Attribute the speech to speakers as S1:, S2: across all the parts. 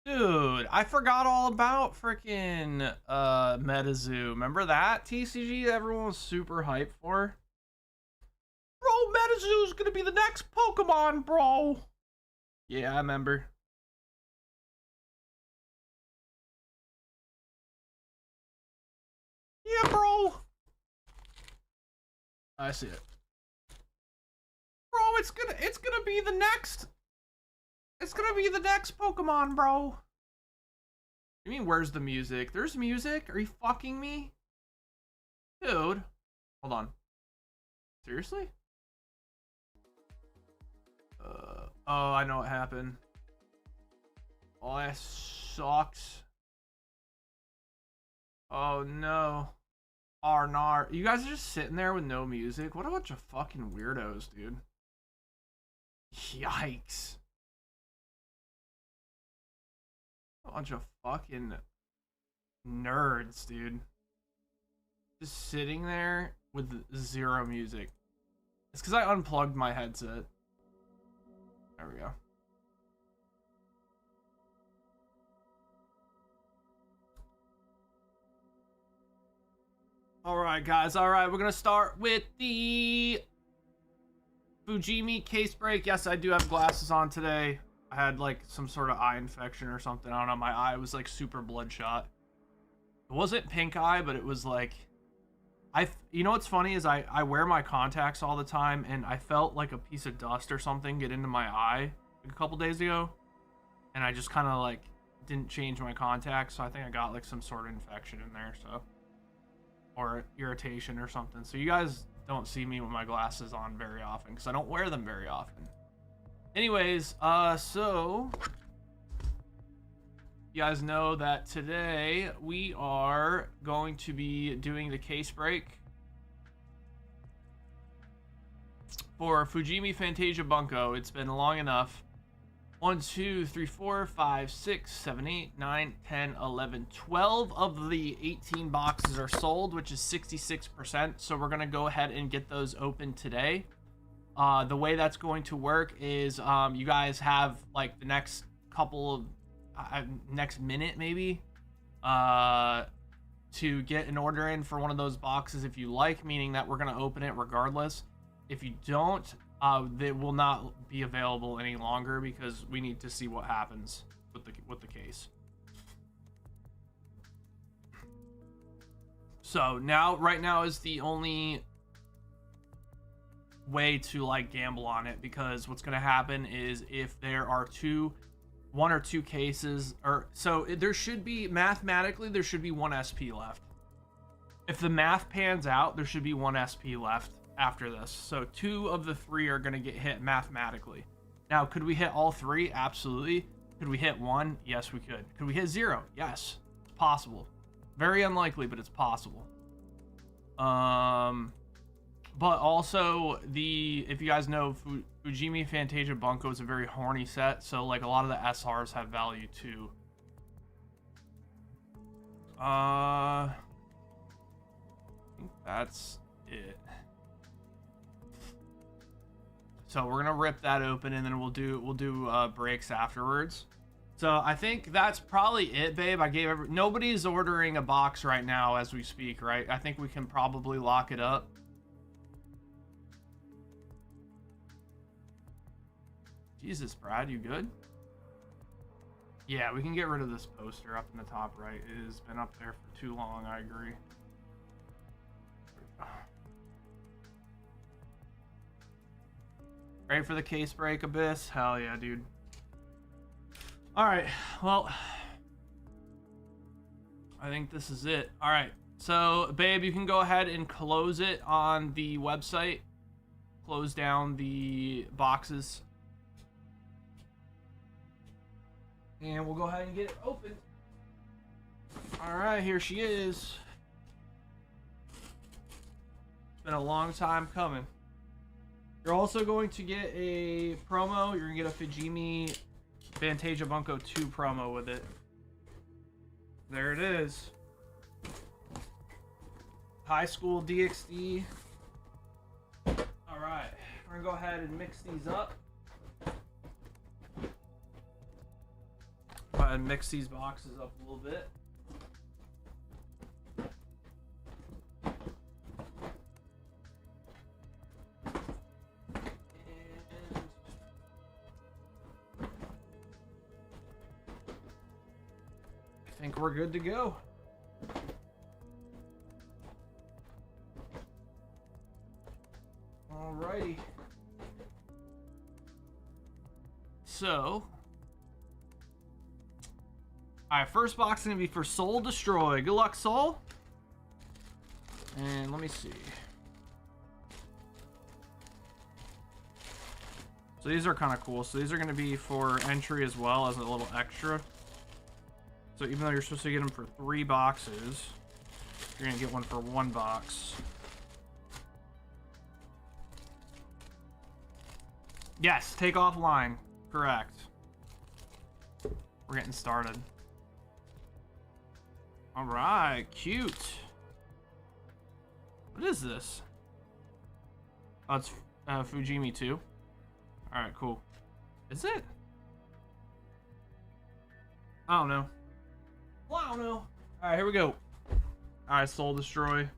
S1: Dude, I forgot all about freaking MetaZoo. Remember that TCG everyone was super hyped for? Bro, MetaZoo's gonna be the next Pokemon, bro. Yeah, I remember. Yeah, bro. I see it. Bro, it's gonna be the next. It's gonna be the next Pokemon, bro. You mean where's the music? There's music? Are you fucking me? Dude. Hold on. Seriously? Oh, I know what happened. Oh, that sucks. Oh no. Arnar. You guys are just sitting there with no music? What a bunch of fucking weirdos, dude. Yikes. A bunch of fucking nerds, dude. Just sitting there with zero music. It's because I unplugged my headset. There we go. Alright, guys. Alright, we're going to start with the Fujimi case break. Yes, I do have glasses on today. I had like some sort of eye infection or something. I don't know. My eye was like super bloodshot. It wasn't pink eye, but it was like... You know what's funny is I wear my contacts all the time, and I felt like a piece of dust or something get into my eye like a couple days ago, and I just kind of like didn't change my contacts, so I think I got like some sort of infection in there, so, or irritation or something. So you guys don't see me with my glasses on very often because I don't wear them very often. Anyways, so you guys know that today we are going to be doing the case break for Fujimi Fantasia Bunko. It's been long enough. 1, 2, 3, 4, 5, 6, 7, 8, 9, 10, 11, 12 of the 18 boxes are sold, which is 66%. So we're going to go ahead and get those open today. The way that's going to work is you guys have like the next couple of next minute maybe to get an order in for one of those boxes if you like, meaning that we're going to open it regardless. If you don't, they will not be available any longer because we need to see what happens with the case. So right now is the only way to like gamble on it, because what's going to happen is if there are one or two cases, or so there should be, mathematically there should be one SP left. If the math pans out, there should be one SP left after this. So 2 of the 3 are going to get hit mathematically. Now, could we hit all 3? Absolutely. Could we hit 1? Yes, we could. Could we hit 0? Yes, it's possible. Very unlikely, but it's possible. But also, if you guys know, Fujimi Fantasia Bunko is a very horny set, so like a lot of the SRs have value too. I think that's it. So we're gonna rip that open, and then we'll do breaks afterwards. So I think that's probably it, babe. Nobody's ordering a box right now as we speak, right? I think we can probably lock it up. Jesus, Brad, you good? Yeah, we can get rid of this poster up in the top right. It has been up there for too long, I agree. Ready for the case break, Abyss? Hell yeah, dude. Alright, well, I think this is it. Alright, so, babe, you can go ahead and close it on the website. Close down the boxes. And we'll go ahead and get it open. Alright, here she is. It's been a long time coming. You're also going to get a promo. You're going to get a Fujimi Fantasia Bunko 2 promo with it. There it is. High School DxD. Alright, we're going to go ahead and mix these up. Go try and mix these boxes up a little bit. I think we're good to go. Alrighty. So, alright, first box is gonna be for Soul Destroy. Good luck, Soul. And let me see. So these are kind of cool. So these are gonna be for entry as well as a little extra. So even though you're supposed to get them for 3 boxes, you're gonna get one for 1 box. Yes, take offline. Correct. We're getting started. Alright, cute. What is this? Oh, it's Fujimi 2. Alright, cool. Is it? I don't know. Well, I don't know. Alright, here we go. Alright, Soul Destroy.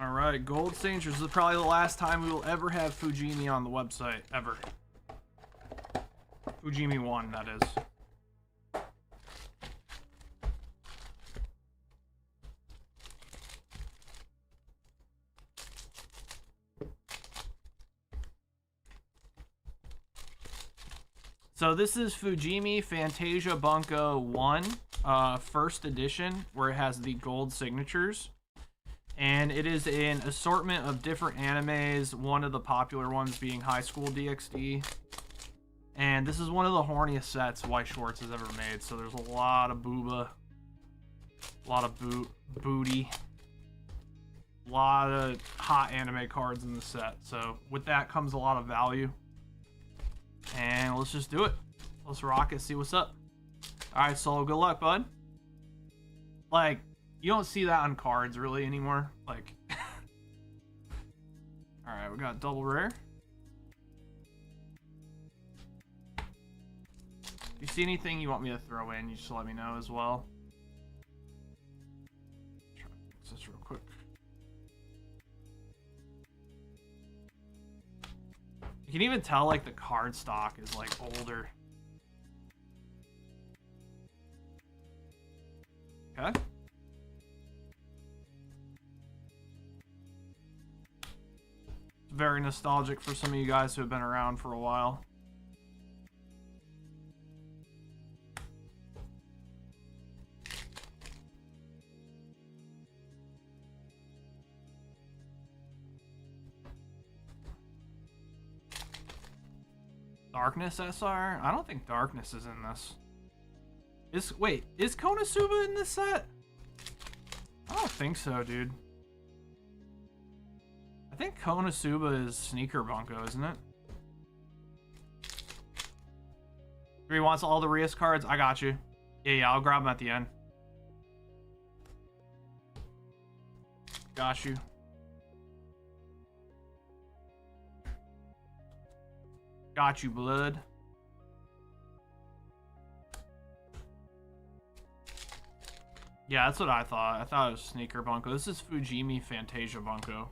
S1: Alright, Gold Strangers. This is probably the last time we will ever have Fujimi on the website. Ever. Fujimi 1, that is. So this is Fujimi Fantasia Bunko 1, first edition, where it has the gold signatures. And it is an assortment of different animes, one of the popular ones being High School DxD. And this is one of the horniest sets Weiss Schwarz has ever made, so there's a lot of booba, a lot of booty, a lot of hot anime cards in the set. So with that comes a lot of value. And let's just do it. Let's rock it, see what's up. Alright, Solo, good luck, bud. Like, you don't see that on cards really anymore. Like, alright, we got double rare. If you see anything you want me to throw in, you just let me know as well. Try to fix this real quick. You can even tell like the card stock is like older. Okay. It's very nostalgic for some of you guys who have been around for a while. Darkness SR? I don't think Darkness is in this. Wait, is Konosuba in this set? I don't think so, dude. I think Konosuba is Sneaker Bunko, isn't it? He wants all the Rias cards? I got you. Yeah, I'll grab them at the end. Got you. Got you, blood. Yeah, that's what I thought. I thought it was Sneaker Bunko. This is Fujimi Fantasia Bunko.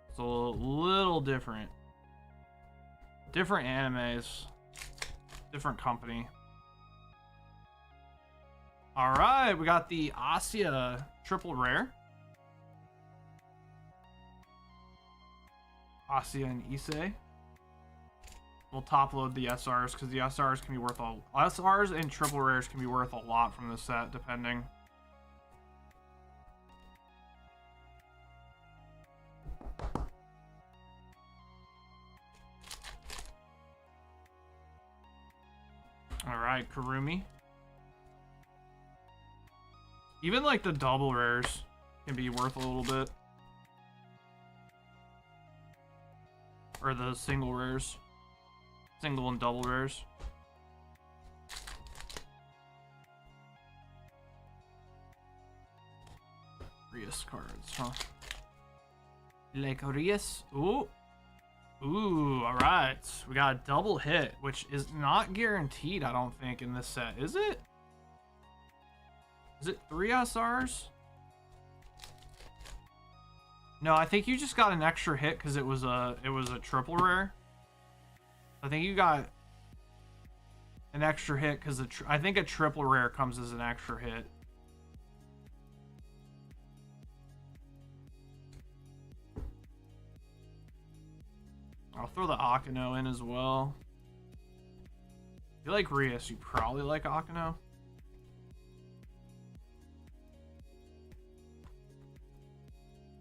S1: It's a little different. Different animes. Different company. Alright, we got the Asya triple rare. Asya and Issei. We'll top load the SRs because the SRs can be worth SRs and triple rares can be worth a lot from the set depending. Alright, Kurumi. Even like the double rares can be worth a little bit. Or the single rares. Single and double rares. Rias cards, huh? Like Rias. Ooh. Ooh, alright. We got a double hit, which is not guaranteed, I don't think, in this set. Is it? Is it 3 SRs? No, I think you just got an extra hit because it was a triple rare. I think you got an extra hit because I think a triple rare comes as an extra hit. I'll throw the Akino in as well. If you like Rias, you probably like Akino.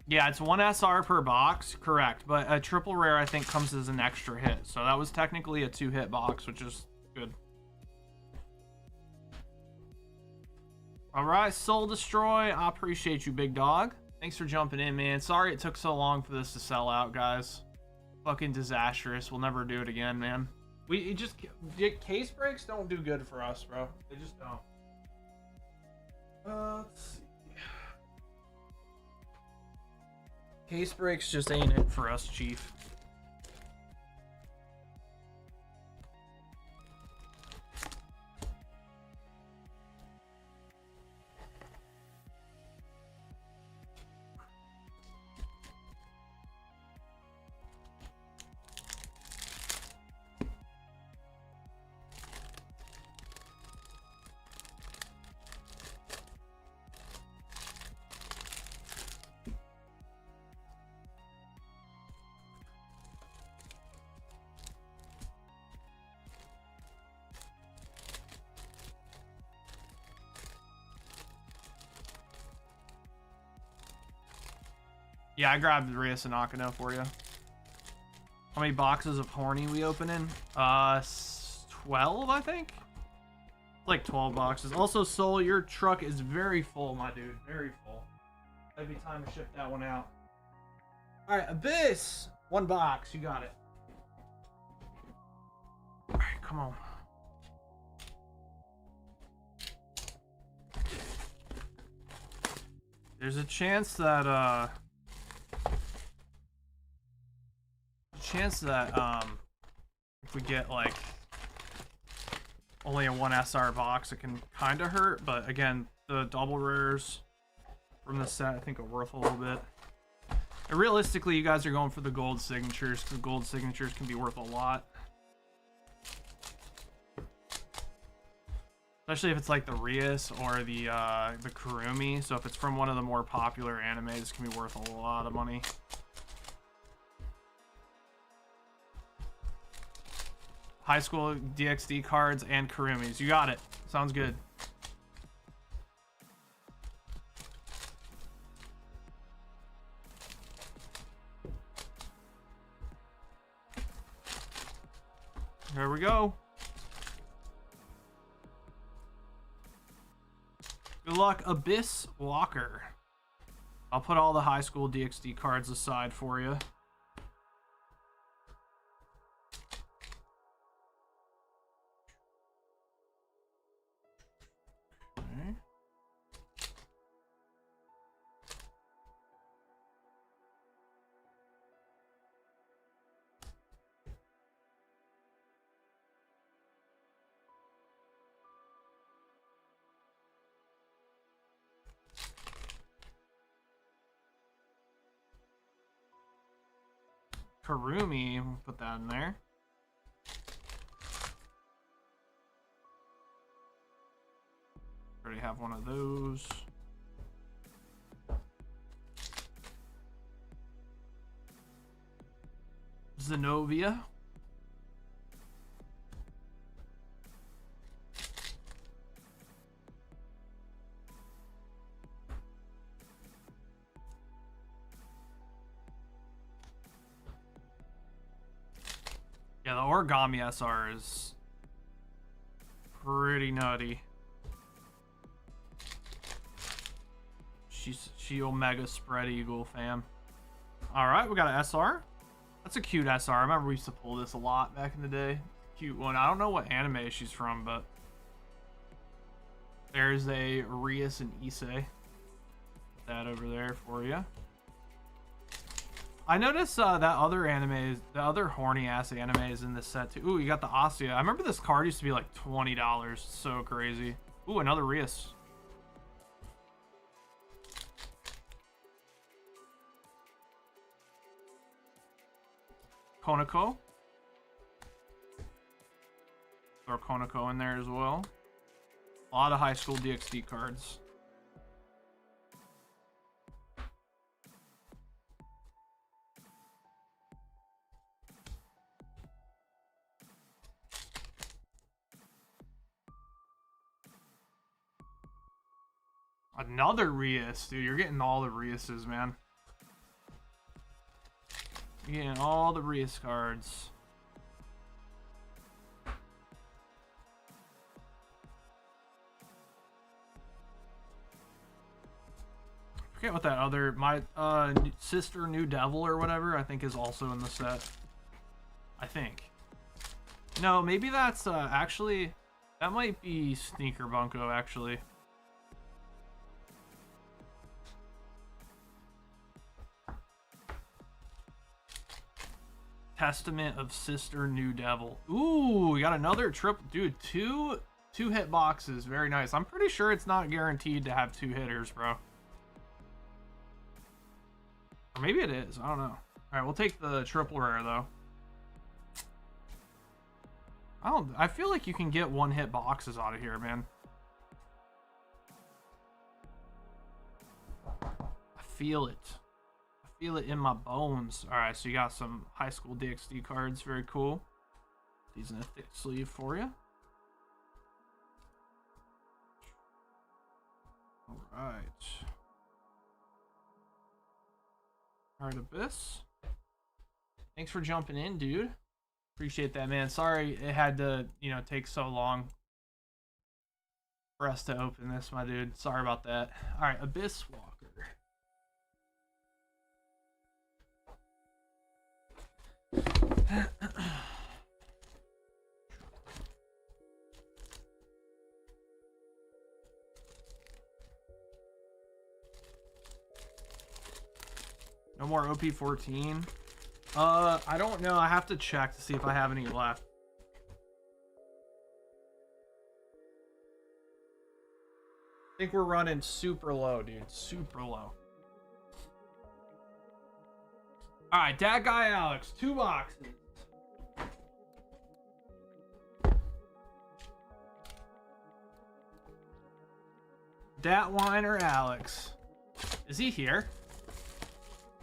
S1: Yeah, it's 1 SR per box, correct. But a triple rare, I think, comes as an extra hit. So that was technically a 2-hit box, which is good. All right, Soul Destroy. I appreciate you, big dog. Thanks for jumping in, man. Sorry it took so long for this to sell out, guys. Fucking disastrous. We'll never do it again, man. Case breaks don't do good for us, bro. They just don't. Let's see. Case breaks just ain't it for us, Chief. Yeah, I grabbed Rias and Akino for you. How many boxes of Horny we open in? 12, I think? Like 12 boxes. Also, Soul, your truck is very full, my dude. Very full. Maybe time to ship that one out. Alright, Abyss! 1 box, you got it. Alright, come on. There's a chance that, if we get like only a 1 SR box, it can kind of hurt, but again, the double rares from the set I think are worth a little bit. And realistically, you guys are going for the gold signatures because gold signatures can be worth a lot, especially if it's like the Rias or the Kurumi. So if it's from one of the more popular animes, it can be worth a lot of money. High school DXD cards and Kurumis. You got it. Sounds good. There we go. Good luck, Abyss Walker. I'll put all the high school DXD cards aside for you. Kurumi, we'll put that in there. Already have one of those. Zenobia. Yeah, the Origami SR is pretty nutty. She Omega Spread Eagle, fam. Alright, we got an SR. That's a cute SR. I remember we used to pull this a lot back in the day. Cute one. I don't know what anime she's from, but there's a Rias and Issei. that over there for you. I noticed that other anime, the other horny ass anime is in this set too. Ooh, you got the Asya. I remember this card used to be like $20. So crazy. Ooh, another Rias. Konako. Throw Konako in there as well. A lot of high school DxD cards. Another Rias, dude. You're getting all the Riases, man. You're getting all the Rias cards. I forget what that other, my sister New Devil or whatever, I think is also in the set. I think. No, maybe that's actually, that might be Sneaker Bunko actually. Testament of Sister New Devil. Ooh, we got another triple. Dude, two hit boxes. Very nice. I'm pretty sure it's not guaranteed to have 2 hitters, bro. Or maybe it is. I don't know. All right, we'll take the triple rare, though. I feel like you can get 1-hit boxes out of here, man. I feel it. Feel it in my bones. All right, so you got some high school DxD cards. Very cool. These in a thick sleeve for you. All right. All right, Abyss. Thanks for jumping in, dude. Appreciate that, man. Sorry it had to, you know, take so long for us to open this, my dude. Sorry about that. All right, Abyss Walker. No more OP14. I don't know. I have to check to see if I have any left. I think we're running super low, dude. Super low. All right, Dad Guy Alex, 2 boxes. Datwiner Alex. Is he here?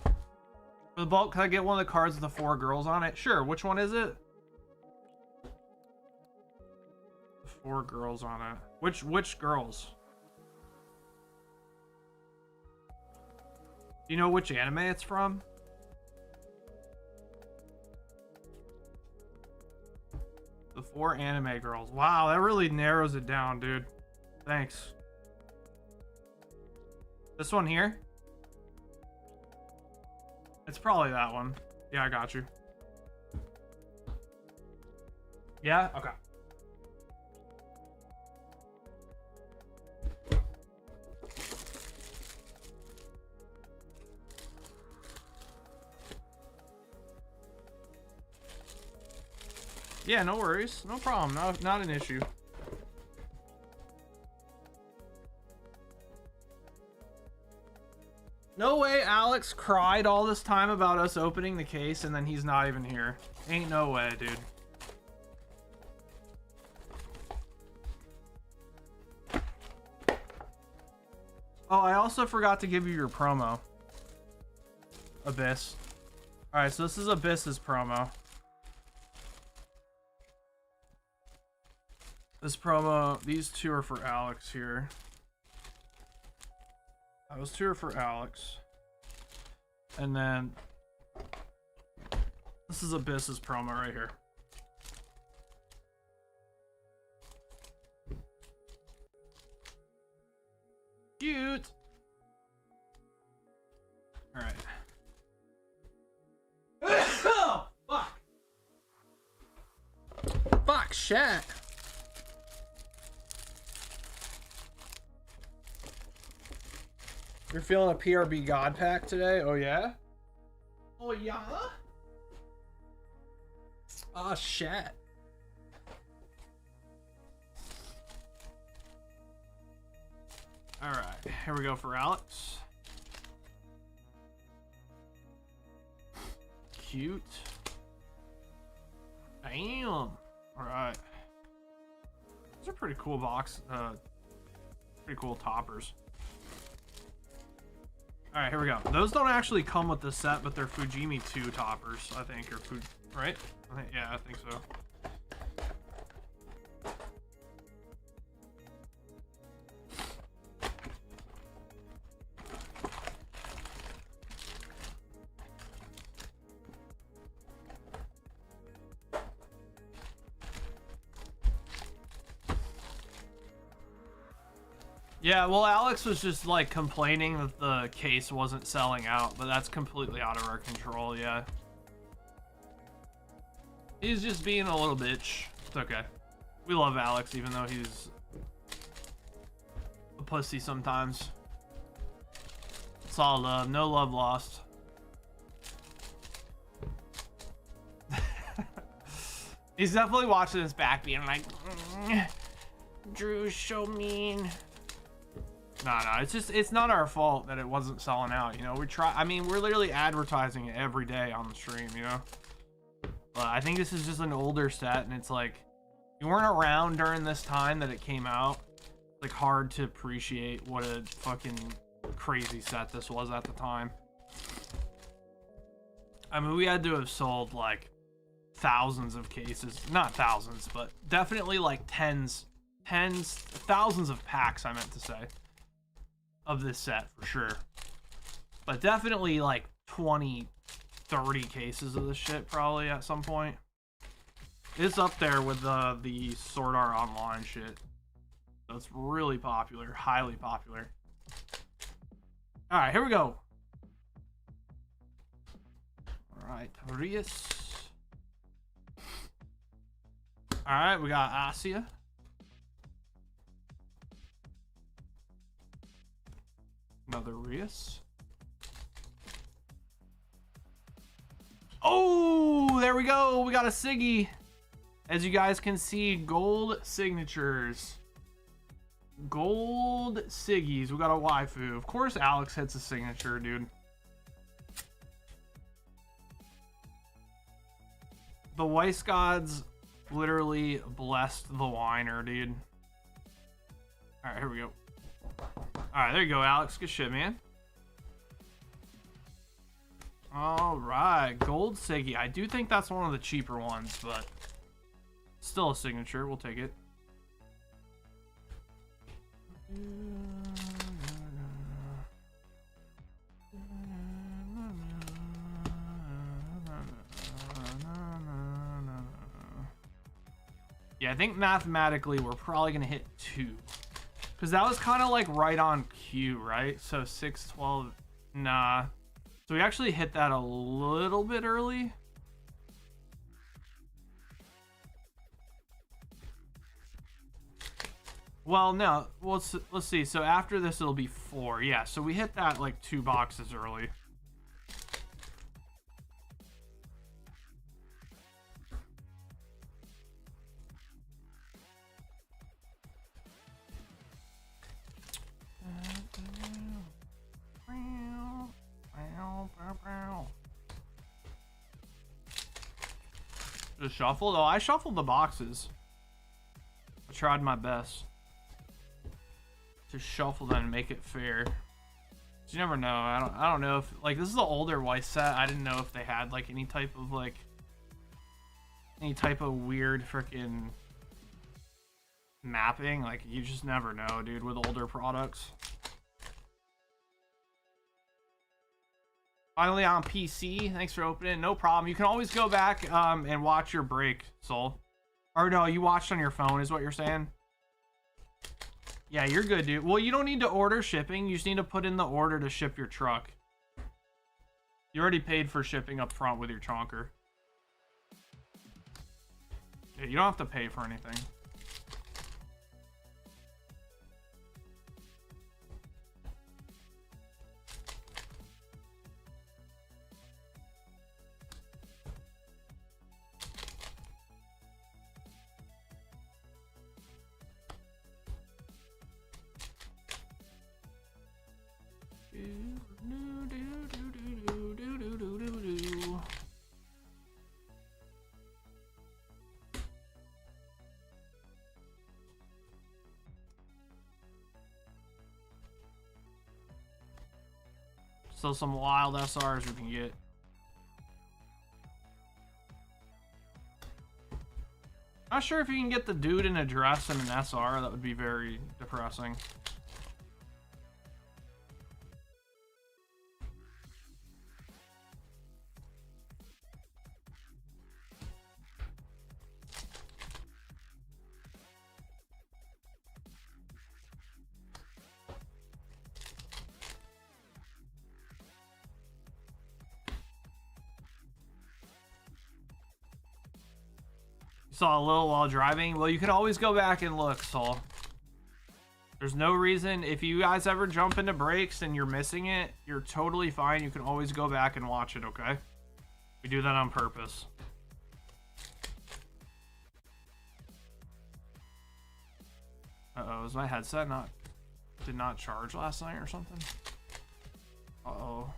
S1: For the bulk, can I get one of the cards with the 4 girls on it? Sure, which one is it? The 4 girls on it. Which girls? Do you know which anime it's from? The 4 anime girls. Wow, that really narrows it down, dude. Thanks. This one here? It's probably that one. Yeah, I got you. Yeah? Okay. Yeah, no worries. No problem. Not an issue. No way Alex cried all this time about us opening the case and then he's not even here. Ain't no way, dude. Oh, I also forgot to give you your promo. Abyss. Alright, so this is Abyss's promo. This promo, these 2 are for Alex here. Those 2 are for Alex. And then this is Abyss's promo right here. Cute. All right. Oh, fuck. Fuck, shit. You're feeling a PRB God Pack today? Oh, yeah? Oh, yeah? Oh, shit. Alright, here we go for Alex. Cute. Damn. Alright. These are pretty cool pretty cool toppers. Alright, here we go. Those don't actually come with the set, but they're Fujimi 2 toppers, I think, or right? Yeah, I think so. Yeah, well, Alex was just like complaining that the case wasn't selling out, but that's completely out of our control. Yeah, he's just being a little bitch. It's okay. We love Alex, even though he's a pussy sometimes. It's all love, no love lost. He's definitely watching this back, being like, Drew's so mean. No, it's not our fault that it wasn't selling out, you know. I mean, we're literally advertising it every day on the stream, you know. But I think this is just an older set, and it's like, you weren't around during this time that it came out. It's like hard to appreciate what a fucking crazy set this was at the time. I mean, we had to have sold like thousands of cases, not thousands, but definitely like tens, thousands of packs, I meant to say, of this set for sure. But definitely like 20, 30 cases of this shit probably at some point. It's up there with the Sword Art Online shit. So it's really popular, highly popular. All right, here we go. All right, Rias. All right, we got Asia. Another Rias. Oh, there we go. We got a Siggy. As you guys can see, gold signatures. Gold Siggies. We got a waifu. Of course, Alex hits a signature, dude. The Weiss gods literally blessed the whiner, dude. All right, here we go. All right, there you go, Alex. Good shit, man. All right, gold Siggy. I do think that's one of the cheaper ones, but still a signature. We'll take it. Yeah, I think mathematically we're probably gonna hit 2. Because that was kind of like right on cue, right? So 6, 12, nah. So we actually hit that a little bit early. Well, no, let's see. So after this, it'll be 4. Yeah, so we hit that like 2 boxes early. Just shuffled? Oh, I shuffled the boxes. I tried my best to shuffle them and make it fair. You never know. I don't know if like this is an older Weiss set. I didn't know if they had like any type of weird freaking mapping. Like you just never know, dude, with older products. Finally on PC. Thanks for opening. No problem. You can always go back and watch your break, Soul. Or no, you watched on your phone is what you're saying? Yeah, you're good, dude. Well, you don't need to order shipping. You just need to put in the order to ship your truck. You already paid for shipping up front with your chonker. Yeah, you don't have to pay for anything. Still some wild SRs we can get. Not sure if you can get the dude in a dress and an SR. That would be very depressing. Saw a little while driving. Well, you can always go back and look, Saul. There's no reason. If you guys ever jump into breaks and you're missing it, you're totally fine. You can always go back and watch it, okay? We do that on purpose. Uh-oh, is my headset did not charge last night or something? Uh-oh.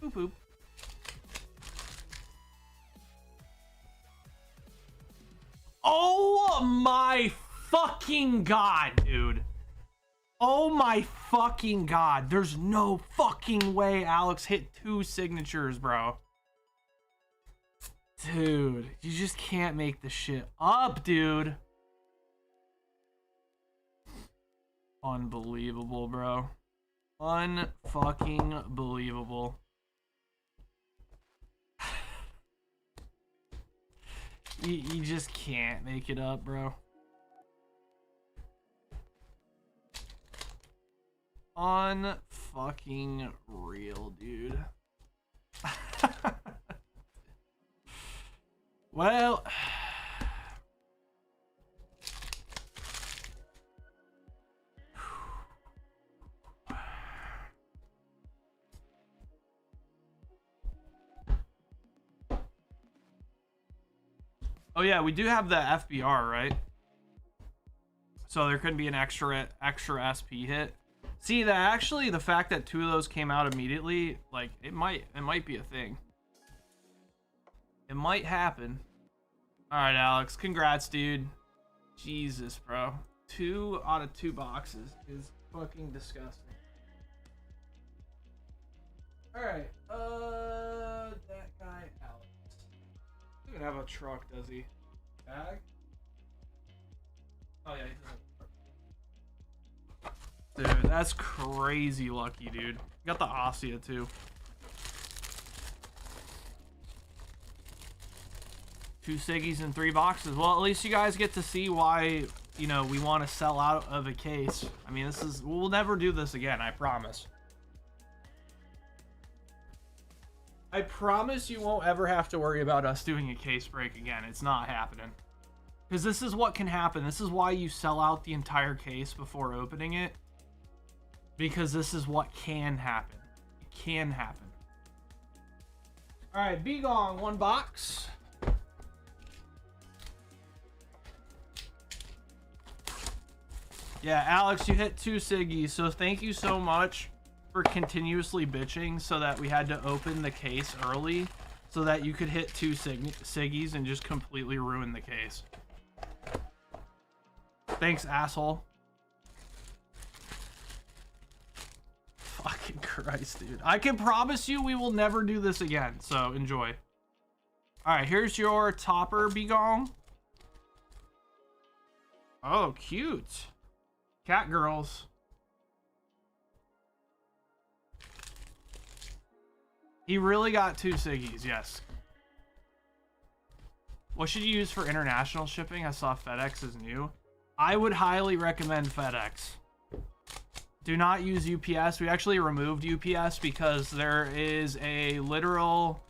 S1: Boop boop. Oh my fucking god, dude. Oh my fucking god. There's no fucking way Alex hit 2 signatures, bro. Dude, you just can't make this shit up, dude. Unbelievable, bro. Unfucking believable. You just can't make it up, bro. Unfucking real, dude. Well, oh yeah, we do have the FBR, right? So there could be an extra SP hit. See, that actually, the fact that 2 of those came out immediately, like it might be a thing. It might happen. All right, Alex, congrats, dude. Jesus, bro. 2 out of 2 boxes is fucking disgusting. All right, that guy Alex. He doesn't have a truck, does he? Bag? Oh yeah, he doesn't. Dude, that's crazy lucky, dude. Got the Ossia too. 2 Siggies and 3 boxes. Well, at least you guys get to see why, you know, we want to sell out of a case. I mean, we'll never do this again, I promise. I promise you won't ever have to worry about us doing a case break again. It's not happening. Because this is what can happen. This is why you sell out the entire case before opening it. Because this is what can happen. It can happen. Alright, be gone. 1 box. Yeah, Alex, you hit 2 Siggies, so thank you so much for continuously bitching so that we had to open the case early so that you could hit 2 Siggies and just completely ruin the case. Thanks, asshole. Fucking Christ, dude. I can promise you we will never do this again, so enjoy. Alright, here's your topper, Begong. Oh, cute. Cat girls. He really got 2 Siggies, yes. What should you use for international shipping? I saw FedEx is new. I would highly recommend FedEx. Do not use UPS. We actually removed UPS because there is a literal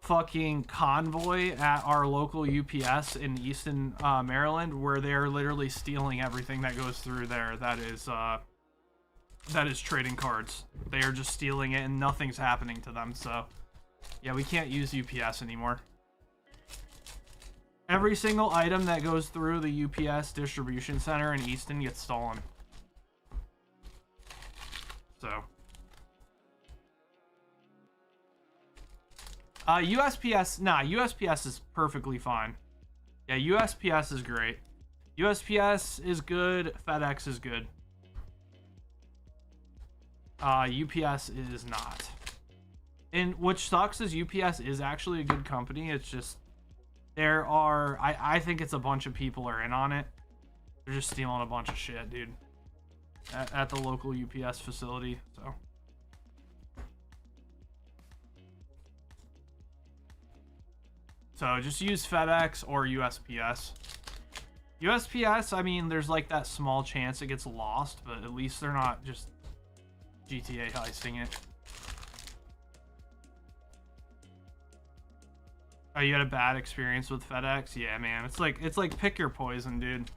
S1: fucking convoy at our local UPS in Easton, Maryland, where they're literally stealing everything that goes through there. That is trading cards. They are just stealing it and nothing's happening to them. So yeah, we can't use UPS anymore. Every single item that goes through the UPS distribution center in Easton gets stolen. So. USPS, nah, USPS is perfectly fine. Yeah, USPS is great. USPS is good. FedEx is good. UPS is not. And which sucks is UPS is actually a good company. It's just there are I think it's a bunch of people are in on it. They're just stealing a bunch of shit, dude. At the local UPS facility, so just use FedEx or USPS. USPS, I mean, there's like that small chance it gets lost, but at least they're not just GTA heisting it. Oh, you had a bad experience with FedEx? Yeah, man. It's like pick your poison, dude.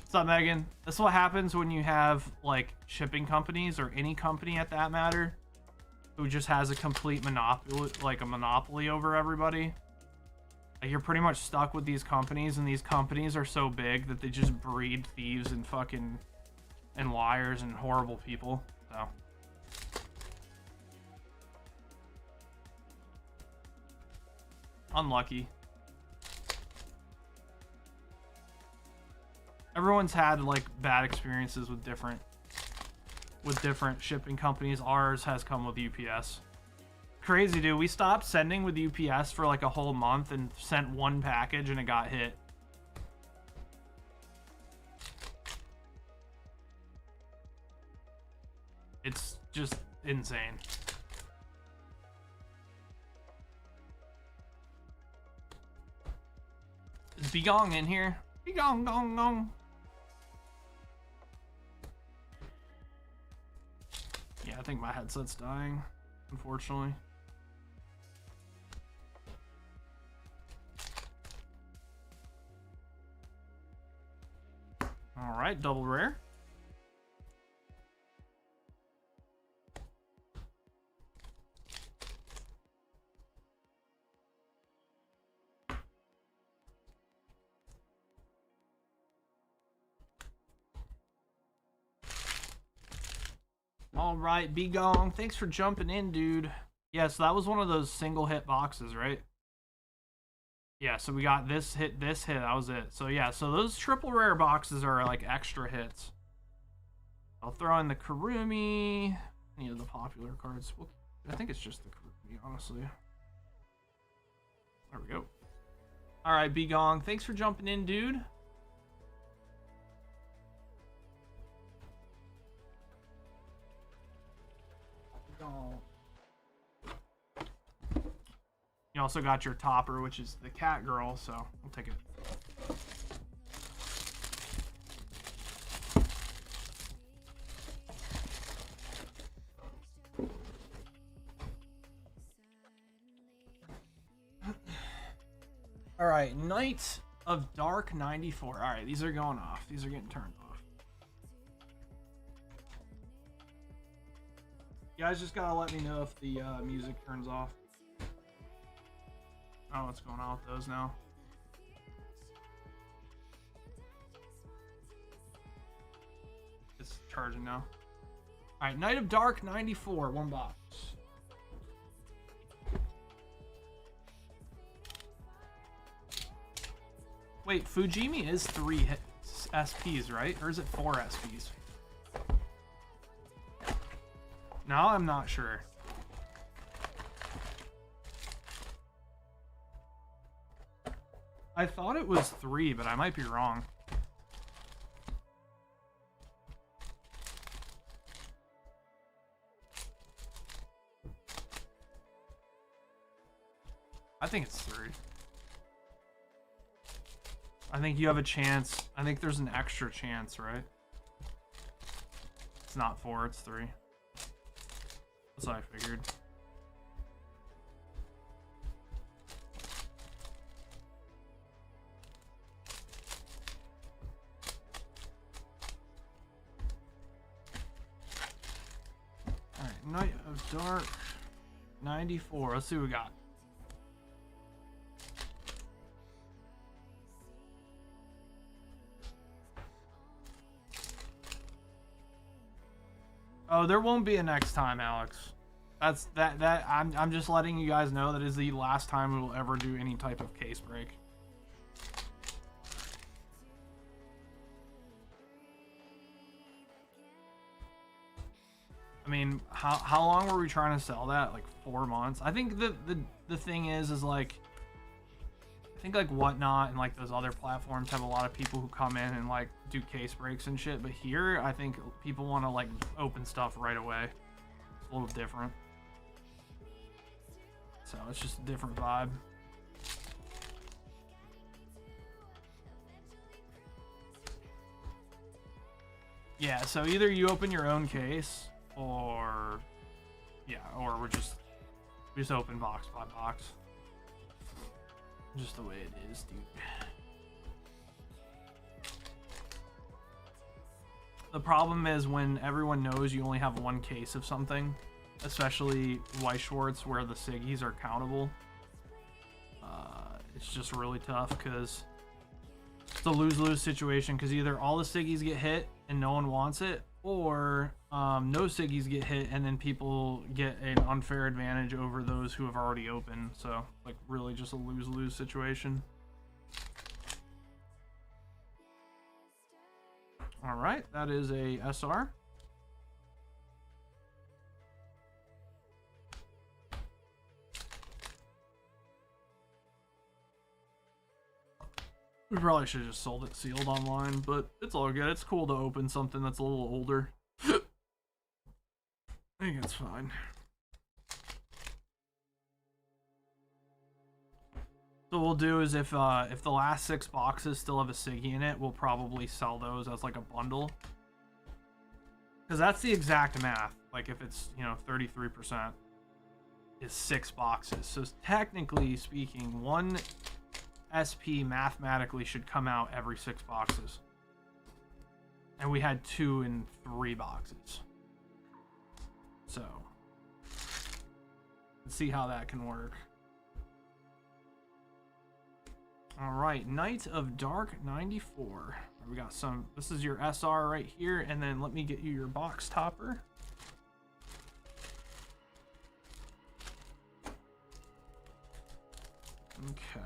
S1: What's up, Megan? That's what happens when you have like shipping companies or any company at that matter who just has a complete monopoly, like a monopoly over everybody. Like you're pretty much stuck with these companies, and these companies are so big that they just breed thieves and fucking and liars and horrible people. So unlucky. Everyone's had like bad experiences with different shipping companies. Ours has come with UPS. Crazy, dude. We stopped sending with UPS for like a whole month and sent one package and it got hit. It's just insane. Is Begong in here? Begong, gong, gong. Yeah, I think my headset's dying, unfortunately. All right, double rare. All right, Begong, thanks for jumping in, dude. Yeah, so that was one of those single hit boxes, right? Yeah, so we got this hit, that was it. So yeah, so those triple rare boxes are like extra hits. I'll throw in the Karumi, any of the popular cards. Well, I think it's just the Karumi, honestly. There we go. All right, Begong, thanks for jumping in, dude. You also got your topper, which is the cat girl, so we'll take it. All right, Knight of Dark 94. All right, these are going off. These are getting turned off. You guys just gotta let me know if the music turns off. I don't know what's going on with those now. It's charging now. Alright, Knight of Dark 94, one box. Wait, Fujimi is 3 SPs, right? Or is it 4 SPs? Now I'm not sure. I thought it was 3, but I might be wrong. I think it's 3. I think you have a chance. I think there's an extra chance, right? It's not 4, it's 3. That's what I figured. Alright, Knight of Dark 94. Let's see what we got. Oh, there won't be a next time, Alex. I'm just letting you guys know that is the last time we will ever do any type of case break. I mean, how long were we trying to sell that? Like 4 months? I think the thing is like, I think like Whatnot and like those other platforms have a lot of people who come in and like do case breaks and shit. But here, I think people want to like open stuff right away. It's a little different. So it's just a different vibe. Yeah, so either you open your own case or or we just open box by box. Just the way it is, dude. The problem is when everyone knows you only have one case of something, especially Weiss Schwartz where the Siggies are countable. It's just really tough because it's a lose-lose situation, because either all the Siggies get hit and no one wants it, or no Siggies get hit and then people get an unfair advantage over those who have already opened. So like really just a lose-lose situation. All right, that is a SR. We probably should have just sold it sealed online, but it's all good. It's cool to open something that's a little older. I think it's fine. So what we'll do is if the last 6 boxes still have a Siggy in it, we'll probably sell those as like a bundle. Because that's the exact math. Like if it's, you know, 33% is 6 boxes. So technically speaking, one SP mathematically should come out every 6 boxes. And we had 2 in 3 boxes. So let's see how that can work. All right, Knight of Dark 94. We got some, this is your SR right here, and then let me get you your box topper. Okay.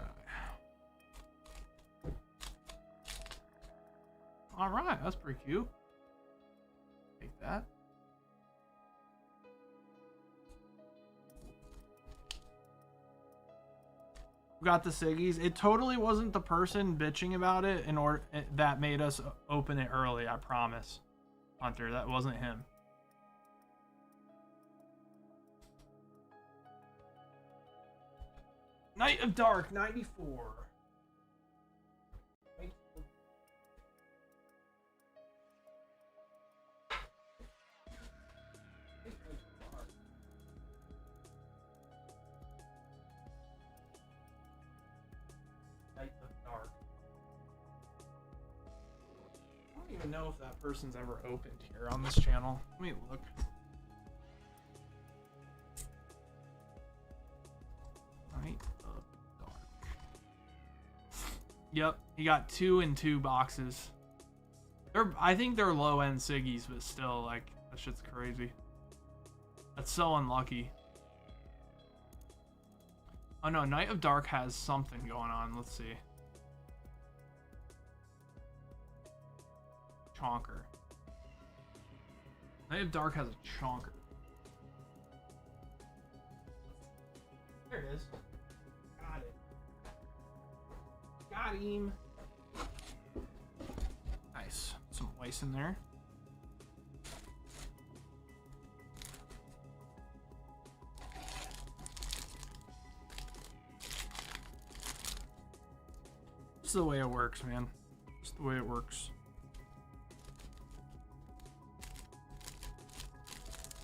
S1: All right, that's pretty cute. Take that. We got the Siggies. It totally wasn't the person bitching about it in order that made us open it early. I promise, Hunter. That wasn't him. Knight of Dark 94. I don't even know if that person's ever opened here on this channel. Let me look. Knight of Dark. Yep, he got 2 in 2 boxes. I think they're low-end Siggies, but still, like, that shit's crazy. That's so unlucky. Oh no, Knight of Dark has something going on. Let's see. Chonker. Knight of Dark has a chonker. There it is. Got it. Got him. Nice. Some Weiss in there. This is the way it works, man. It's the way it works.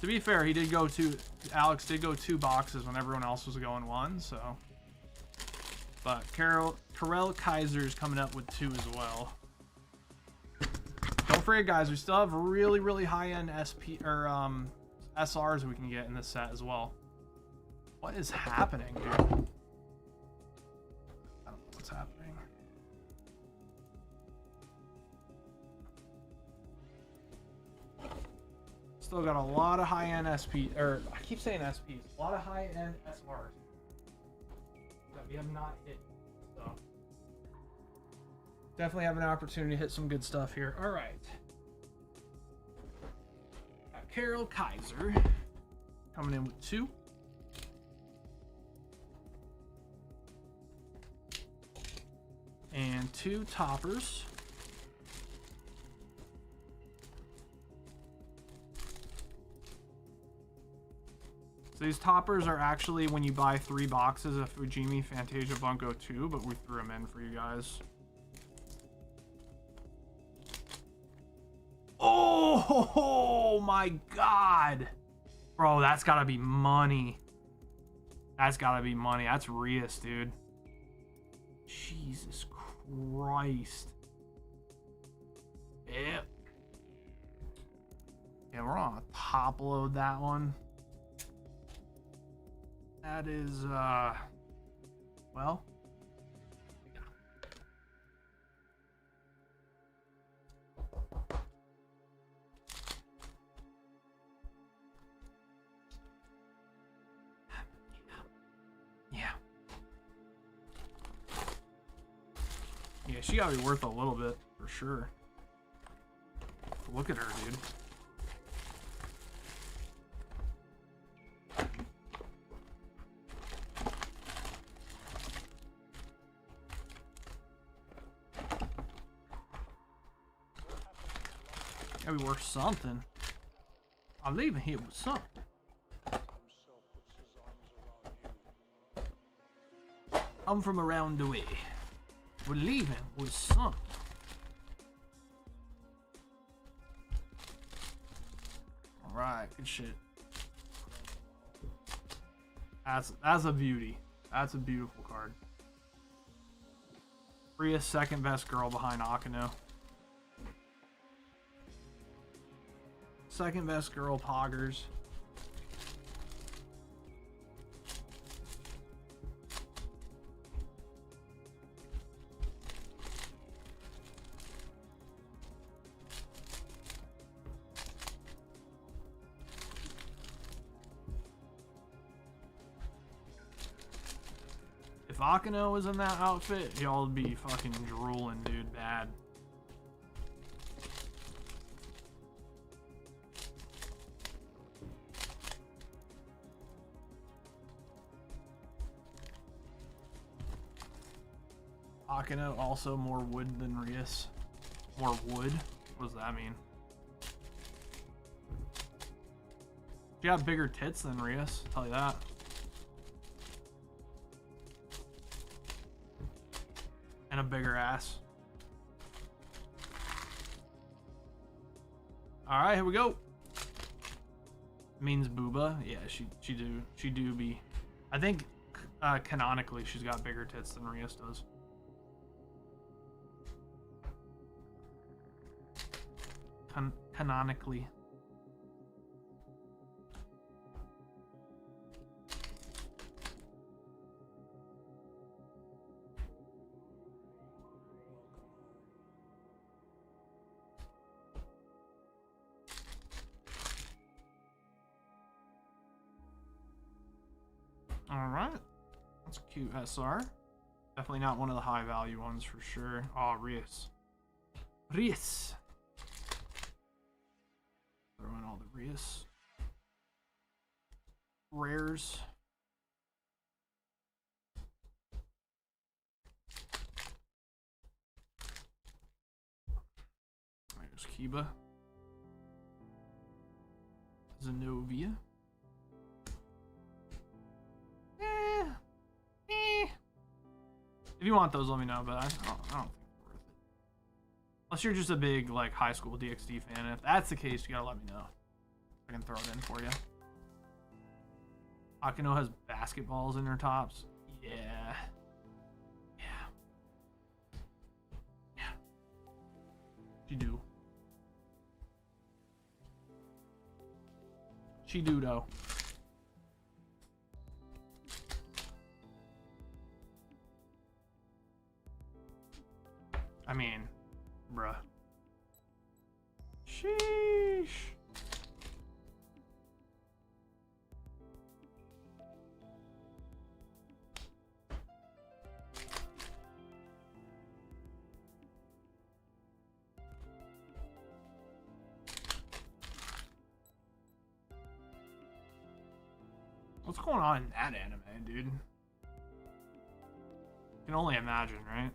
S1: To be fair, Alex did go 2 boxes when everyone else was going 1, so. But Karel Kaiser's coming up with 2 as well. Don't forget, guys, we still have really, really high-end SP or SRs we can get in this set as well. What is happening, dude? I don't know what's happening. Still got a lot of high-end SP, or I keep saying SPs, a lot of high-end SRs that we have not hit. So definitely have an opportunity to hit some good stuff here. All right. Got Carol Kaiser coming in with 2. And 2 toppers. So these toppers are actually when you buy 3 boxes of Fujimi Fantasia Bunko 2, but we threw them in for you guys. Oh my god. Bro, that's gotta be money. That's gotta be money. That's Rias, dude. Jesus Christ. Yeah. Yeah, we're on a top load that one. That is, well. Yeah. Yeah, she gotta be worth a little bit, for sure. Look at her, dude. Gotta be worth something. I'm leaving here with something. I'm from around the way. We're leaving with something. Alright, good shit. That's a beauty. That's a beautiful card. Ria's second best girl behind Akano. Second best girl, Poggers. If Akano was in that outfit, y'all would be fucking drooling, dude, bad. Akano also more wood than Rias. More wood? What does that mean? She got bigger tits than Rias, I'll tell you that. And a bigger ass. Alright, here we go. Means booba. Yeah, she do be. I think canonically she's got bigger tits than Rias does. Canonically. All right, that's a cute SR. Definitely not one of the high value ones for sure. Oh, Rias. Rias. Throw in all the Rias rares. There's Kiba. Zenobia. If you want those, let me know, but I don't think it's worth it. Unless you're just a big, like, high school DxD fan. If that's the case, you gotta let me know. I can throw it in for you. Akano has basketballs in her tops. Yeah. Yeah. Yeah. She do. She do, though. I mean, bruh. Sheesh. What's going on in that anime, dude? Can only imagine, right?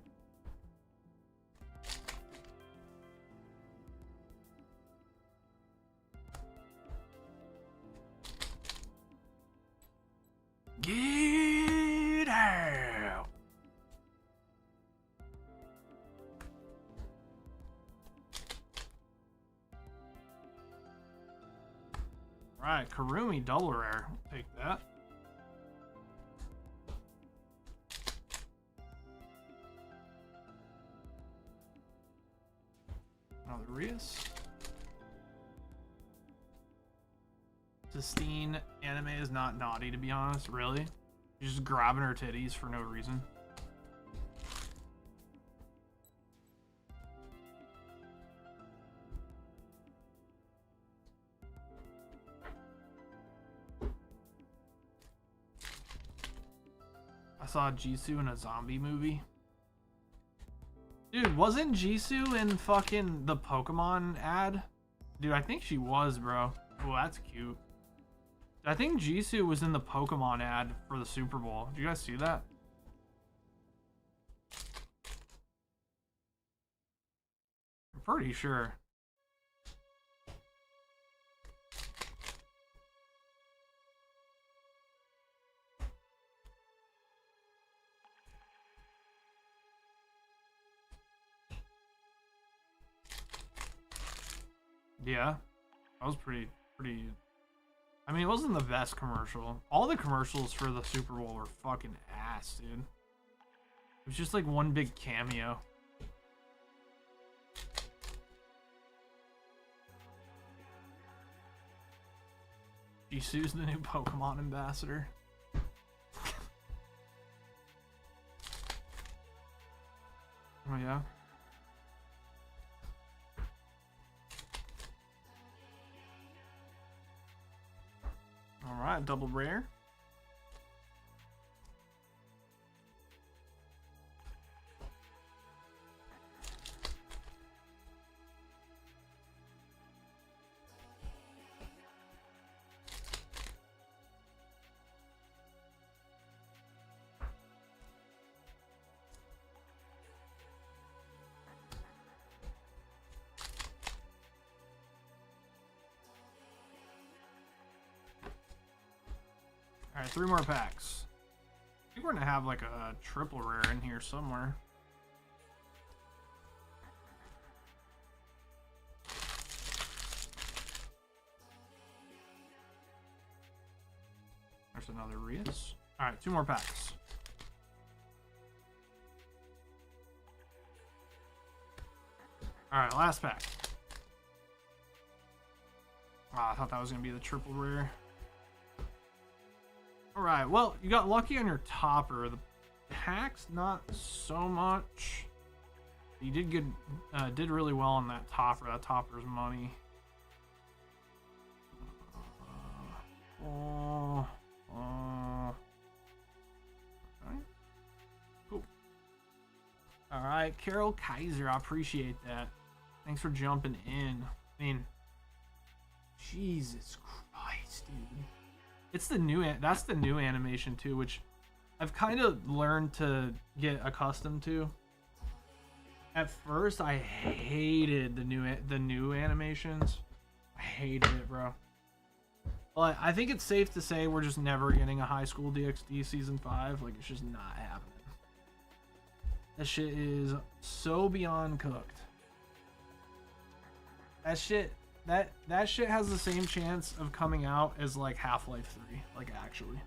S1: Get out! Right, Karumi double rare. I'll take that. Another Rias. Sistine anime is not naughty, to be honest. Really? You're just grabbing her titties for no reason. I saw Jisoo in a zombie movie. Dude, wasn't Jisoo in fucking the Pokemon ad? Dude, I think she was, bro. Oh, that's cute. I think Jisoo was in the Pokemon ad for the Super Bowl. Did you guys see that? I'm pretty sure. Yeah, that was pretty. I mean, it wasn't the best commercial. All the commercials for the Super Bowl were fucking ass, dude. It was just like one big cameo. Jisoo's the new Pokemon ambassador. Oh yeah. Alright, double rare. Alright, 3 more packs. I think we're gonna have like a triple rare in here somewhere. There's another Rias. Alright, 2 more packs. Alright, last pack. Ah, I thought that was gonna be the triple rare. Alright, well, you got lucky on your topper. The packs, not so much. You did good, did really well on that topper. That topper's money. Okay. Cool. Alright, Carol Kaiser, I appreciate that. Thanks for jumping in. I mean, Jesus Christ, dude. It's the new, that's the new animation too, which I've kind of learned to get accustomed to. At first, I hated the new animations. I hated it, bro. But I think it's safe to say we're just never getting a High School DxD Season 5. Like, it's just not happening. That shit is so beyond cooked. That shit... That shit has the same chance of coming out as like Half-Life 3, like actually.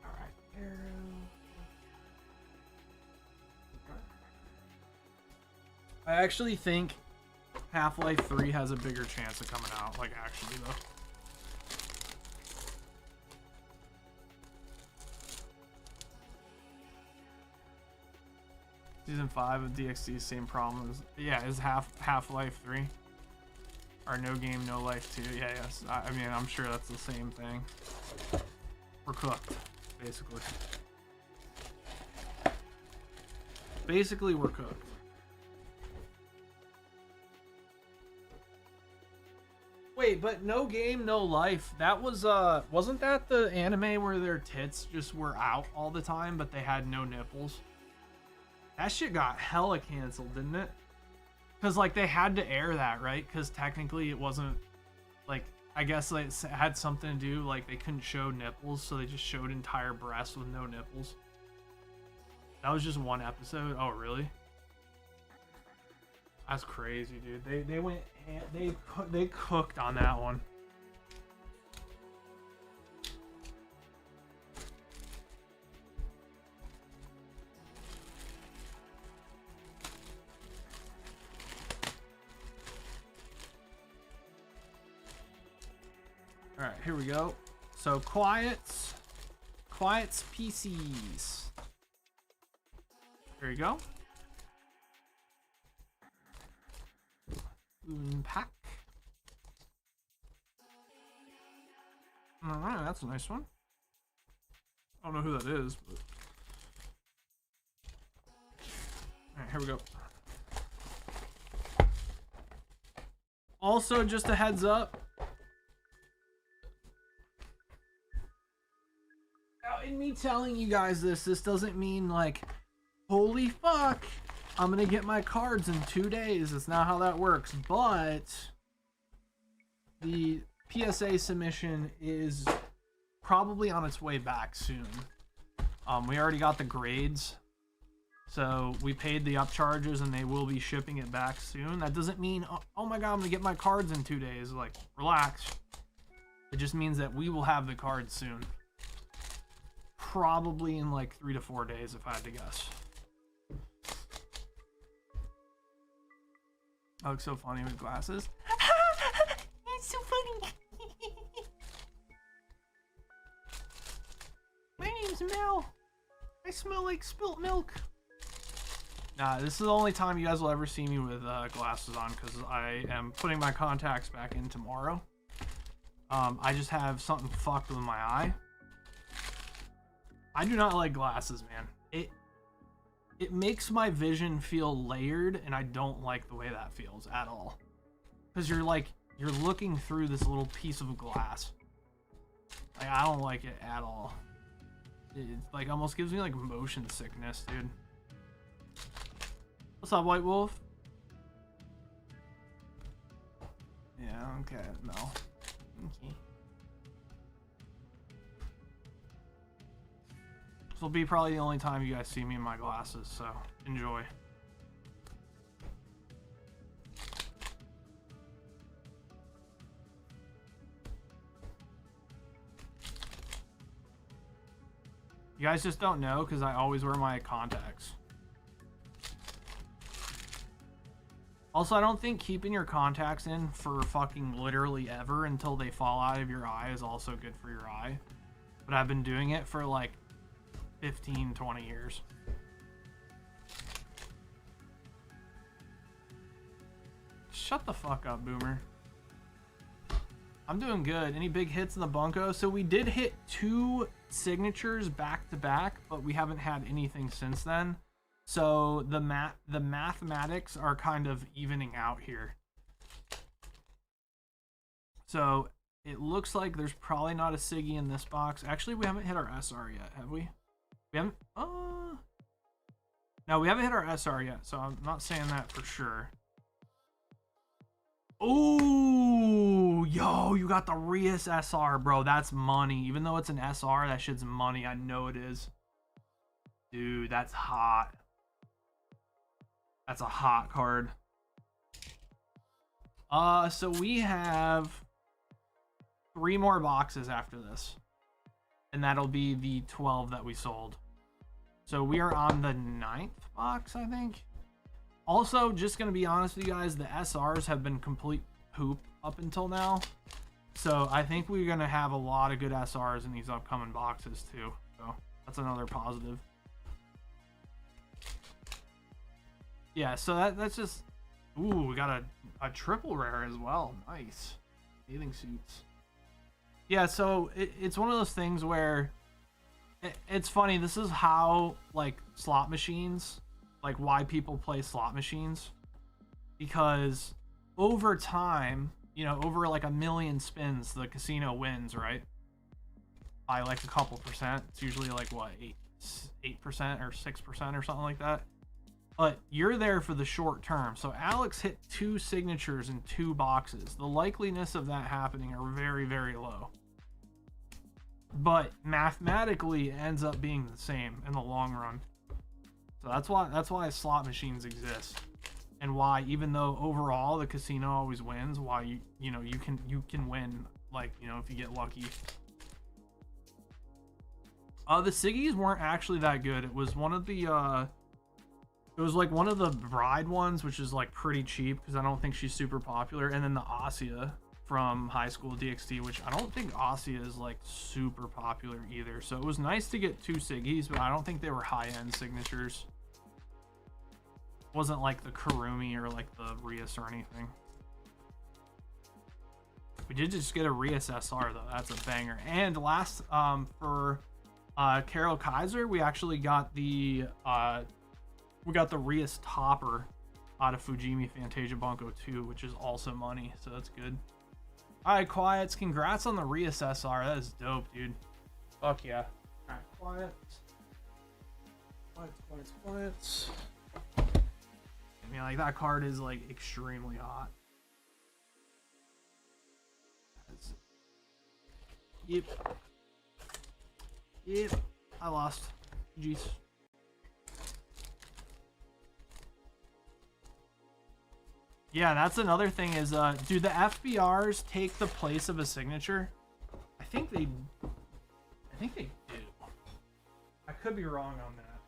S1: Alright, arrow. I actually think Half-Life 3 has a bigger chance of coming out, like actually though. Season 5 of DxD, same problem as, yeah, is Half-Life 3. Or No Game, No Life 2. Yeah, yes. I mean, I'm sure that's the same thing. We're cooked, basically. Basically, we're cooked. Wait, but No Game, No Life, that was, wasn't that the anime where their tits just were out all the time, but they had no nipples? That shit got hella canceled, didn't it? Because, like, they had to air that, right? Because technically it wasn't, like, I guess like, it had something to do, like, they couldn't show nipples, so they just showed entire breasts with no nipples. That was just one episode? Oh, really? That's crazy, dude. They went, they cooked on that one. All right, here we go. So quiet's PCs. There you go. Pack. All right, that's a nice one. I don't know who that is, but all right, here we go. Also, just a heads up. Now, in me telling you guys this doesn't mean like, holy fuck, I'm gonna get my cards in 2 days. It's not how that works. But the PSA submission is probably on its way back soon. We already got the grades, so we paid the upcharges and they will be shipping it back soon. That doesn't mean, oh my god, I'm gonna get my cards in 2 days. Like, relax. It just means that we will have the cards soon. Probably in like 3 to 4 days, if I had to guess. I look so funny with glasses. It's so funny. My name's Mel. I smell like spilt milk. Nah, this is the only time you guys will ever see me with glasses on, because I am putting my contacts back in tomorrow. I just have something fucked with my eye. I do not like glasses, man. It makes my vision feel layered, and I don't like the way that feels at all. Because you're looking through this little piece of glass. Like, I don't like it at all. It like almost gives me like motion sickness, dude. What's up, White Wolf? Yeah, okay, no. Okay. This will be probably the only time you guys see me in my glasses, so enjoy. You guys just don't know because I always wear my contacts. Also, I don't think keeping your contacts in for fucking literally ever until they fall out of your eye is also good for your eye. But I've been doing it for like 15, 20 years. Shut the fuck up, Boomer. I'm doing good. Any big hits in the bunko? So we did hit 2 signatures back to back, but we haven't had anything since then. So the mathematics are kind of evening out here. So it looks like there's probably not a Siggy in this box. Actually, we haven't hit our SR yet, have we? We haven't. No, we haven't hit our SR yet, so I'm not saying that for sure. Oh, yo, you got the Rias SR, bro. That's money. Even though it's an SR, that shit's money. I know it is. Dude, that's hot. That's a hot card. So we have 3 more boxes after this. And that'll be the 12 that we sold. So we are on the 9th box, I think. Also, just gonna be honest with you guys, the SRs have been complete poop up until now. So I think we're gonna have a lot of good SRs in these upcoming boxes too. So that's another positive. Yeah, so that's just... Ooh, we got a triple rare as well. Nice. Bathing suits. Yeah, so it's one of those things where... It's funny, this is how, like, slot machines... Like, why people play slot machines. Because over time, you know, over like 1,000,000 spins, the casino wins, right? By like a couple percent. It's usually like what, 8% or 6% or something like that. But you're there for the short term. So Alex hit 2 signatures in 2 boxes. The likeliness of that happening are very, very low. But mathematically, it ends up being the same in the long run. So that's why slot machines exist. And why, even though overall the casino always wins, why you know you can win, like, you know, if you get lucky. The Siggies weren't actually that good. It was one of the it was like one of the bride ones, which is like pretty cheap because I don't think she's super popular, and then the Asia from High School DxD, which I don't think Asia is like super popular either. So it was nice to get 2 Siggies, but I don't think they were high-end signatures. It wasn't like the Karumi or like the Rias or anything. We did just get a Rias SR though. That's a banger. And last for Carol Kaiser, we actually got the Rias Topper out of Fujimi Fantasia Bunko 2, which is also money, so that's good. Alright, Quiets, congrats on the Rias SR. That is dope, dude. Fuck yeah. Alright, Quiets. I mean, like, that card is like extremely hot. Yep. I lost. Jeez. Yeah, that's another thing is, do the FBRs take the place of a signature? I think they do. I could be wrong on that.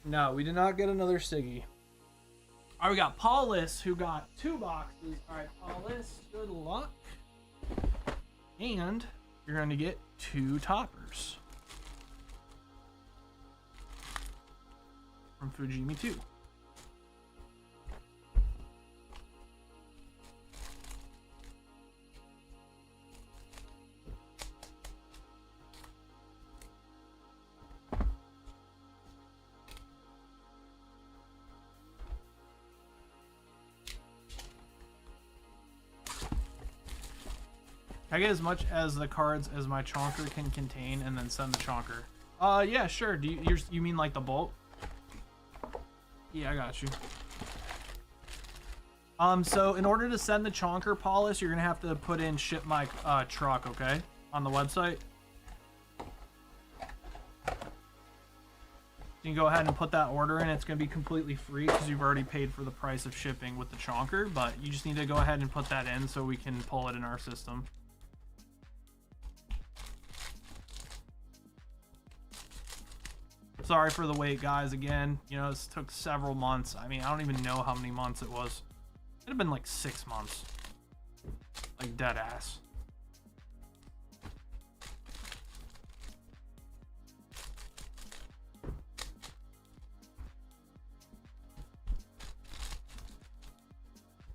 S1: No, we did not get another Siggy. All right, we got Paulus, who got 2 boxes. All right, Paulus, good luck. And you're going to get 2 toppers from Fujimi 2. I get as much as the cards as my chonker can contain and then send the chonker. Yeah, sure. Do you mean like the bulk? Yeah, I got you. So in order to send the chonker, Paulus, you're gonna have to put in ship my truck, okay? On the website. You can go ahead and put that order in. It's gonna be completely free because you've already paid for the price of shipping with the chonker, but you just need to go ahead and put that in so we can pull it in our system. Sorry for the wait, guys. Again, you know, this took several months. I mean, I don't even know how many months it was. It'd have been like 6 months. Like, dead ass.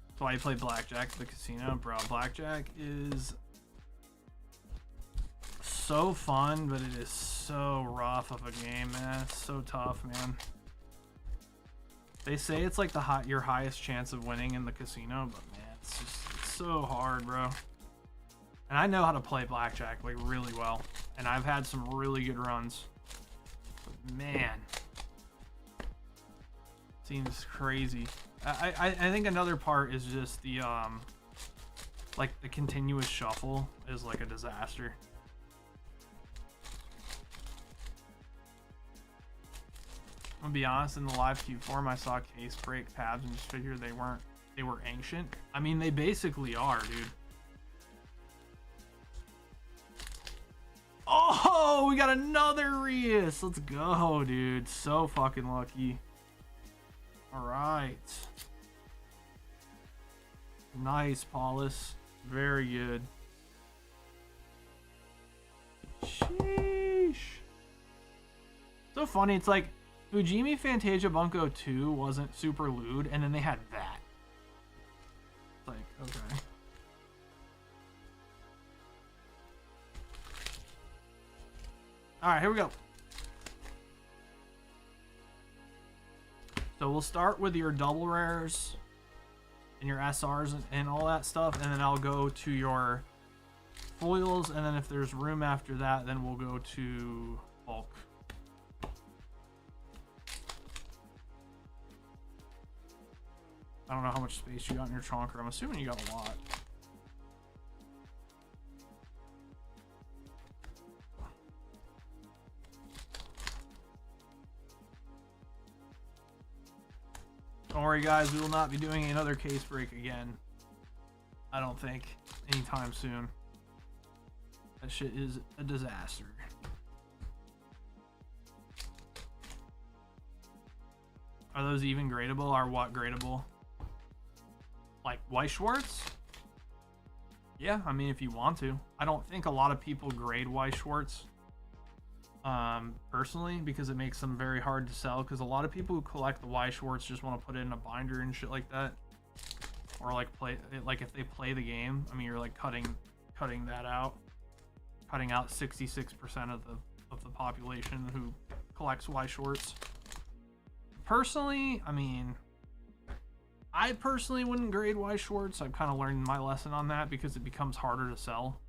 S1: That's why you play blackjack at the casino, bro. Blackjack is so fun, but it is so rough of a game, man. It's so tough, man. They say it's like your highest chance of winning in the casino, but man, it's so hard, bro. And I know how to play blackjack like really well, and I've had some really good runs. But man, seems crazy. I think another part is just the like the continuous shuffle is like a disaster. I'm gonna be honest, in the live queue form, I saw case break tabs and just figured they were ancient. I mean, they basically are, dude. Oh, we got another Rias. Let's go, dude. So fucking lucky. All right. Nice, Paulus. Very good. Sheesh. So funny. It's like Fujimi Fantasia Bunko 2 wasn't super lewd, and then they had that. It's like, okay. Alright, here we go. So we'll start with your double rares and your SRs and all that stuff, and then I'll go to your foils, and then if there's room after that, then we'll go to bulk. I don't know how much space you got in your chonker. I'm assuming you got a lot. Don't worry, guys. We will not be doing another case break again. I don't think anytime soon. That shit is a disaster. Are those even gradable? Are what gradable? Like Weiss Schwartz? Yeah, I mean, if you want to. I don't think a lot of people grade Weiss Schwartz. Personally, because it makes them very hard to sell, because a lot of people who collect the Weiss Schwartz just want to put it in a binder and shit like that, or like play it, like if they play the game. I mean, you're like cutting that out, cutting out 66% of the population who collects Weiss Schwartz. Personally, I mean, I personally wouldn't grade Weiss Schwartz. I've kind of learned my lesson on that because it becomes harder to sell.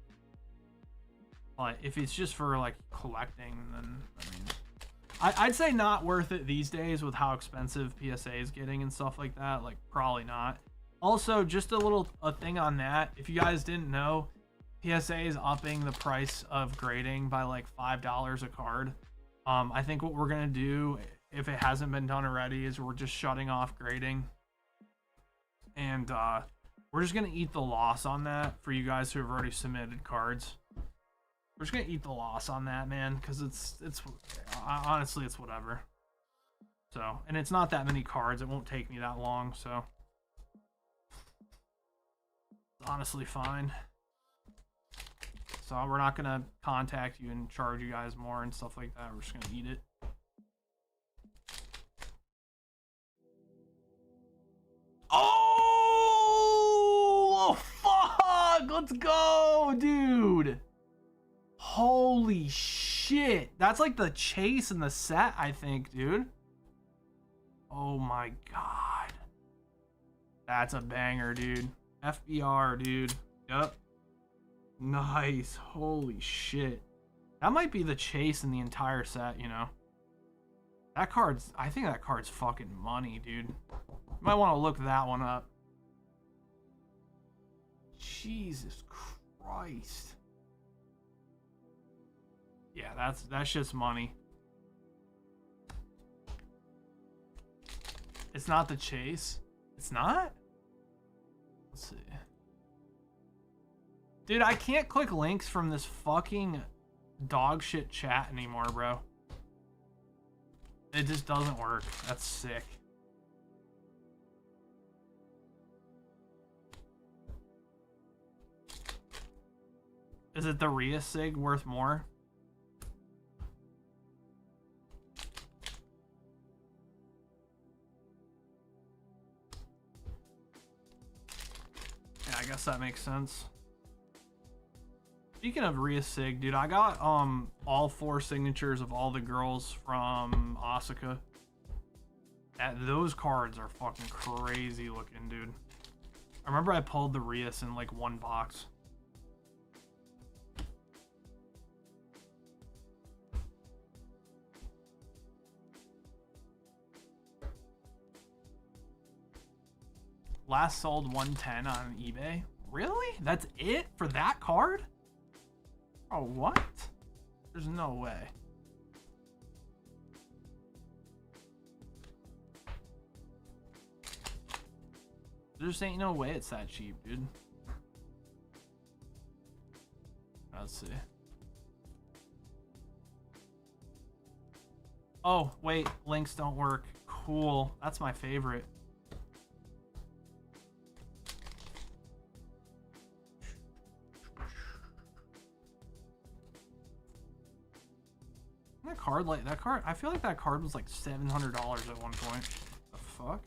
S1: But if it's just for like collecting, then I mean, I'd say not worth it these days with how expensive PSA is getting and stuff like that. Like, probably not. Also, just a thing on that. If you guys didn't know, PSA is upping the price of grading by like $5 a card. I think what we're gonna do, if it hasn't been done already, is we're just shutting off grading, and we're just gonna eat the loss on that for you guys who have already submitted cards. We're just gonna eat the loss on that, man, because it's honestly, it's whatever. So, and it's not that many cards. It won't take me that long, so it's honestly fine. So we're not gonna contact you and charge you guys more and stuff like that. We're just gonna eat it. Oh, fuck! Let's go, dude. Holy shit. That's like the chase in the set, I think, dude. Oh my god. That's a banger, dude. FBR, dude. Yep. Nice. Holy shit. That might be the chase in the entire set, you know. That card's, I think that card's fucking money, dude. You might want to look that one up. Jesus Christ. Yeah, that's just money. It's not the chase. It's not? Let's see. Dude, I can't click links from this fucking dog shit chat anymore, bro. It just doesn't work. That's sick. Is it the Rhea Sig worth more? Yeah, I guess that makes sense. Speaking of Rhea Sig, dude, I got all 4 signatures of all the girls from Asuka. Those cards are fucking crazy looking, dude. I remember I pulled the Rhea's in like 1 box. Last sold 110 on eBay. Really? That's it for that card? Oh, what? There's no way. There just ain't no way it's that cheap, dude. Let's see. Oh, wait. Links don't work. Cool. That's my favorite. That card, like that card, I feel like that card was like $700 at one point. The fuck?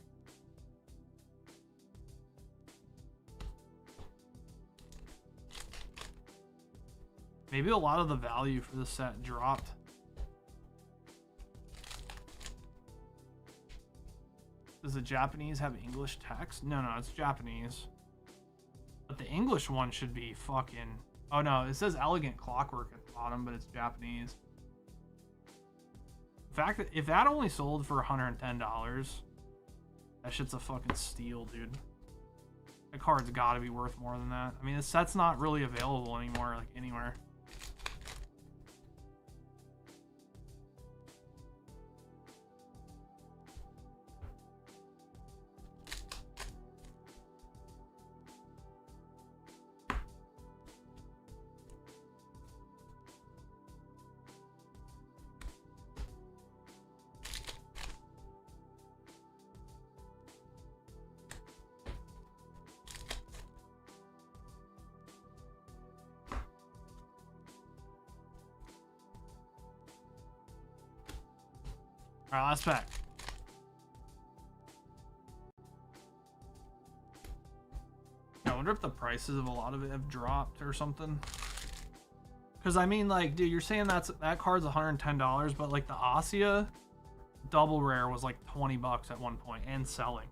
S1: Maybe a lot of the value for the set dropped. Does the Japanese have English text? No, it's Japanese. But the English one should be fucking... Oh no, it says elegant clockwork at the bottom, but it's Japanese. In fact, if that only sold for $110, that shit's a fucking steal, dude. That card's gotta be worth more than that. I mean, this set's not really available anymore, like anywhere. All right, last pack. I wonder if the prices of a lot of it have dropped or something. Because I mean, like, dude, you're saying that card's $110, but like the Asia double rare was like 20 bucks at one point and selling.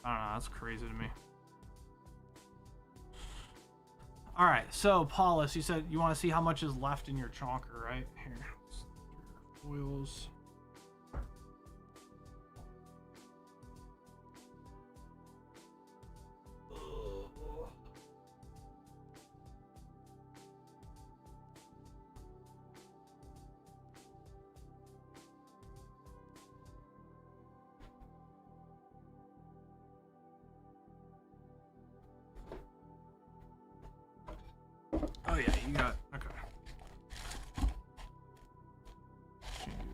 S1: I don't know, that's crazy to me. All right, so Paulus, you said you want to see how much is left in your chonker, right? Here, foils. Oh yeah, you got, okay.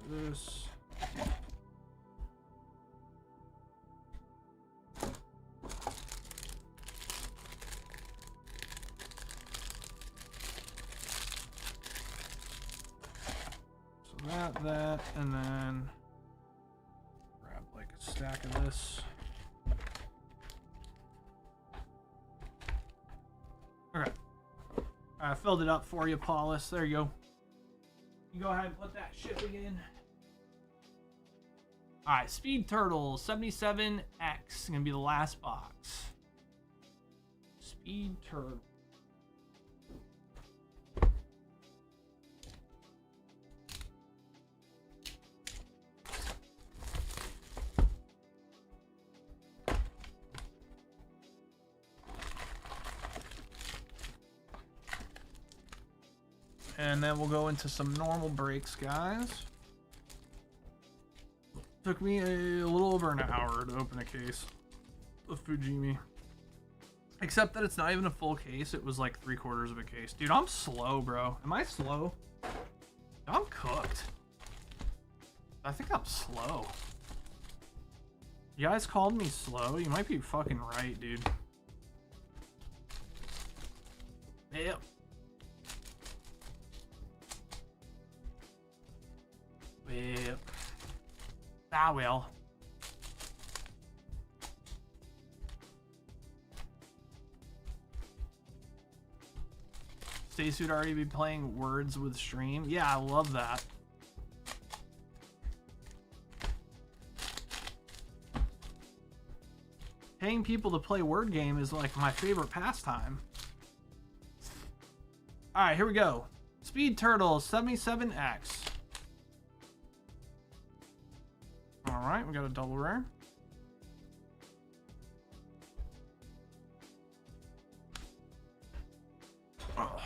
S1: Do this. So that, and then grab like a stack of this. Okay. I filled it up for you, Paulus. There you go. You go ahead and put that shipping in. Alright, Speed Turtle 77X. Gonna be the last box. Speed Turtle. And then we'll go into some normal breaks, guys. Took me a little over an hour to open a case of Fujimi. Except that it's not even a full case. It was like 3/4 of a case. Dude, I'm slow, bro. Am I slow? I'm cooked. I think I'm slow. You guys called me slow? You might be fucking right, dude. Yep. Yep. Ah, well. Stacy would already be playing Words with Stream. Yeah, I love that. Paying people to play word game is like my favorite pastime. Alright, here we go. Speed Turtle 77X. Alright, we got a double rare. Oh.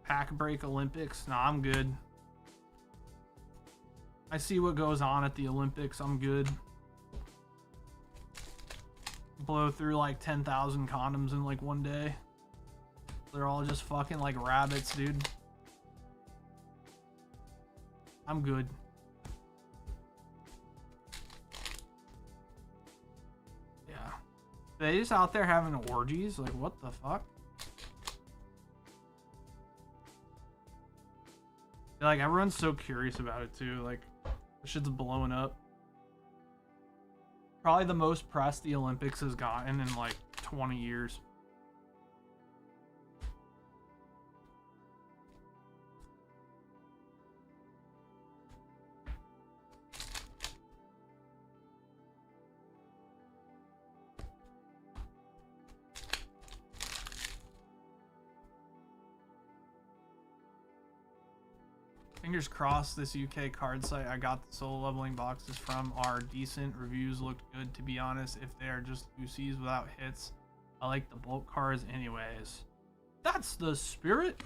S1: Pack break Olympics. Nah, I'm good. I see what goes on at the Olympics. I'm good. Blow through like 10,000 condoms in like one day. They're all just fucking like rabbits, dude. I'm good. Yeah. They just out there having orgies? Like, what the fuck? Like, everyone's so curious about it too. Like, this shit's blowing up. Probably the most press the Olympics has gotten in like 20 years. Fingers crossed this UK card site I got the solo leveling boxes from are decent. Reviews looked good, to be honest. If they are just Lucy's without hits, I like the bulk cards anyways. That's the spirit.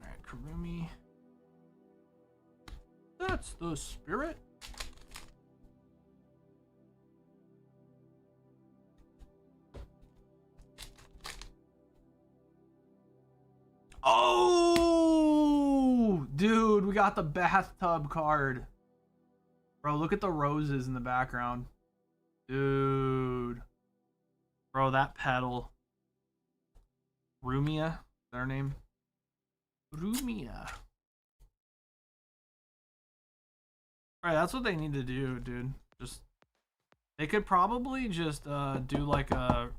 S1: Alright, Karumi. That's the spirit. Oh, dude, we got the bathtub card. Bro, look at the roses in the background. Dude. Bro, that pedal. Rumia, their name. Rumia. Alright, that's what they need to do, dude. Just, they could probably just do like a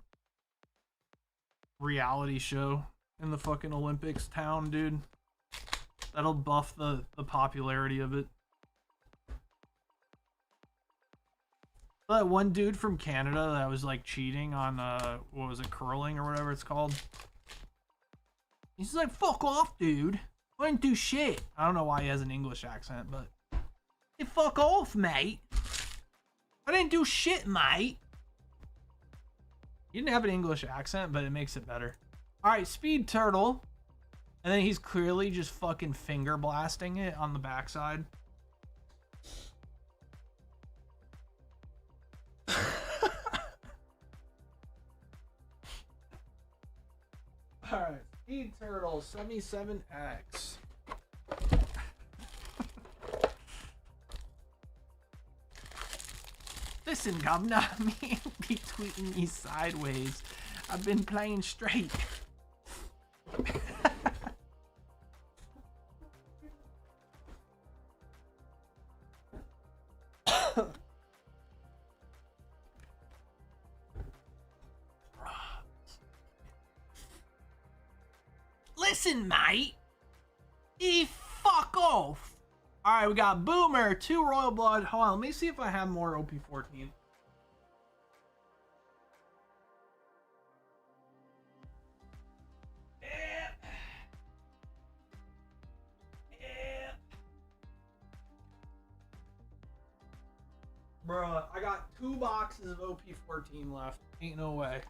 S1: reality show in the fucking Olympics town, dude. That'll buff the popularity of it. That one dude from Canada that was like cheating on what was it, curling or whatever it's called. He's like, fuck off, dude. I didn't do shit. I don't know why he has an English accent, but hey, fuck off, mate. I didn't do shit, mate. He didn't have an English accent, but it makes it better. Alright, Speed Turtle. And then he's clearly just fucking finger blasting it on the backside. Alright, Speed Turtle 77X. Listen, governor, me be tweeting me sideways. I've been playing straight. Listen, mate. Fuck off. Alright, we got Boomer, 2 Royal Blood. Hold on, let me see if I have more OP14. Bruh, I got 2 boxes of OP14 left. Ain't no way.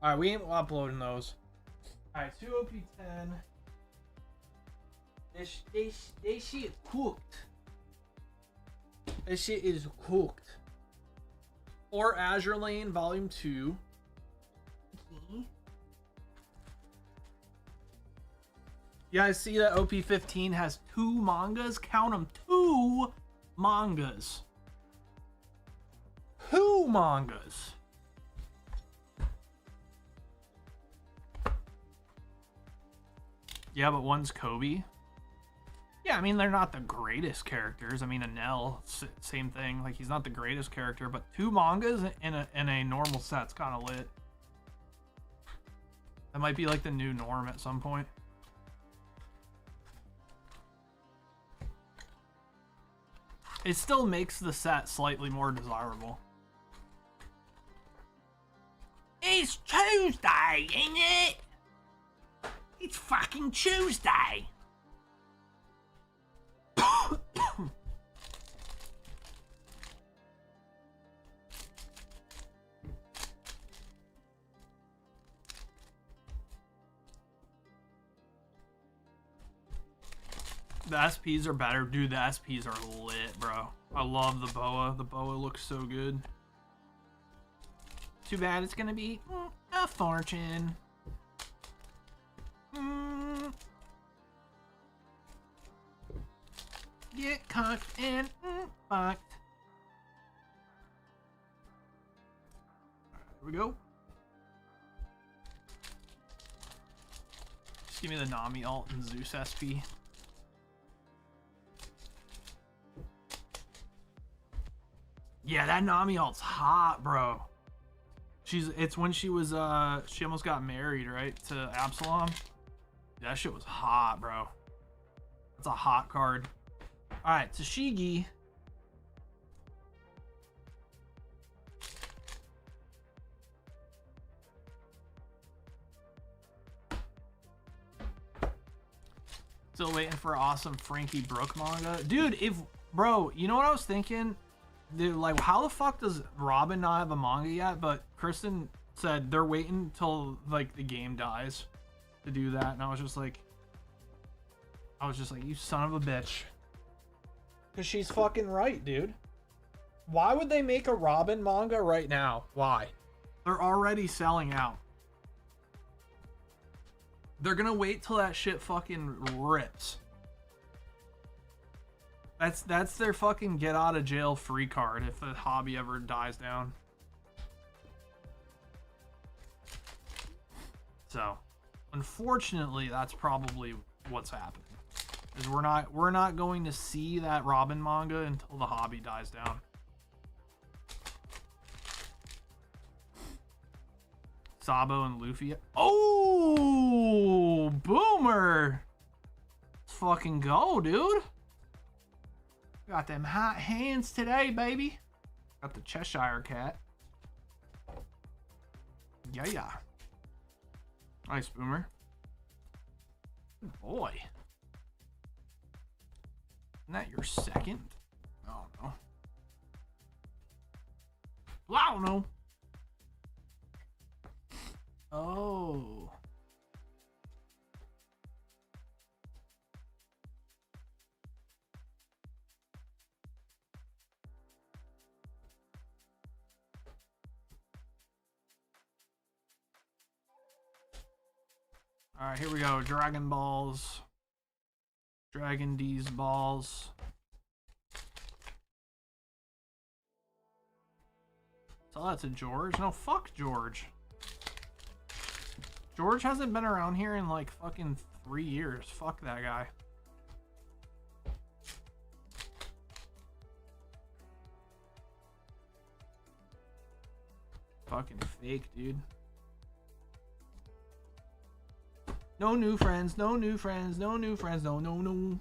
S1: Alright, we ain't uploading those. Alright, 2 OP10. This shit cooked. This shit is cooked. Or Azure Lane Volume 2. Okay. You guys see that OP15 has 2 mangas? Count them, 2 mangas. 2 mangas. Yeah, but one's Kobe. Yeah, I mean, they're not the greatest characters. I mean, Anel, same thing. Like, he's not the greatest character, but 2 mangas in a normal set's kind of lit. That might be like the new norm at some point. It still makes the set slightly more desirable. It's Tuesday, ain't it? It's fucking Tuesday. The SPs are better. Dude, the SPs are lit, bro. I love the boa. The boa looks so good. Too bad it's gonna be a fortune. Get cocked and fucked. Here we go. Just give me the Nami alt and Zeus SP. Yeah, that Nami alt's hot, bro. It's when she was she almost got married, right, to Absalom. That shit was hot, bro. That's a hot card. All right, Tashigi. Still waiting for awesome Frankie Brook manga, dude. Bro, you know what I was thinking? Dude, like, how the fuck does Robin not have a manga yet? But Kristen said they're waiting till like the game dies to do that, and I was just like, you son of a bitch. Cause she's fucking right, dude. Why would they make a Robin manga right now? Why? They're already selling out. They're gonna wait till that shit fucking rips. That's their fucking get out of jail free card if the hobby ever dies down. So, unfortunately, that's probably what's happening. Is we're not going to see that Robin manga until the hobby dies down. Sabo and Luffy. Oh, Boomer! Let's fucking go, dude. Got them hot hands today, baby. Got the Cheshire Cat. Yeah. Nice, Boomer. Good boy. Isn't that your second? Oh, no. Well, I don't know. Oh. All right, here we go. Dragon Balls. Dragon D's balls. So that's a George. No, fuck George. George hasn't been around here in like fucking 3 years. Fuck that guy. Fucking fake, dude. No new friends, no new friends, no new friends, no.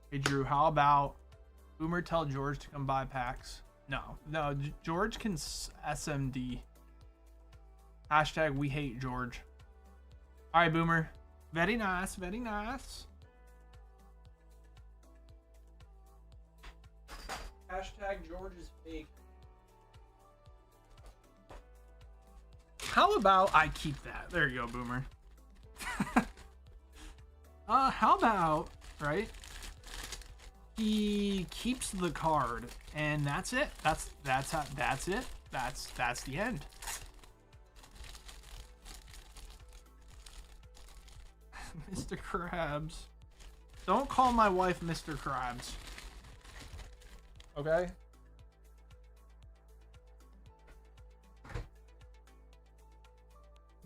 S1: Hey, Drew, how about Boomer tell George to come buy packs? No, George can SMD. Hashtag we hate George. All right, Boomer. Very nice, very nice. Hashtag George is fake. How about I keep that? There you go, Boomer. How about, right? He keeps the card, and that's it. That's it. That's the end. Mr. Krabs. Don't call my wife Mr. Krabs. Okay?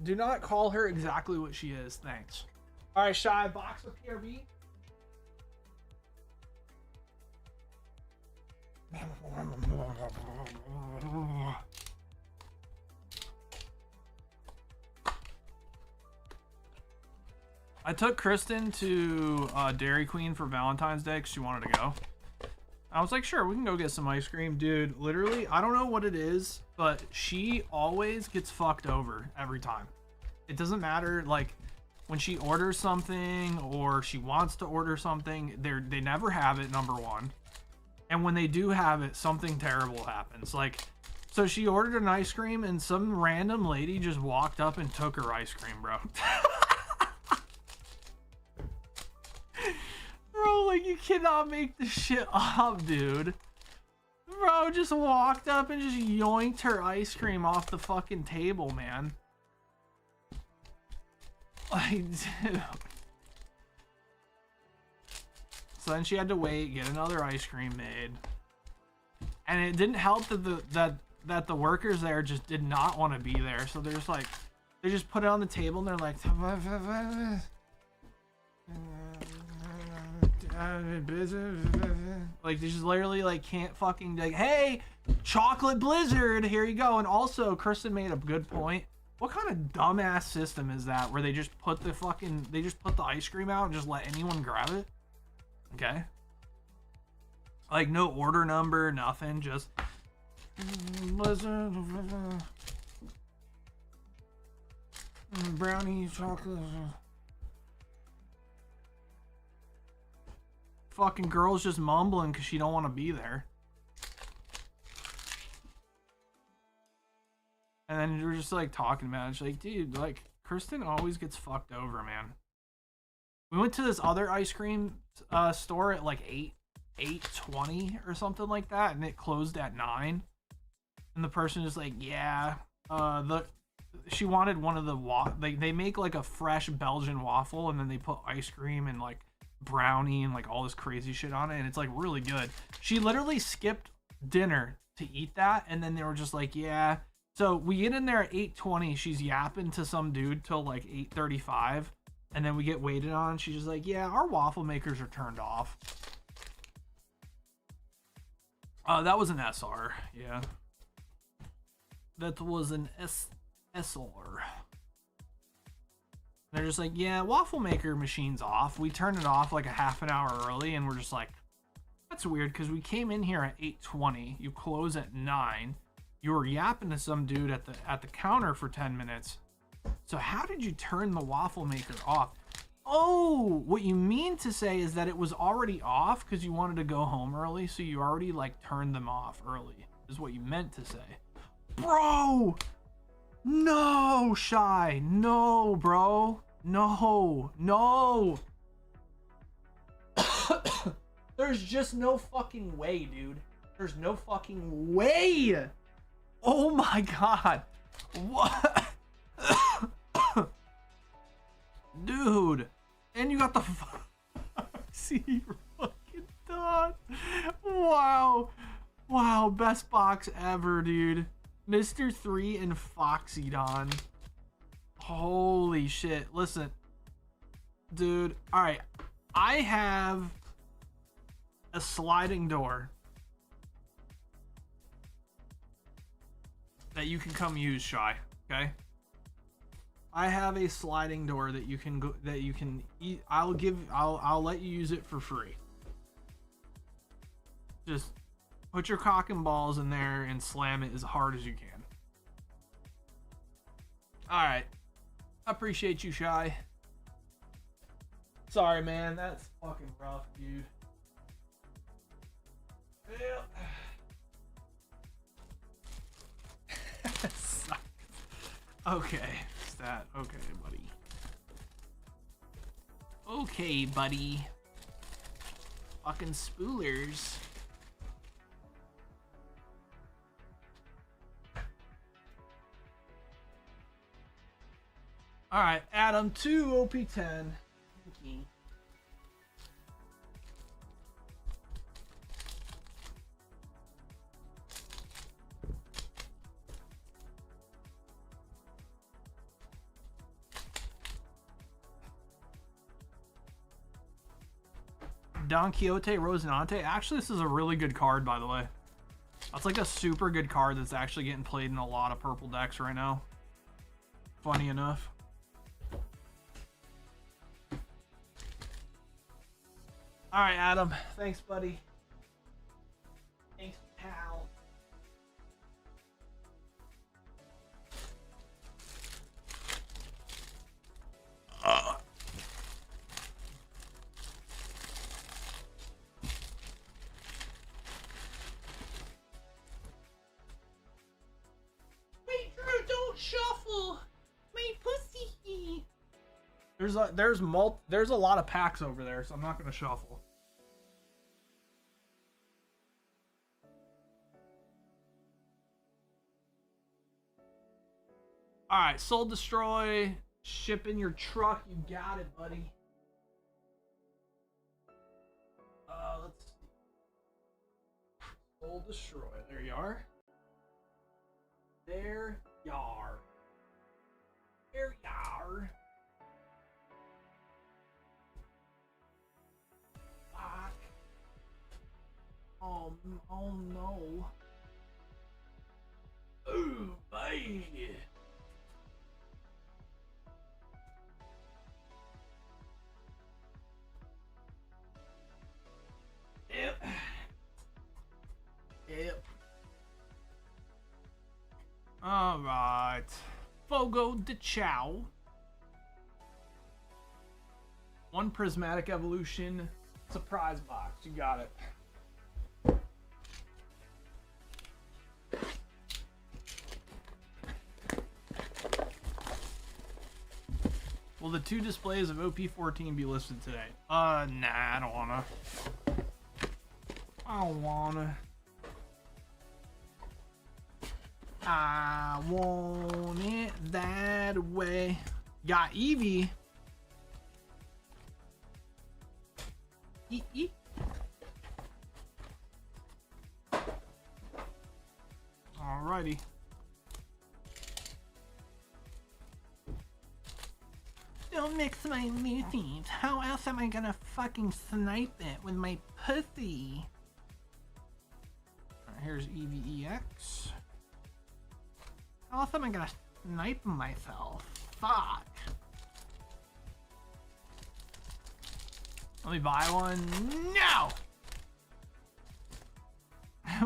S1: Do not call her exactly what she is. Thanks. All right, Shy, box of PRB. I took Kristen to Dairy Queen for Valentine's Day because she wanted to go. I was like, sure, we can go get some ice cream. Dude, literally, I don't know what it is, but she always gets fucked over every time. It doesn't matter, like, when she orders something or she wants to order something, they never have it, number one. And when they do have it, something terrible happens. Like, so she ordered an ice cream and some random lady just walked up and took her ice cream, bro. Bro, like, you cannot make this shit up, dude. Bro just walked up and just yoinked her ice cream off the fucking table, man. Like, dude. So then she had to wait, get another ice cream made. And it didn't help that the workers there just did not want to be there. So they're just like, they just put it on the table and they're like, Like, they just literally, like, can't fucking, like, hey, chocolate blizzard, here you go. And also, Kristen made a good point. What kind of dumbass system is that where they just put the ice cream out and just let anyone grab it? Okay. Like, no order number, nothing, just blizzard, brownie, chocolate. Fucking girl's just mumbling because she don't want to be there. And then you're just like talking about it. She's like, dude, like, Kristen always gets fucked over, man. We went to this other ice cream store at like 8:20 or something like that, and it closed at 9. And the person is like, yeah, she wanted one of the they make like a fresh Belgian waffle, and then they put ice cream and like brownie and like all this crazy shit on it, and it's like really good. She literally skipped dinner to eat that, and then they were just like, yeah. So we get in there at 8:20. She's yapping to some dude till like 8:35, and then we get waited on. She's just like, yeah, our waffle makers are turned off. That was an SR, yeah. That was an SR. They're just like, yeah, waffle maker machine's off. We turned it off like a half an hour early, and we're just like, that's weird, because we came in here at 8:20. You close at 9. You were yapping to some dude at the counter for 10 minutes. So how did you turn the waffle maker off? Oh, what you mean to say is that it was already off because you wanted to go home early, so you already like turned them off early, is what you meant to say. Bro! No, Shy. No, bro. No. There's just no fucking way, dude. There's no fucking way. Oh my god. What? Dude. And you got the see fucking done. Wow. Wow, best box ever, dude. Mr. 3 and Foxydon. Holy shit. Listen. Dude. Alright. I have a sliding door that you can come use, Shy. Okay? I have a sliding door that you can go, that you can eat. I'll let you use it for free. Just put your cock and balls in there and slam it as hard as you can. Alright. I appreciate you, Shy. Sorry, man. That's fucking rough, dude. Yeah. Okay. That. Okay, buddy. Okay, buddy. Fucking spoolers. Alright, Adam 2 OP10. Thank you. Don Quixote Rosinante. Actually, this is a really good card, by the way. That's like a super good card that's actually getting played in a lot of purple decks right now. Funny enough. Alright, Adam. Thanks, buddy. Thanks, pal. Wait, Drew, don't shuffle. My pussy. There's a lot of packs over there, so I'm not gonna shuffle. All right, Soul Destroy, ship in your truck. You got it, buddy. Let's see. Soul Destroy. There you are. There you are. There you are. Fuck. Oh no. Oh, baby. Yep. Yep. All right. Fogo de Chao. One prismatic evolution surprise box. You got it. Will the 2 displays of OP14 be listed today? Nah, I don't wanna. I don't wanna. I want it that way. Got Eevee. Eep. Alrighty. Don't mix my Lucy's. How else am I gonna fucking snipe it with my pussy? Alright, here's EVEX. How else am I gonna snipe myself? Fuck. Let me buy one now!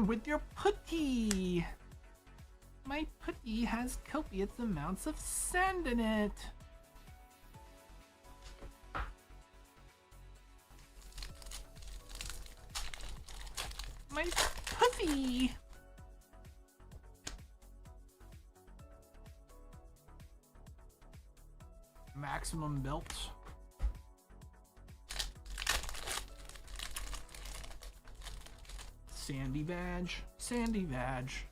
S1: With your putty! My putty has copious amounts of sand in it. My pussy! Maximum belts. Sandy badge. Sandy badge.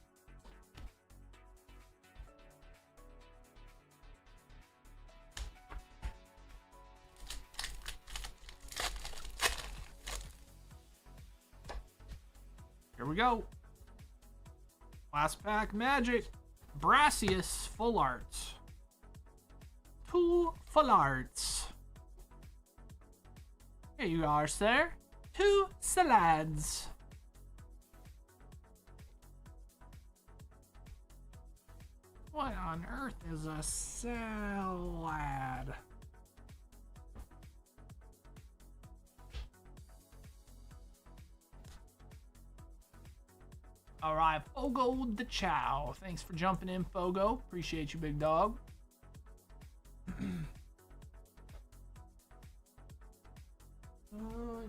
S1: Here we go. Last pack magic. Brassius full arts. 2 full arts. Here you are, sir. 2 salads. What on earth is a salad? All right, Fogo de Chao. Thanks for jumping in, Fogo. Appreciate you, big dog.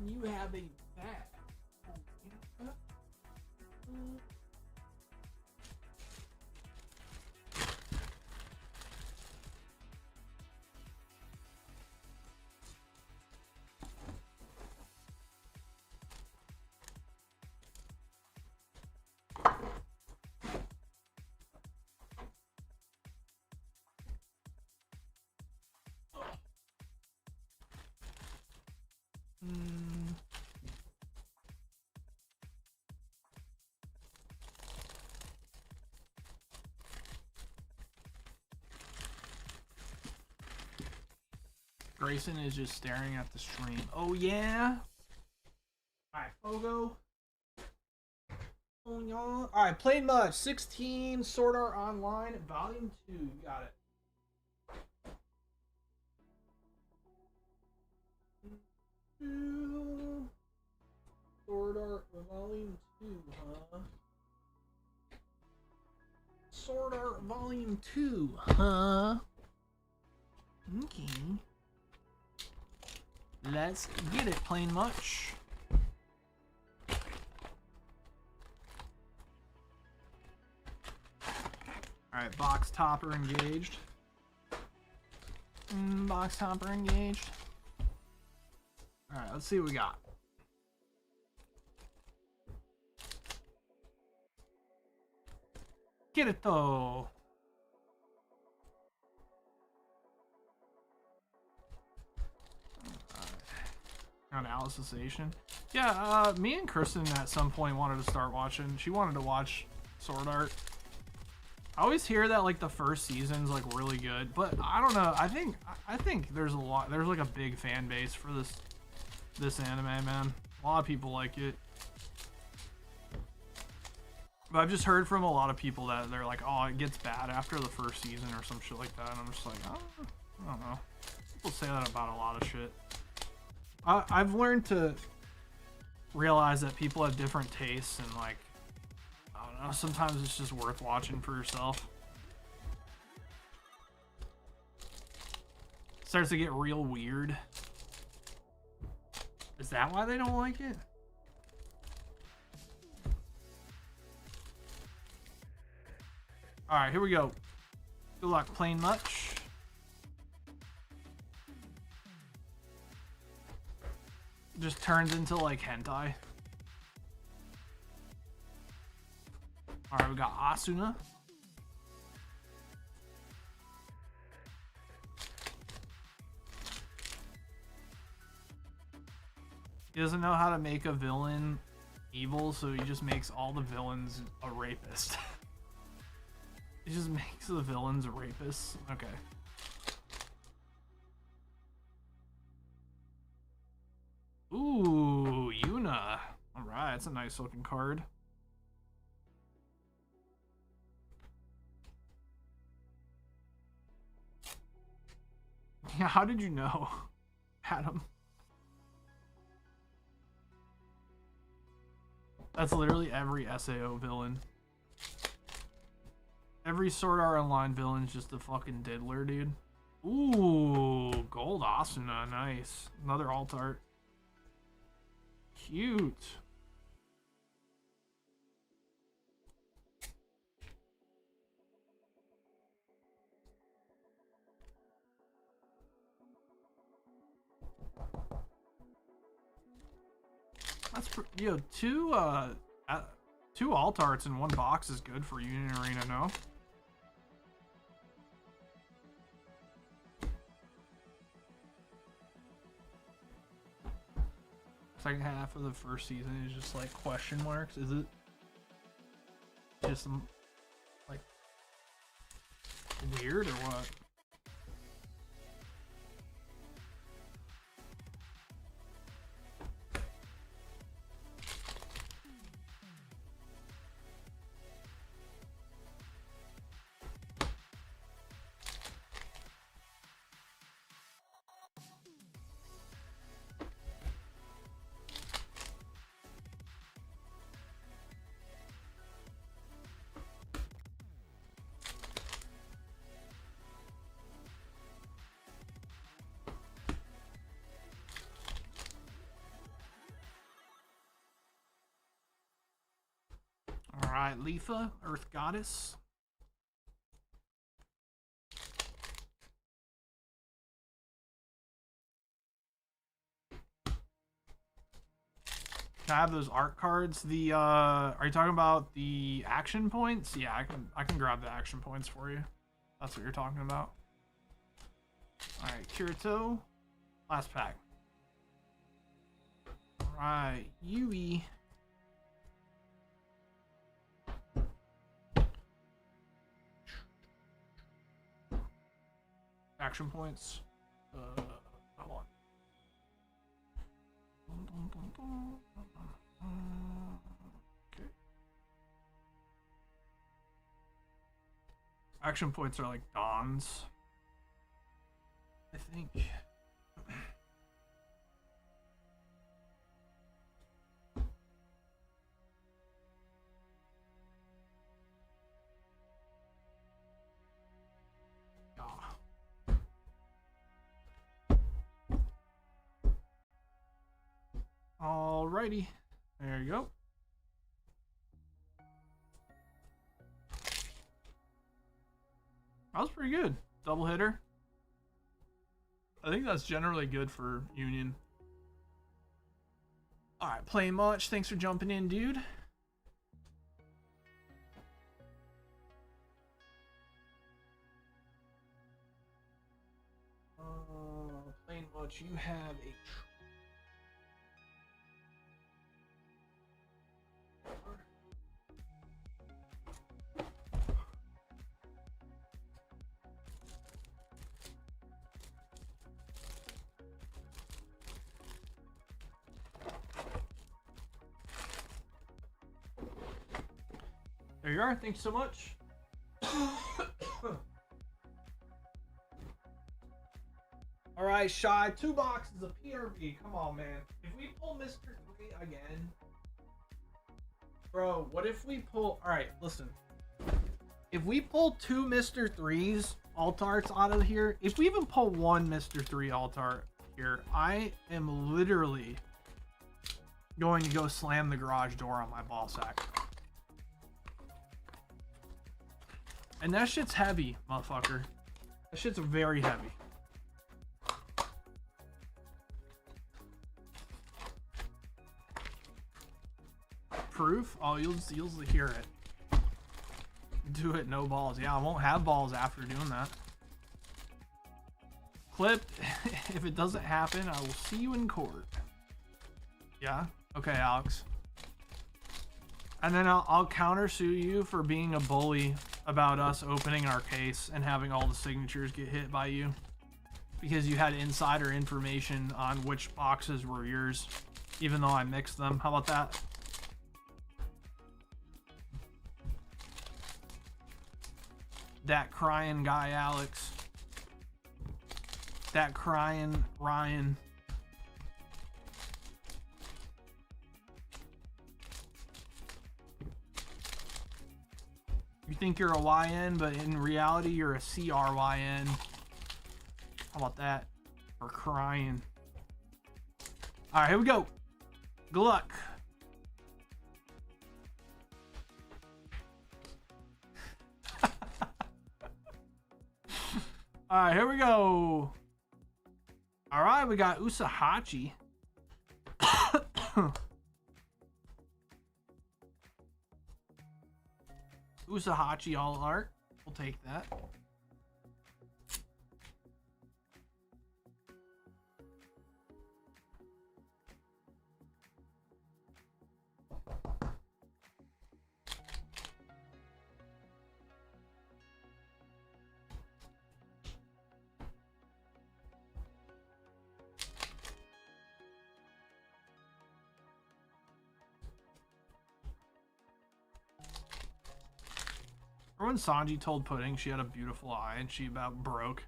S1: You have a bag. Grayson is just staring at the stream. Oh yeah. Alright, Fogo. Oh yeah. Alright, played much. 16 Sword Art Online, Volume 2. Got it. Sword Art Volume 2, huh? Sword Art Volume 2, huh? Okay. Let's get it, plain much. Alright, box topper engaged. Box topper engaged. Alright, let's see what we got. Get it though. Analyzation. Yeah, me and Kristen at some point wanted to start watching. She wanted to watch Sword Art. I always hear that like the first season's like really good, but I don't know. I think there's like a big fan base for this anime, man. A lot of people like it. But I've just heard from a lot of people that they're like, oh, it gets bad after the first season or some shit like that. And I'm just like, oh, I don't know. People say that about a lot of shit. I've learned to realize that people have different tastes, and like, I don't know, sometimes it's just worth watching for yourself. Starts to get real weird. Is that why they don't like it? Alright, here we go. Good luck playing much. Just turns into like hentai. Alright, we got Asuna. He doesn't know how to make a villain evil, so he just makes all the villains a rapist. He just makes the villains rapists. Okay. Ooh, Yuna. Alright, it's a nice looking card. Yeah, how did you know, Adam? That's literally every SAO villain. Every Sword Art Online villain's just a fucking diddler, dude. Ooh, gold Asuna, nice. Another alt art. Cute. That's yo, two alt arts in one box is good for Union Arena, no? Second half of the first season is just like question marks. Is it just like weird or what? Alright, Leafa, Earth Goddess. Can I have those art cards? The are you talking about the action points? Yeah, I can grab the action points for you. That's what you're talking about. Alright, Kirito. Last pack. Alright, Yui. Action points. Hold on. Okay. Action points are like dons, I think. Alrighty, there you go. That was pretty good. Double hitter. I think that's generally good for Union. Alright, playing much. Thanks for jumping in, dude. Playing much. You have a There you are. Thanks so much. All right, Shy. 2 boxes of PRV. Come on, man. If we pull Mr. 3 again, bro. What if we pull? All right, listen. If we pull 2 Mr. 3s alt arts out of here, if we even pull 1 Mr. 3 alt art here, I am literally going to go slam the garage door on my ball sack. And that shit's heavy, motherfucker. That shit's very heavy. Proof? Oh, you'll hear it. Do it, no balls. Yeah, I won't have balls after doing that. Clip, if it doesn't happen, I will see you in court. Yeah? Okay, Alex. And then I'll countersue you for being a bully about us opening our case and having all the signatures get hit by you. Because you had insider information on which boxes were yours, even though I mixed them. How about that? That crying guy, Alex. That crying Ryan. You think you're a YN, but in reality, you're a CRYN. How about that? For crying. All right, here we go. Good luck. All right, here we go. All right, we got Usahachi. Usahachi all art. We'll take that. Remember when Sanji told Pudding she had a beautiful eye and she about broke?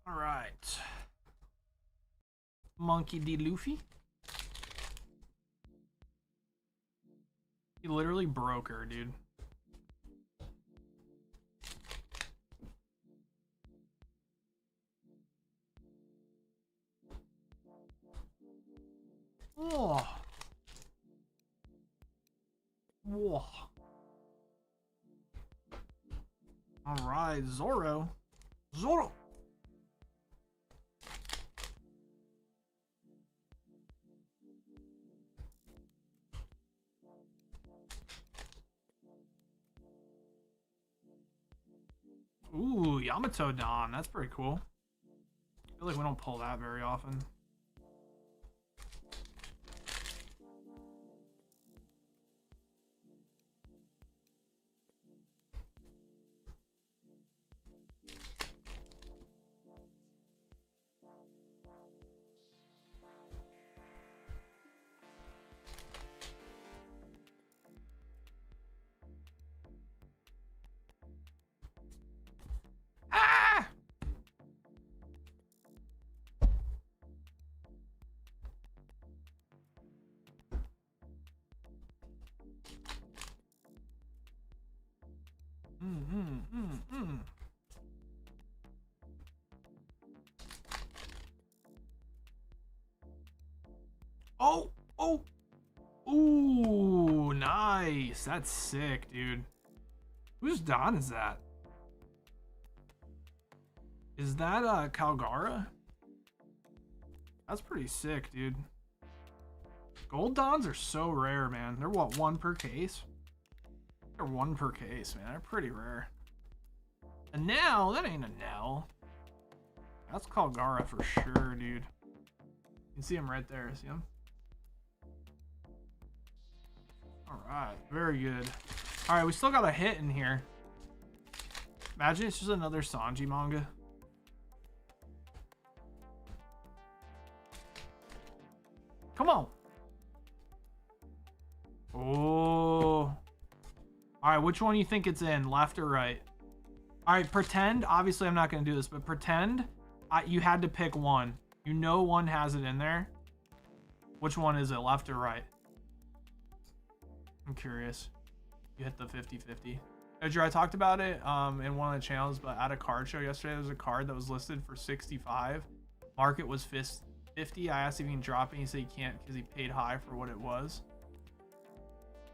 S1: All right. Monkey D. Luffy. He literally broke her, dude. Oh. Whoa. All right, Zoro. Zoro. Ooh, Yamato Don. That's pretty cool. I feel like we don't pull that very often. Oh, oh, ooh, nice. That's sick, dude. Whose Don is that? Is that Calgara? That's pretty sick, dude. Gold Dons are so rare, man. They're what, 1 per case? They're 1 per case, man. They're pretty rare. And now, that ain't a Nell. That's Calgara for sure, dude. You can see him right there. See him? All right, very good. All right, we still got a hit in here. Imagine it's just another Sanji manga. Come on. Oh. All right, which one do you think it's in, left or right? All right, pretend. Obviously, I'm not going to do this, but pretend you had to pick one. You know one has it in there. Which one is it, left or right? I'm curious. You hit the 50-50. Drew, I talked about it in one of the channels, but at a card show yesterday, there was a card that was listed for 65. Market was 50. I asked if he can drop it. He said he can't because he paid high for what it was.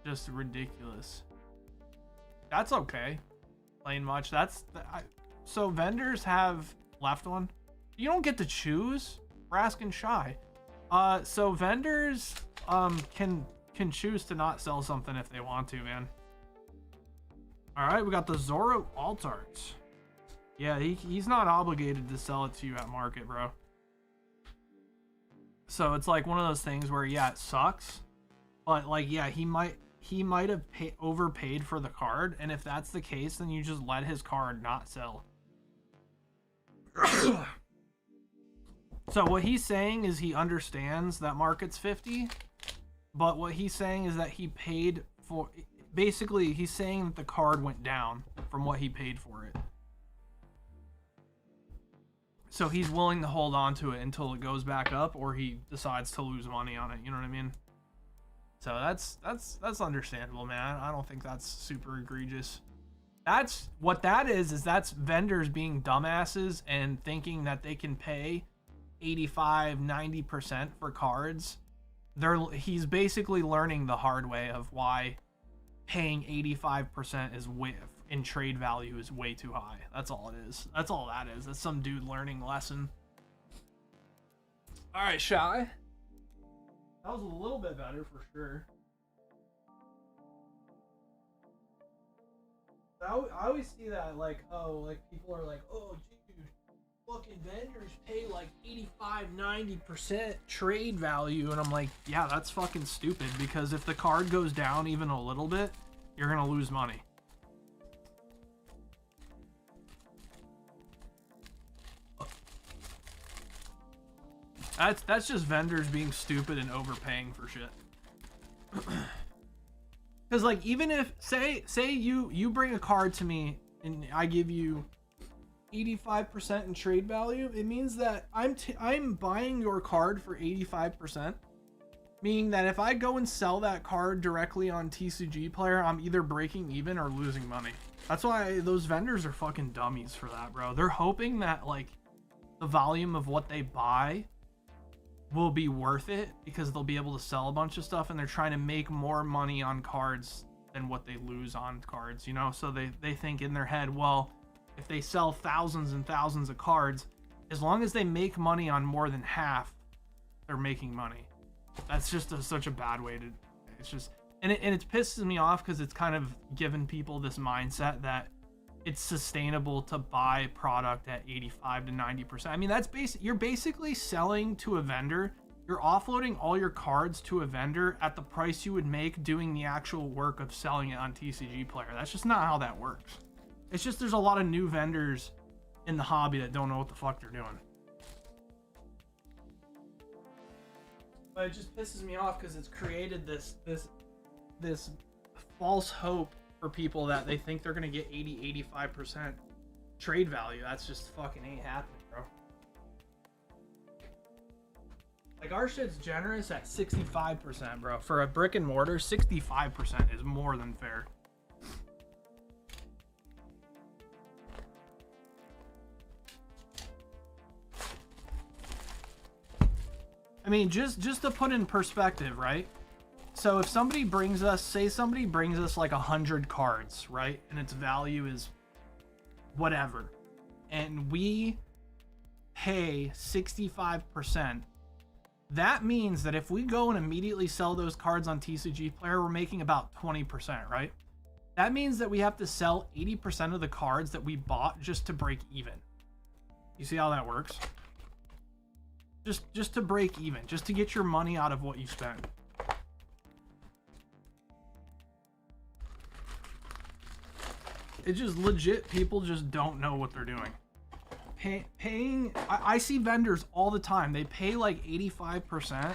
S1: Just ridiculous. That's okay. Plain much. So vendors have left one. You don't get to choose. We're asking shy. So vendors can choose to not sell something if they want to, man. All right, we got the Zoro Altarts. Yeah, he's not obligated to sell it to you at market, bro. So it's like one of those things where, yeah, it sucks, but like, yeah, he might have overpaid for the card, and if that's the case, then you just let his card not sell. So what he's saying is he understands that market's 50, but what he's saying is that he paid for, basically he's saying that the card went down from what he paid for it. So he's willing to hold on to it until it goes back up, or he decides to lose money on it. You know what I mean? So that's understandable, man. I don't think that's super egregious. That's what that is that's vendors being dumbasses and thinking that they can pay 85-90% for cards. He's basically learning the hard way of why paying 85% is way in trade value is way too high. That's all it is. That's all that is. That's some dude learning a lesson. All right, Shy. That was a little bit better for sure. I always see that, like, oh, like people are like, oh, dude, fucking vendors pay like 85-90% trade value, and I'm like, yeah, that's fucking stupid, because if the card goes down even a little bit, you're gonna lose money. That's just vendors being stupid and overpaying for shit. Because like, even if say you bring a card to me and I give you 85% in trade value, it means that I'm buying your card for 85%, meaning that if I go and sell that card directly on TCG Player, I'm either breaking even or losing money. That's why those vendors are fucking dummies for that, bro. They're hoping that like the volume of what they buy will be worth it because they'll be able to sell a bunch of stuff, and they're trying to make more money on cards than what they lose on cards, you know? So they think in their head, well, if they sell thousands and thousands of cards, as long as they make money on more than half, they're making money. That's just such a bad way to, it's just, and it pisses me off because it's kind of given people this mindset that it's sustainable to buy product at 85-90%. I mean, that's you're basically selling to a vendor. You're offloading all your cards to a vendor at the price you would make doing the actual work of selling it on TCG Player. That's just not how that works. It's just there's a lot of new vendors in the hobby that don't know what the fuck they're doing. But it just pisses me off because it's created this false hope for people that they think they're gonna get 80-85% trade value. That's just fucking ain't happening, bro. Like, our shit's generous at 65%, bro. For a brick and mortar, 65% is more than fair. I mean, just to put in perspective, right? So if somebody brings us, say somebody brings us like 100 cards, right? And its value is whatever. And we pay 65%. That means that if we go and immediately sell those cards on TCG Player, we're making about 20%, right? That means that we have to sell 80% of the cards that we bought just to break even. You see how that works? Just to break even, just to get your money out of what you spent. It's just legit, people just don't know what they're doing. Paying, I see vendors all the time, they pay like 85%,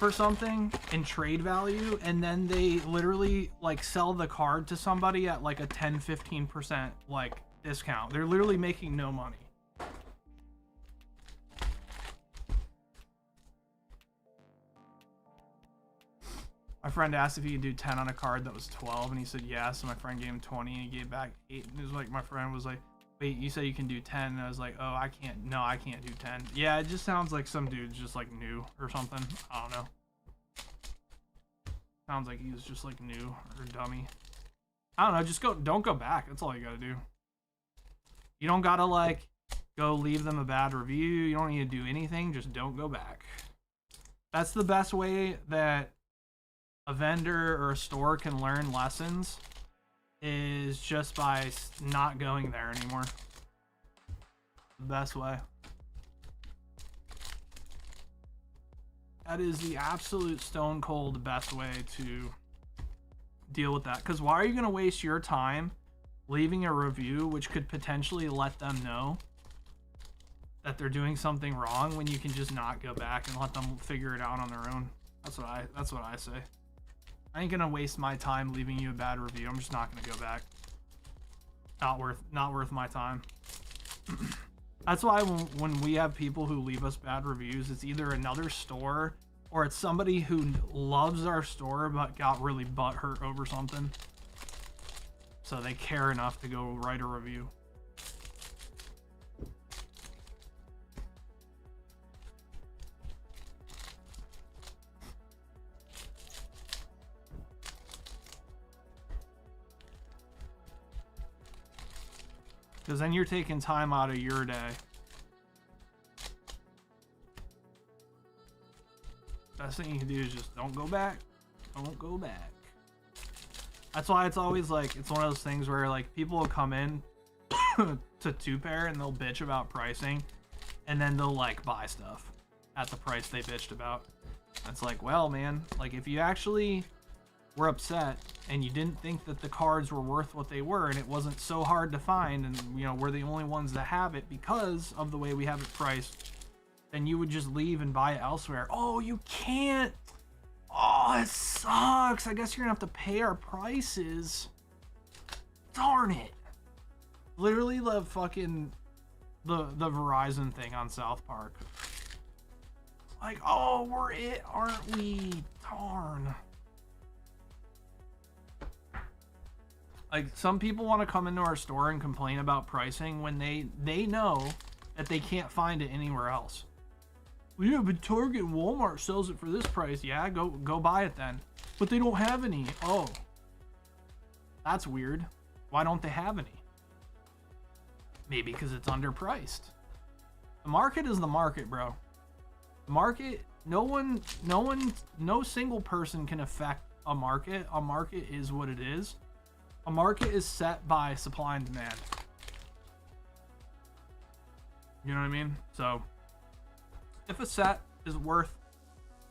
S1: for something in trade value, and then they literally like sell the card to somebody at like a 10-15% like discount. They're literally making no money. My friend asked if he could do 10 on a card that was 12, and he said yes. And my friend gave him 20, and he gave back 8. And it was like, my friend was like, wait, you said you can do 10? And I was like, oh, I can't. No, I can't do 10. Yeah, it just sounds like some dude's just like new or something. I don't know. Sounds like he was just like new or dummy. I don't know. Just don't go back. That's all you gotta do. You don't gotta like go leave them a bad review. You don't need to do anything. Just don't go back. That's the best way that a vendor or a store can learn lessons, is just by not going there anymore. The best way. That is the absolute stone cold best way to deal with that. Because why are you going to waste your time leaving a review which could potentially let them know that they're doing something wrong, when you can just not go back and let them figure it out on their own? That's what I say. I ain't gonna waste my time leaving you a bad review. I'm just not gonna go back. Not worth my time. That's why when we have people who leave us bad reviews, it's either another store or it's somebody who loves our store but got really butthurt over something, so they care enough to go write a review. Because then you're taking time out of your day. Best thing you can do is just don't go back. Don't go back. That's why it's always like, it's one of those things where like people will come in to 2-pair and they'll bitch about pricing, and then they'll like buy stuff at the price they bitched about. It's like, well, man, like if you actually were upset and you didn't think that the cards were worth what they were, and it wasn't so hard to find, and you know, we're the only ones that have it because of the way we have it priced, then you would just leave and buy it elsewhere. Oh, you can't. Oh, it sucks. I guess you're gonna have to pay our prices. Darn it. Literally the fucking the Verizon thing on South Park. Like, oh, we're it, aren't we? Darn. Like, some people want to come into our store and complain about pricing when they know that they can't find it anywhere else. Well, yeah, but Target and Walmart sells it for this price. Yeah, go buy it then. But they don't have any. Oh, that's weird. Why don't they have any? Maybe because it's underpriced. The market is the market, bro. The market, no single person can affect a market. A market is what it is. A market is set by supply and demand. You know what I mean? So if a set is worth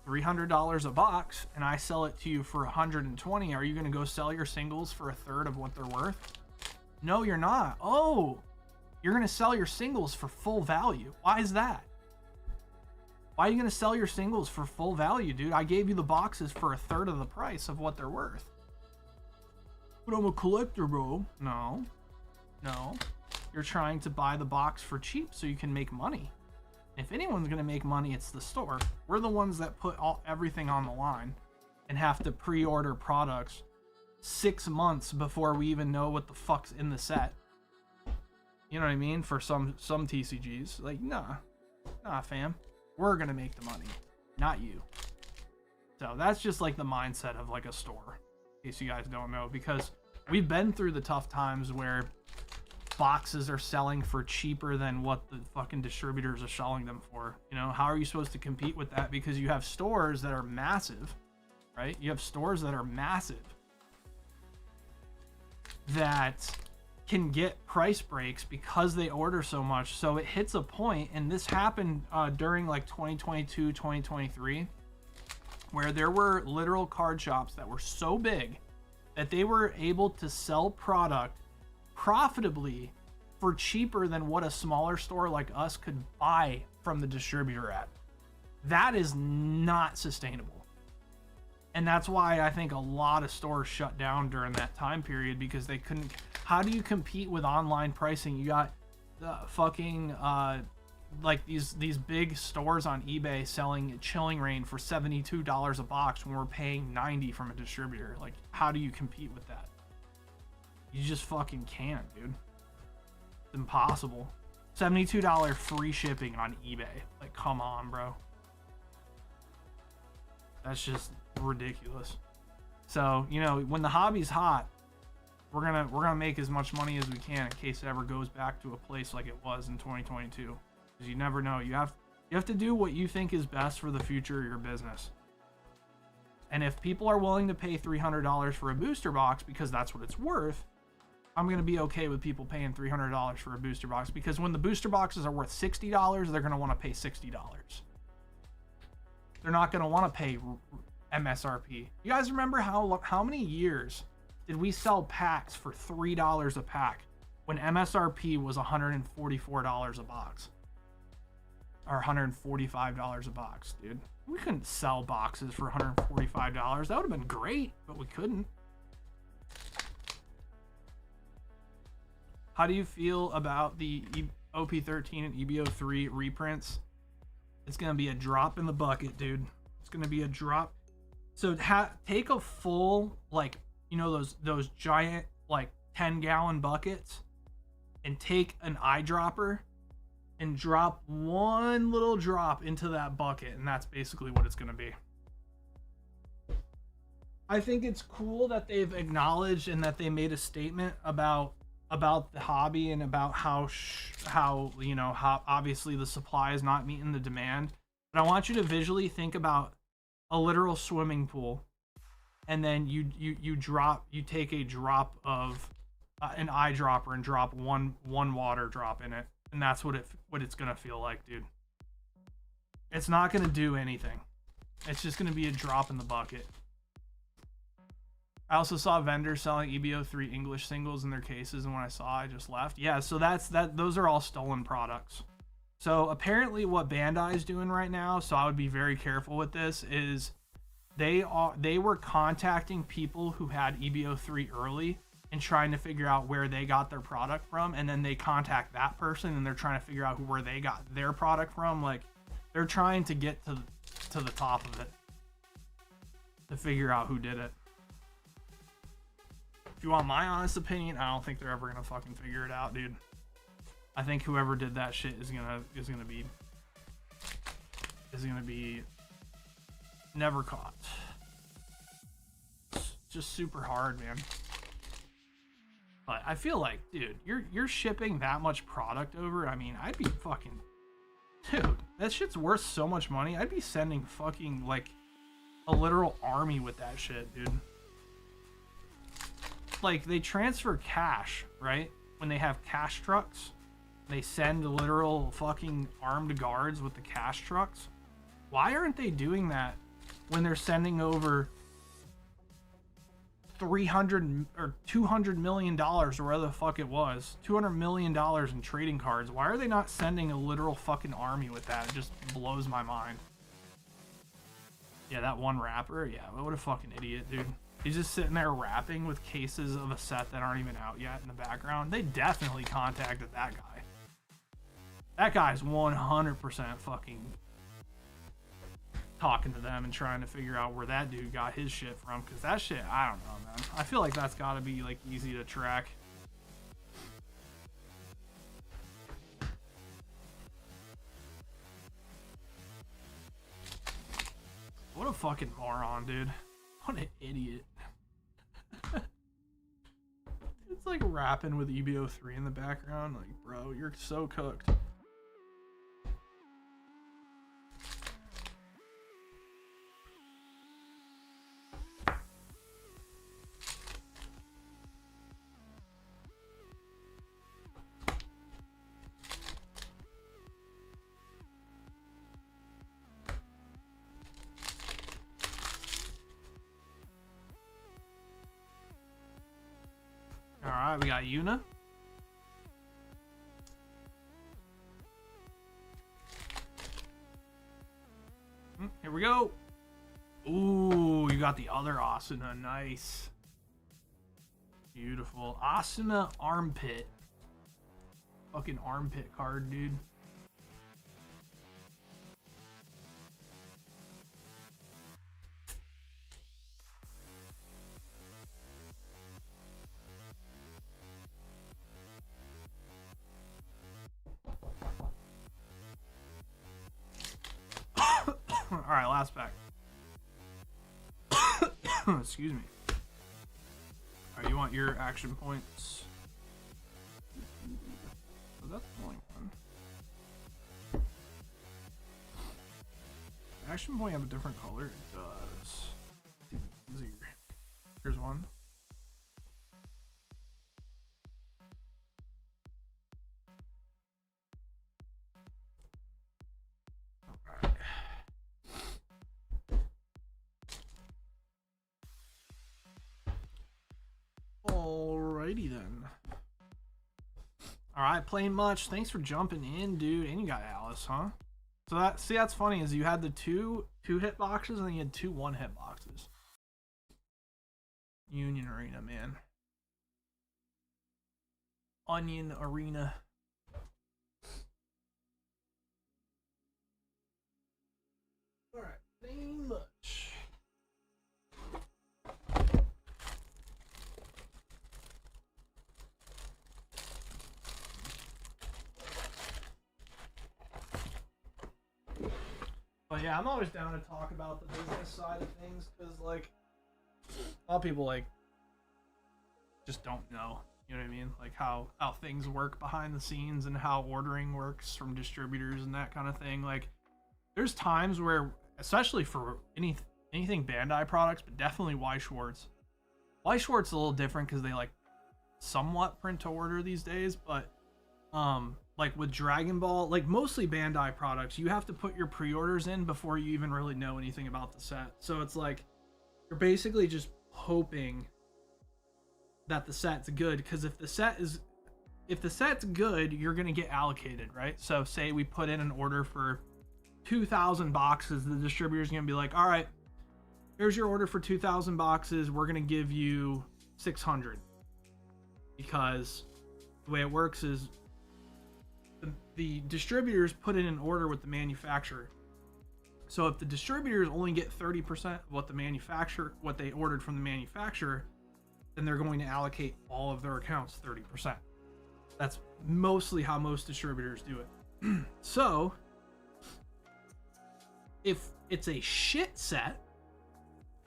S1: $300 a box and I sell it to you for $120, are you going to go sell your singles for a third of what they're worth? No, you're not. Oh, you're going to sell your singles for full value. Why is that? Why are you going to sell your singles for full value, dude? I gave you the boxes for a third of the price of what they're worth. But I'm a collector, bro. No. You're trying to buy the box for cheap so you can make money. If anyone's going to make money, it's the store. We're the ones that put everything on the line and have to pre-order products 6 months before we even know what the fuck's in the set. You know what I mean? For some TCGs. Like, nah, fam. We're going to make the money, not you. So that's just like the mindset of like a store, in case you guys don't know, because we've been through the tough times where boxes are selling for cheaper than what the fucking distributors are selling them for. You know, how are you supposed to compete with that? Because you have stores that are massive, right? You have stores that are massive that can get price breaks because they order so much. So it hits a point, and this happened during like 2022, 2023, where there were literal card shops that were so big that they were able to sell product profitably for cheaper than what a smaller store like us could buy from the distributor at. That is not sustainable. And that's why I think a lot of stores shut down during that time period, because they couldn't. How do you compete with online pricing? You got the fucking like these big stores on eBay selling Chilling Reign for $72 a box when we're paying $90 from a distributor. Like, how do you compete with that? You just fucking can't, dude. It's impossible. $72 free shipping on eBay. Like, come on, bro. That's just ridiculous. So, you know, when the hobby's hot, we're gonna make as much money as we can in case it ever goes back to a place like it was in 2022. Because you never know. You have to do what you think is best for the future of your business. And if people are willing to pay $300 for a booster box because that's what it's worth, I'm gonna be okay with people paying $300 for a booster box, because when the booster boxes are worth $60, they're gonna want to pay $60. They're not gonna want to pay MSRP. You guys remember how many years did we sell packs for $3 a pack when MSRP was $144 a box? Or $145 a box, dude. We couldn't sell boxes for $145. That would have been great, but we couldn't. How do you feel about the OP13 and EBO3 reprints? It's gonna be a drop in the bucket, dude. It's gonna be a drop. So take a full, like, you know, those giant, like, 10-gallon buckets, and take an eyedropper and drop one little drop into that bucket, and that's basically what it's gonna be. I think it's cool that they've acknowledged and that they made a statement about the hobby and about how you know, how obviously the supply is not meeting the demand. But I want you to visually think about a literal swimming pool, and then you take a drop of an eyedropper and drop one water drop in it, and that's what it's gonna feel like, dude. It's not gonna do anything. It's just gonna be a drop in the bucket. I also saw vendors selling EBO3 English singles in their cases, and when I just left. Yeah, so those are all stolen products. So apparently what Bandai is doing right now, so I would be very careful with this, is they were contacting people who had EBO3 early and trying to figure out where they got their product from, and then they contact that person and they're trying to figure out where they got their product from. Like, they're trying to get to the top of it to figure out who did it. If you want my honest opinion, I don't think they're ever gonna fucking figure it out, dude. I think whoever did that shit is gonna be never caught. It's just super hard, man. But I feel like, dude, you're shipping that much product over. I mean, I'd be fucking, dude, that shit's worth so much money. I'd be sending fucking, like, a literal army with that shit, dude. Like, they transfer cash, right? When they have cash trucks, they send literal fucking armed guards with the cash trucks. Why aren't they doing that when they're sending over $300 or $200 million, or whatever the fuck it was, $200 million in trading cards? Why are they not sending a literal fucking army with that? It just blows my mind. Yeah, that one rapper, yeah, what a fucking idiot, dude. He's just sitting there rapping with cases of a set that aren't even out yet in the background. They definitely contacted that guy. That guy's 100% fucking talking to them and trying to figure out where that dude got his shit from. Because that shit, I don't know, man. I feel like that's got to be, like, easy to track. What a fucking moron, dude. What an idiot. It's like rapping with EBO3 in the background. Like, bro, you're so cooked. Alright, we got Yuna. Here we go. Ooh, you got the other Asuna. Nice. Beautiful. Asuna Armpit. Fucking armpit card, dude. Alright, last pack. Excuse me. Alright, you want your action points? Oh, that's the only one. Action point have a different color? It does. Here's one. Alrighty then. Alright, playing much. Thanks for jumping in, dude. And you got Alice, huh? So that's funny, is you had the two hit boxes and then you had 2 1-hit boxes. Union Arena, man. Onion Arena. Alright, playing much. But yeah, I'm always down to talk about the business side of things because, like, a lot of people, like, just don't know, you know what I mean? Like, how things work behind the scenes and how ordering works from distributors and that kind of thing. Like, there's times where, especially for anything Bandai products, but definitely Weiss Schwarz. Weiss Schwarz is a little different because they, like, somewhat print to order these days, but, like with Dragon Ball, like mostly Bandai products, you have to put your pre-orders in before you even really know anything about the set. So it's like you're basically just hoping that the set's good, because if the set's good, you're gonna get allocated, right? So say we put in an order for 2,000 boxes, the distributor's gonna be like, all right, here's your order for 2,000 boxes, we're gonna give you 600, because the way it works is the distributors put in an order with the manufacturer. So if the distributors only get 30% of what they ordered from the manufacturer, then they're going to allocate all of their accounts 30%. That's mostly how most distributors do it. So if it's a shit set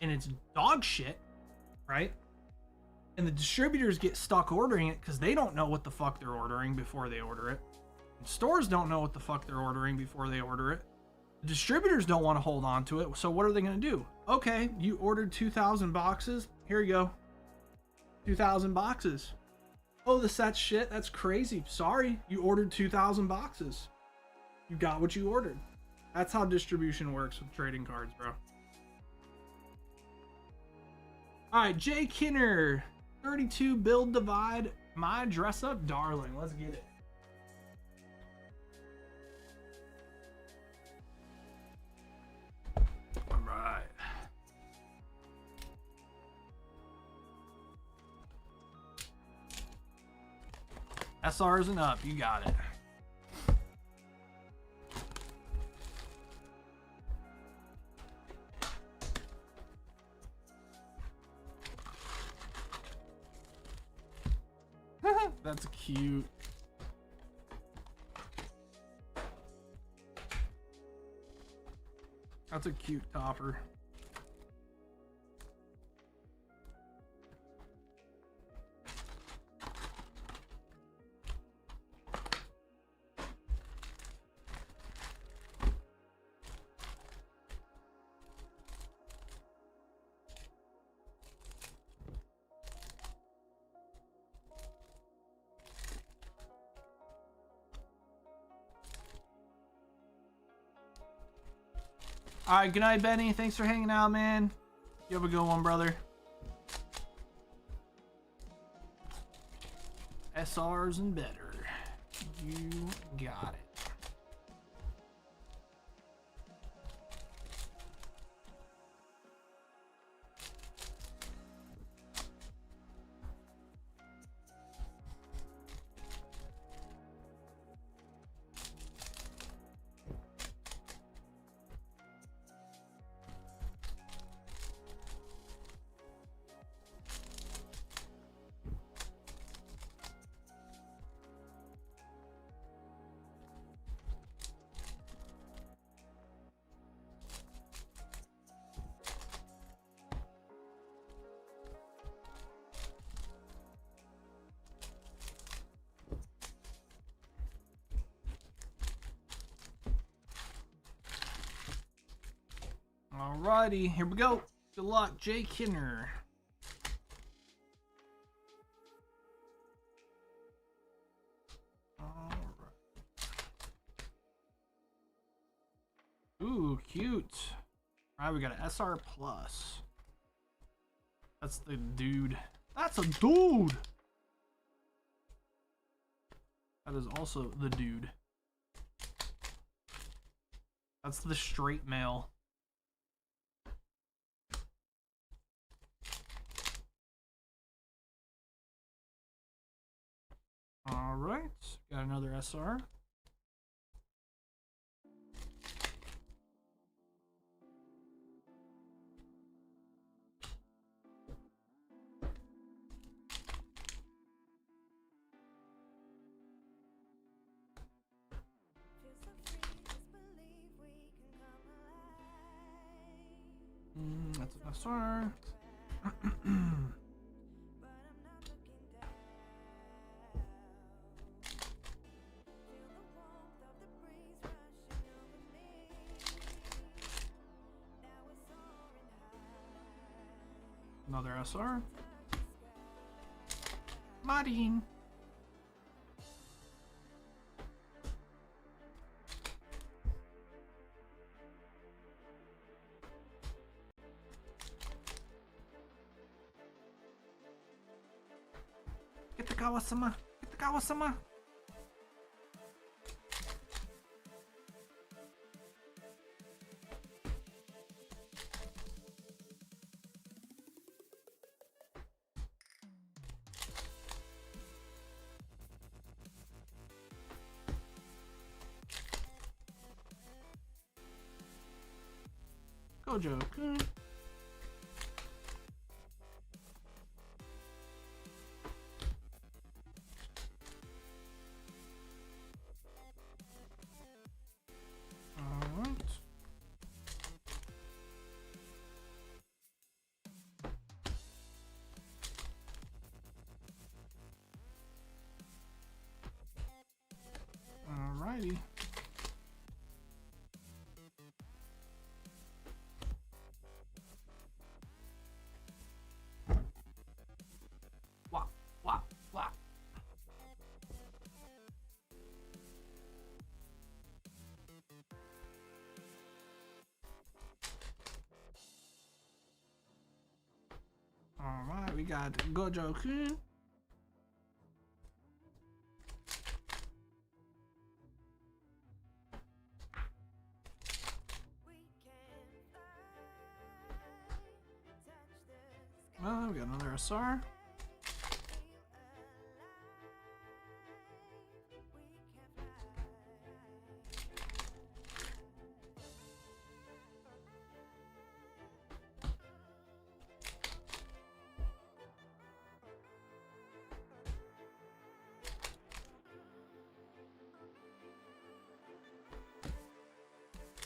S1: and it's dog shit, right? And the distributors get stuck ordering it because they don't know what the fuck they're ordering before they order it. Stores don't know what the fuck they're ordering before they order it. The distributors don't want to hold on to it. So what are they going to do? Okay, you ordered 2,000 boxes. Here you go. 2,000 boxes. Oh, the set's shit. That's crazy. Sorry, you ordered 2,000 boxes. You got what you ordered. That's how distribution works with trading cards, bro. All right, Jay Kinner. 32 build divide. My dress up darling. Let's get it. SRs and up, you got it. That's cute. That's a cute topper. All right, good night, Benny. Thanks for hanging out, man. You have a good one, brother. SRs and better. You got it. Alrighty, here we go. Good luck, Jay Kinner. Alright. Ooh, cute. Alright, we got an SR Plus. That's the dude. That's a dude! That is also the dude. That's the straight male. Alright, got another SR. That's an SR. Another SR. Marine. Get the Kawasama. Get the Kawasama. Gojo. Good. Alright. Alrighty. Wow, wow, wow. Alright, we got Gojo-kun. Well, we got another SR.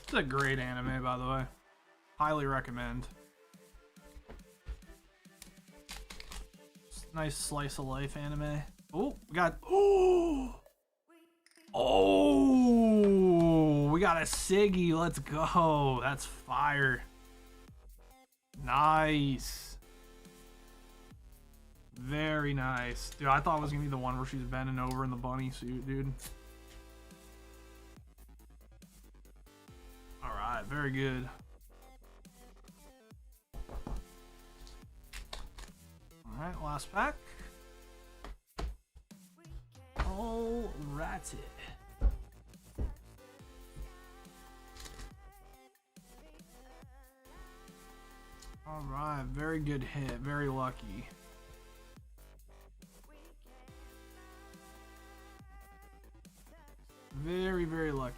S1: It's a great anime, by the way. Highly recommend. Nice slice of life anime. Oh, we got we got a Siggy. Let's go. That's fire. Nice. Very nice. Dude, I thought it was gonna be the one where she's bending over in the bunny suit, dude. Alright, very good. Alright, last pack. Alrighty. Alright, very good hit. Very lucky. Very, very lucky.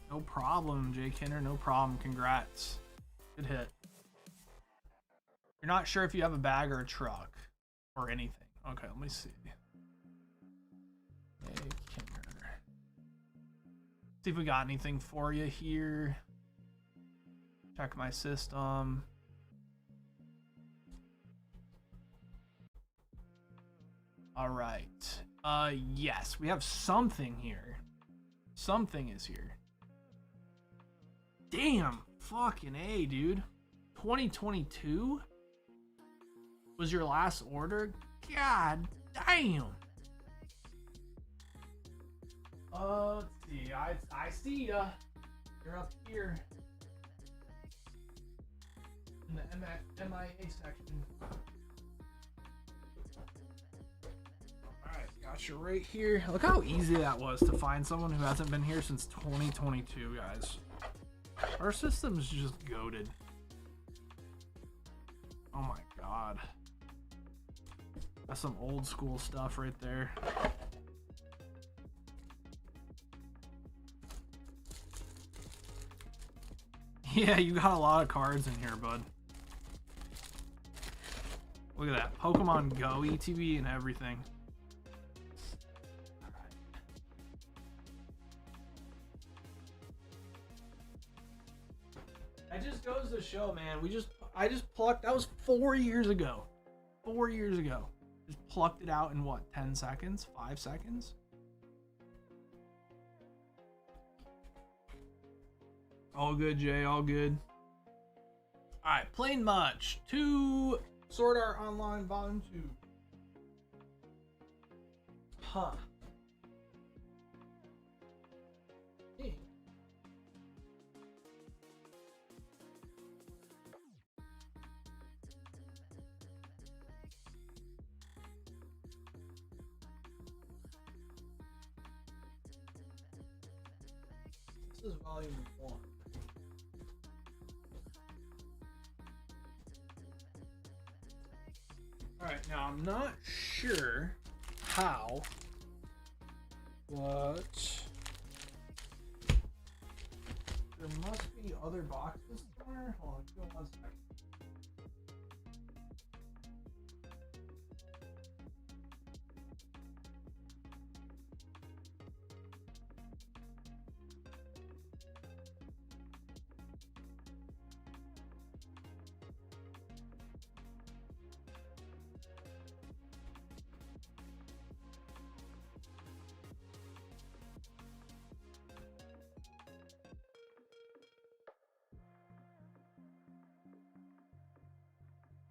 S1: No problem, Jay Kinner. No problem. Congrats. Good hit. You're not sure if you have a bag or a truck or anything. Okay, let me see. Jay Kinner. See if we got anything for you here. Check my system. All right. Yes, we have something here. Something is here. Damn. Fucking A, dude. 2022 was your last order? God damn. Let's see. I see ya. You're up here in the MIA section. Alright, got you right here. Look how easy that was to find someone who hasn't been here since 2022, guys. Our system's just goated. Oh my god. That's some old school stuff right there. Yeah, you got a lot of cards in here, bud. Look at that. Pokemon Go, ETB, and everything. That just goes to show, man. I just plucked. That was 4 years ago. 4 years ago. Just plucked it out in what? 10 seconds? 5 seconds? All good, Jay. All good. All right, playing much. 2 Sword Art Online Volume 2. Huh. Hey. This is Volume 1. Alright, now I'm not sure how, but there must be other boxes somewhere. Hold on, give me 1 second.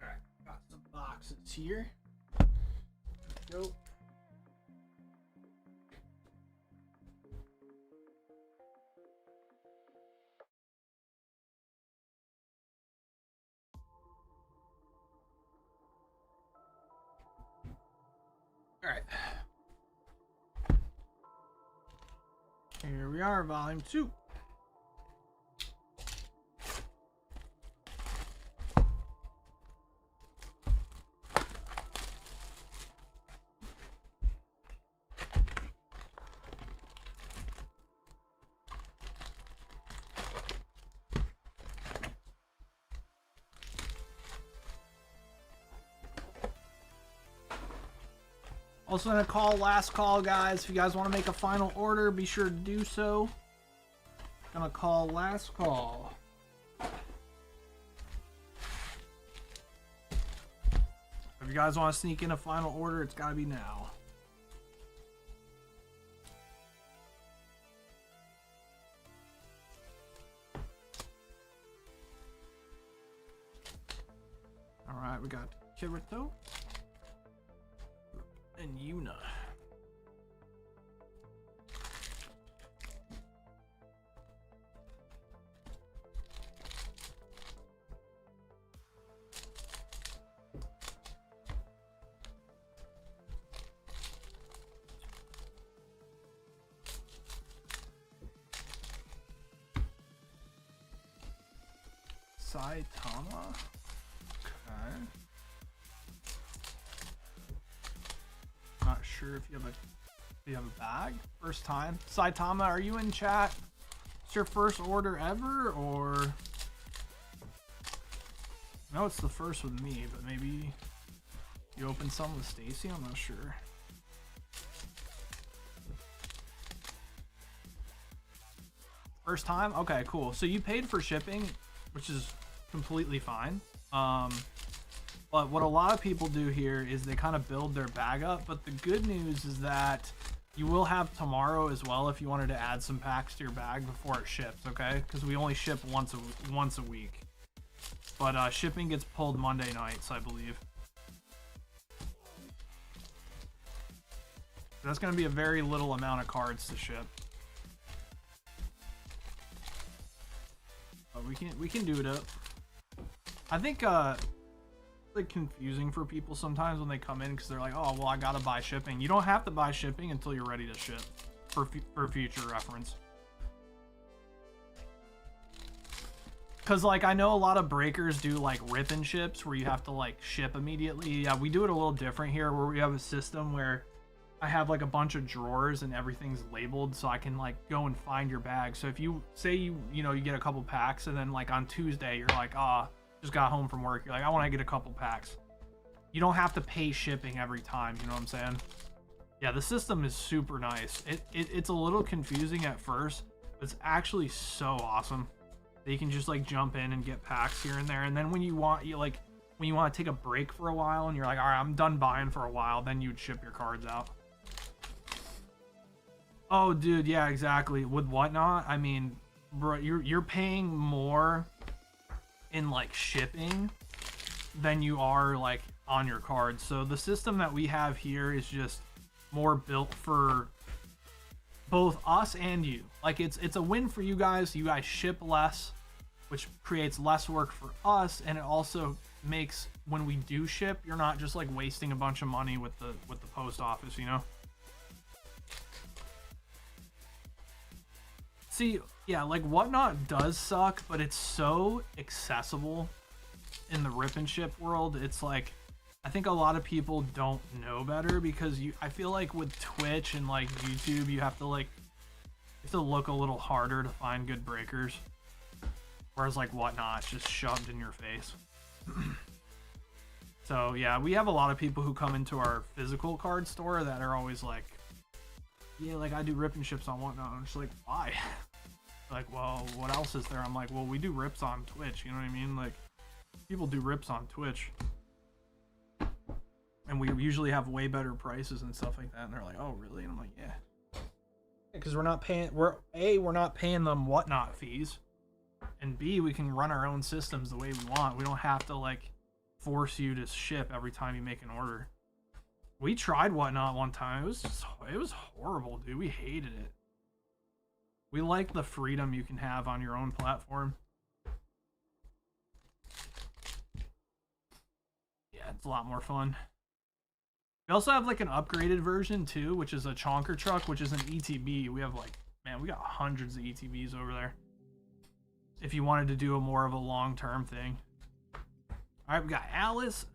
S1: Alright, got some boxes here. Go. Alright. Here we are, Volume 2. Also gonna call last call, guys. If you guys want to make a final order, be sure to do so. Gonna call last call. If you guys want to sneak in a final order, it's gotta be now. Alright, we got Kirito and Yuna. Saitama. Okay. Not sure if you have a bag. First time. Saitama, are you in chat? It's your first order ever, or no? It's the first with me, but maybe you opened some with Stacy. I'm not sure. First time? Okay, cool. So you paid for shipping, which is completely fine. But what a lot of people do here is they kind of build their bag up. But the good news is that You will have tomorrow as well if you wanted to add some packs to your bag before it ships, okay? Because we only ship once a week. But shipping gets pulled Monday nights, I believe. That's going to be a very little amount of cards to ship. But we can do it up. I think it's like confusing for people sometimes when they come in because they're like, oh, well, I gotta buy shipping. You don't have to buy shipping until you're ready to ship for future reference. Because like I know a lot of breakers do like rip and ships where you have to like ship immediately. Yeah, we do it a little different here where we have a system where I have like a bunch of drawers and everything's labeled so I can like go and find your bag. So if you say you get a couple packs and then like on Tuesday you're like, just got home from work, you're like, I want to get a couple packs. You don't have to pay shipping every time, you know what I'm saying? Yeah, the system is super nice. It's a little confusing at first, but it's actually so awesome that you can just like jump in and get packs here and there. And then when you want to take a break for a while and you're like, all right, I'm done buying for a while, then you'd ship your cards out. Oh, dude, yeah, exactly. With Whatnot, I mean, bro, you're paying more in like shipping than you are like on your cards. So the system that we have here is just more built for both us and you. Like it's a win for you guys. You guys ship less, which creates less work for us, and it also makes when we do ship, you're not just like wasting a bunch of money with the post office, you know? See, yeah, like Whatnot does suck, but it's so accessible in the rip and ship world. It's like, I think a lot of people don't know better because I feel like with Twitch and like YouTube, you have to look a little harder to find good breakers. Whereas like Whatnot, it's just shoved in your face. So yeah, we have a lot of people who come into our physical card store that are always like, yeah, like I do rip and ships on Whatnot. I'm just like, why? Like, well, what else is there? I'm like, well, we do rips on Twitch, you know what I mean? Like, people do rips on Twitch. And we usually have way better prices and stuff like that. And they're like, oh, really? And I'm like, yeah. Because we're not paying them Whatnot fees. And B, we can run our own systems the way we want. We don't have to, like, force you to ship every time you make an order. We tried Whatnot one time. It was horrible, dude. We hated it. We like the freedom you can have on your own platform. Yeah, it's a lot more fun. We also have like an upgraded version too, which is a chonker truck, which is an ETB. We have like, man, we got hundreds of ETBs over there. If you wanted to do a more of a long-term thing. All right, we got Alice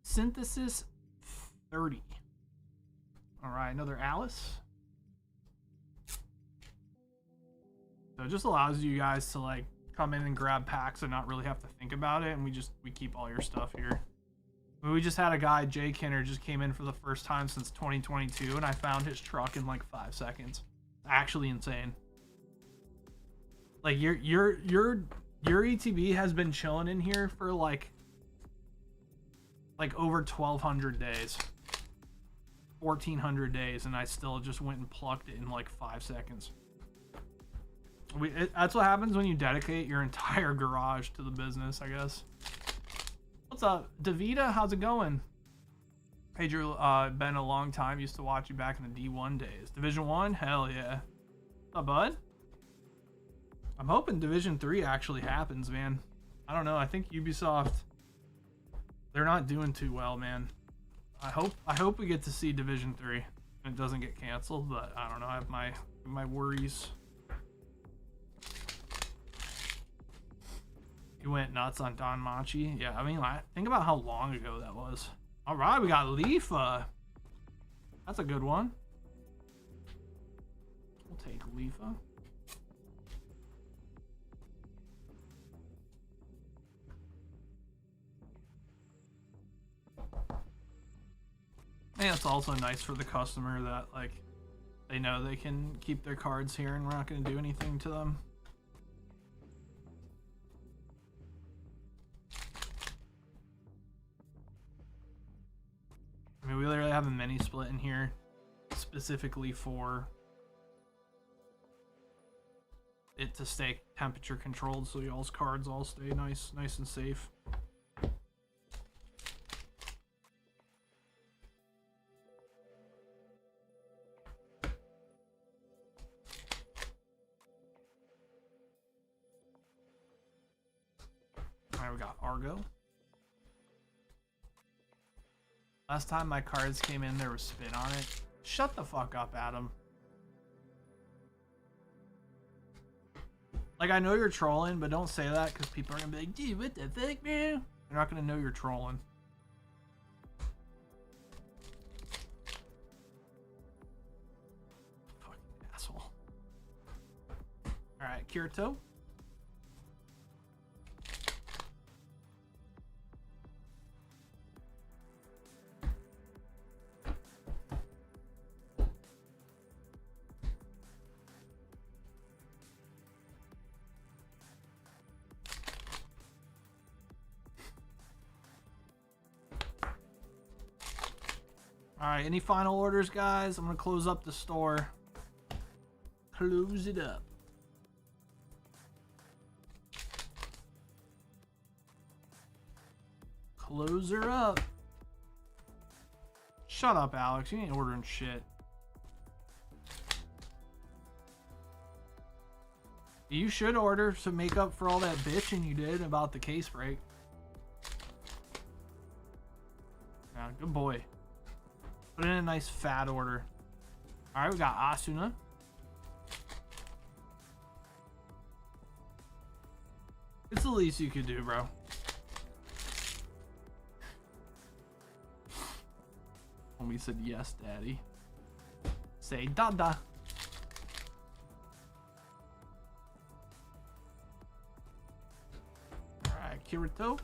S1: Synthesis 30. All right, another Alice. So it just allows you guys to like come in and grab packs and not really have to think about it. And we keep all your stuff here. I mean, we just had a guy, Jay Kinner, just came in for the first time since 2022, and I found his truck in like 5 seconds. Actually insane. Like your ETB has been chilling in here for like over 1,200 days. 1,400 days, and I still just went and plucked it in like 5 seconds. That's what happens when you dedicate your entire garage to the business, I guess. What's up, Davida? How's it going? Hey, Drew. Been a long time. Used to watch you back in the D1 days. Division 1? Hell yeah. What's up, bud? I'm hoping Division 3 actually happens, man. I don't know. I think Ubisoft, they're not doing too well, man. I hope we get to see Division 3 and it doesn't get canceled, but I don't know. I have my worries. You went nuts on Don Machi. Yeah, I mean, think about how long ago that was. All right, we got Leafa. That's a good one. We'll take Leafa. And it's also nice for the customer that, like, they know they can keep their cards here and we're not going to do anything to them. I mean, we literally have a mini split in here specifically for it to stay temperature controlled, so y'all's cards all stay nice and safe. Alright, we got Argo. Last time my cards came in, there was spit on it. Shut the fuck up, Adam. Like, I know you're trolling, but don't say that because people are gonna be like, dude, what the fuck, man? They're not gonna know you're trolling. Fucking asshole. Alright, Kirito. Alright, any final orders, guys? I'm gonna close up the store. Close it up. Close her up. Shut up, Alex. You ain't ordering shit. You should order to make up for all that bitching you did about the case break. Yeah, good boy. Put in a nice fat order. Alright, we got Asuna. It's the least you could do, bro. Homie said yes, daddy. Say dada. Alright, Kirito.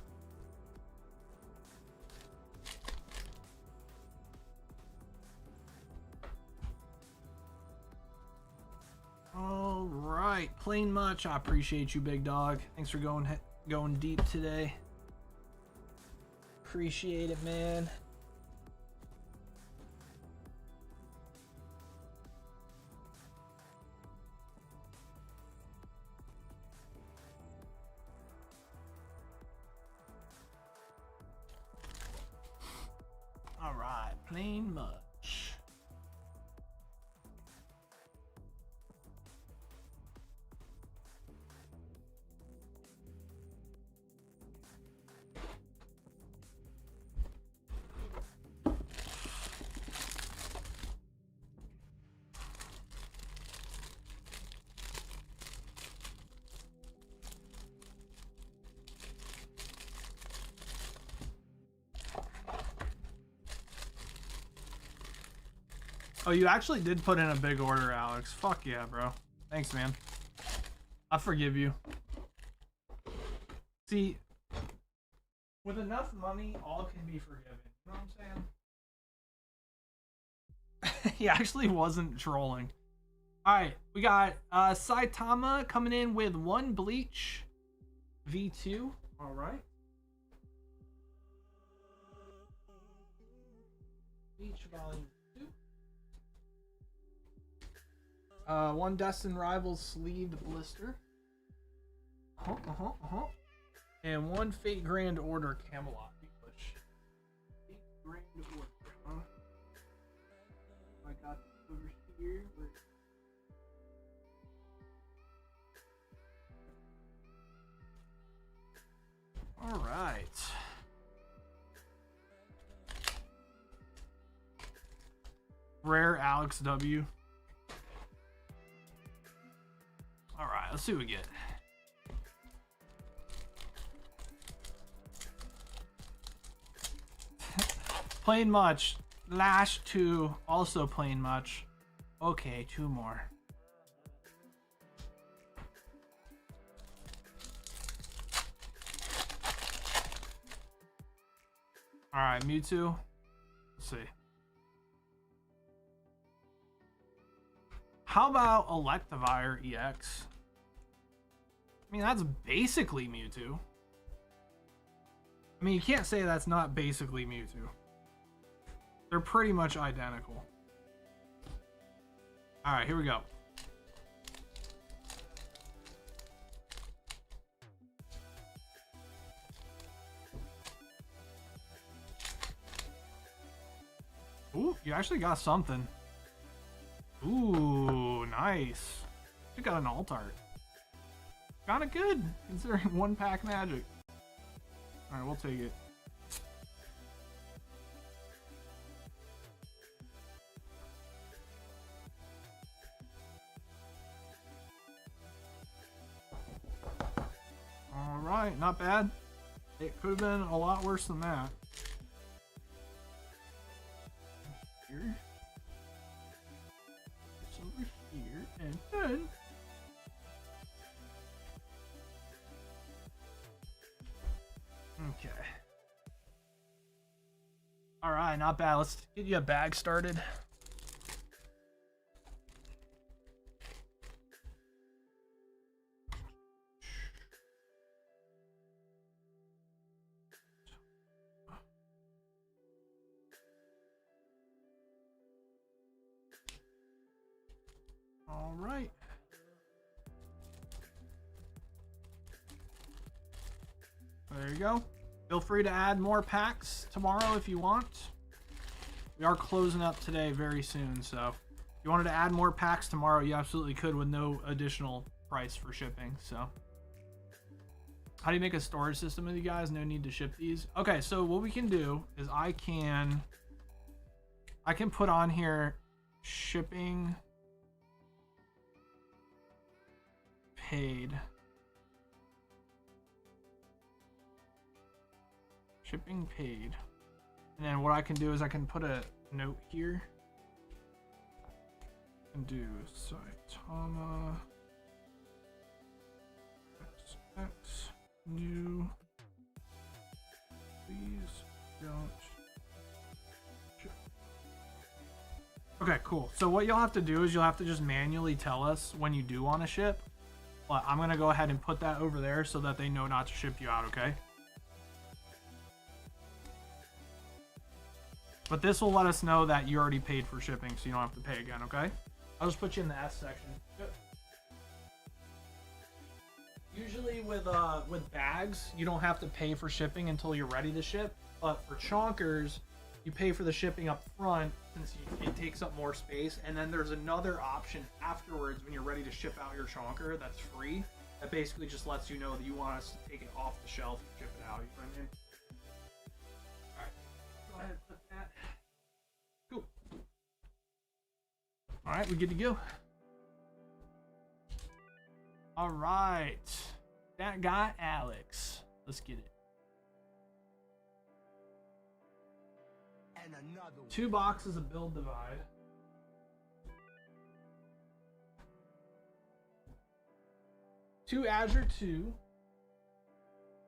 S1: All right, plain much. I appreciate you, big dog. Thanks for going deep today. Appreciate it, man. All right, plain much. Oh, you actually did put in a big order, Alex. Fuck yeah, bro. Thanks, man. I forgive you. See, with enough money, all can be forgiven. You know what I'm saying? He actually wasn't trolling. Alright, we got Saitama coming in with 1 Bleach V2. Alright. Bleach Volume 2. 1 Destined Rivals sleeved blister. And 1 Fate Grand Order Camelot English. Fate Grand Order, huh? I got over here. All right. Rare Alex W. All right, let's see what we get. Plain much. Lash 2, also plain much. Okay, 2 more. All right, Mewtwo. Let's see. How about Electivire EX? I mean, that's basically Mewtwo. I mean, you can't say that's not basically Mewtwo. They're pretty much identical. All right, here we go. Ooh, you actually got something. Ooh, nice. You got an alt art. Kinda good, considering one pack magic. Alright, we'll take it. Alright, not bad. It could have been a lot worse than that. Here. It's over here, and then... Okay. Alright, not bad. Let's get you a bag started. Alright. There you go. Feel free to add more packs tomorrow if you want. We are closing up today very soon, so if you wanted to add more packs tomorrow, you absolutely could with no additional price for shipping. So how do you make a storage system with you guys? No need to ship these. Okay, so what we can do is I can put on here shipping paid. Shipping paid. And then what I can do is I can put a note here and do Saitama XX new. Please don't ship. Okay, cool. So what you'll have to do is you'll have to just manually tell us when you do want to ship. But I'm gonna go ahead and put that over there so that they know not to ship you out, okay? But this will let us know that you already paid for shipping, so you don't have to pay again, okay? I'll just put you in the S section. Usually with bags, you don't have to pay for shipping until you're ready to ship. But for chonkers, you pay for the shipping up front since it takes up more space. And then there's another option afterwards when you're ready to ship out your chonker that's free. That basically just lets you know that you want us to take it off the shelf and ship it out. You know what I mean? Go ahead and put that. Cool. All right, we good to go. All right, that guy Alex. Let's get it. And another 2 boxes of build divide. Two Azure 2.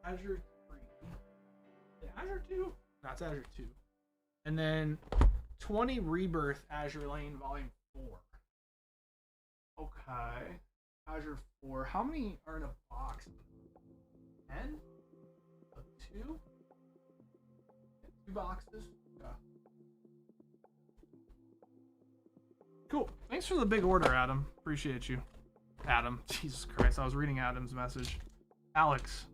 S1: Azure 3. Yeah, Azure 2? That's Azure 2. And then 20 Rebirth Azure Lane Volume 4. Okay. Azure 4. How many are in a box? 10? 2? 2 boxes? Yeah. Cool. Thanks for the big order, Adam. Appreciate you. Adam. Jesus Christ. I was reading Adam's message. Alex.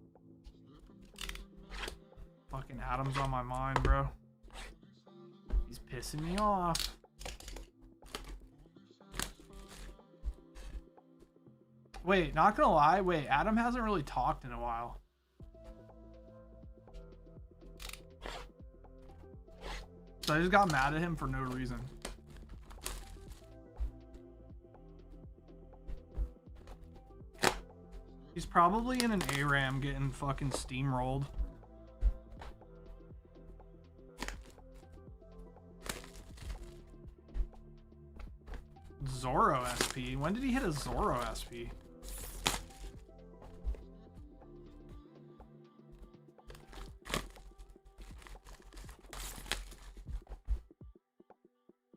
S1: Fucking Adam's on my mind, bro. He's pissing me off. Wait, not gonna lie. Wait, Adam hasn't really talked in a while. So I just got mad at him for no reason. He's probably in an ARAM getting fucking steamrolled. Zoro SP? When did he hit a Zoro SP?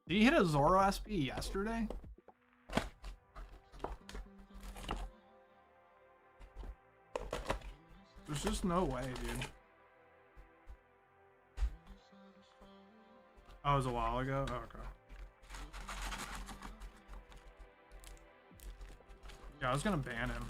S1: Did he hit a Zoro SP yesterday? There's just no way, dude. Oh, it was a while ago? Oh, okay. Yeah, I was gonna ban him.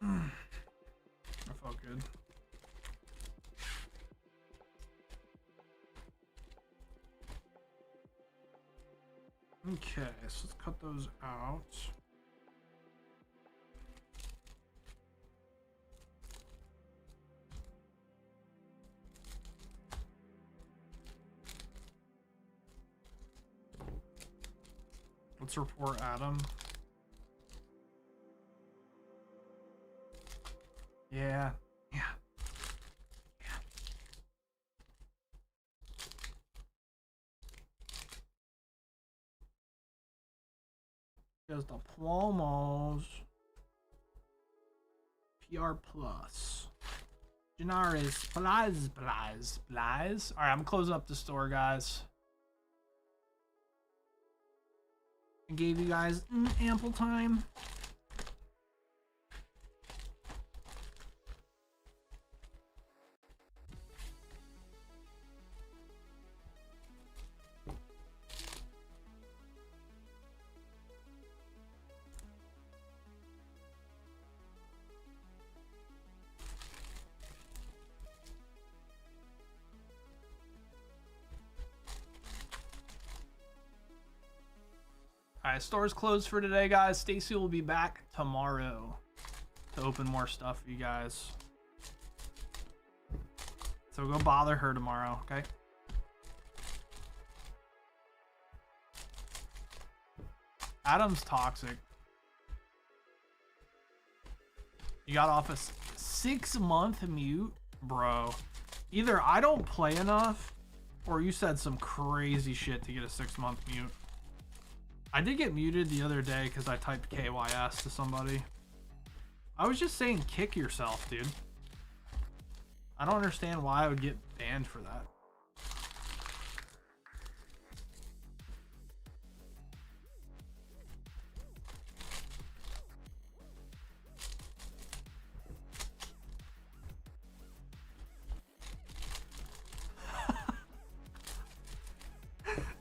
S1: That felt good. Okay, so let's cut those out. Let's report Adam. Yeah. Yeah. Yeah. There's the promos. PR Plus. Janaris. Blaz. Alright, I'm closing up the store, guys. I gave you guys ample time. Alright, store's closed for today, guys. Stacy will be back tomorrow to open more stuff for you guys. So go bother her tomorrow, okay? Adam's toxic. You got off a 6-month mute? Bro. Either I don't play enough, or you said some crazy shit to get a 6-month mute. I did get muted the other day because I typed KYS to somebody. I was just saying kick yourself, dude. I don't understand why I would get banned for that.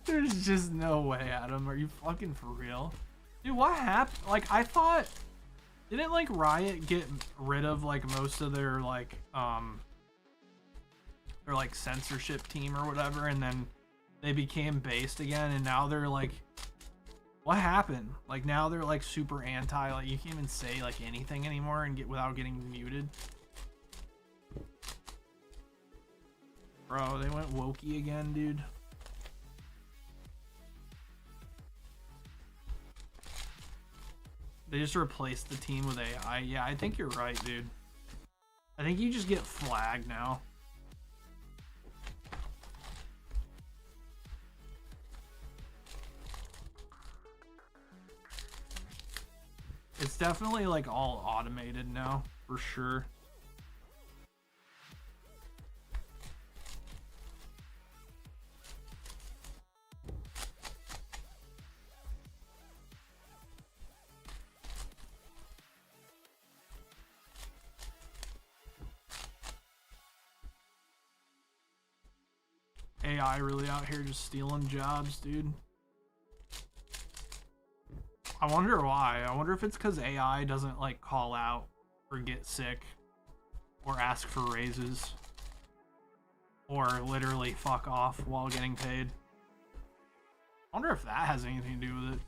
S1: There's just no way, Adam. Are you fucking for real? Dude, what happened? Like, I thought... Didn't, like, Riot get rid of, like, most of their, like, censorship team or whatever, and then they became based again, and now they're, like... What happened? Like, now they're, like, super anti, like, you can't even say, like, anything anymore and get without getting muted. Bro, they went wokey again, dude. They just replaced the team with AI. Yeah, I think you're right, dude. I think you just get flagged now. It's definitely like all automated now, for sure. AI really out here just stealing jobs, dude. I wonder why. I wonder if it's because AI doesn't like call out or get sick or ask for raises or literally fuck off while getting paid. I wonder if that has anything to do with it.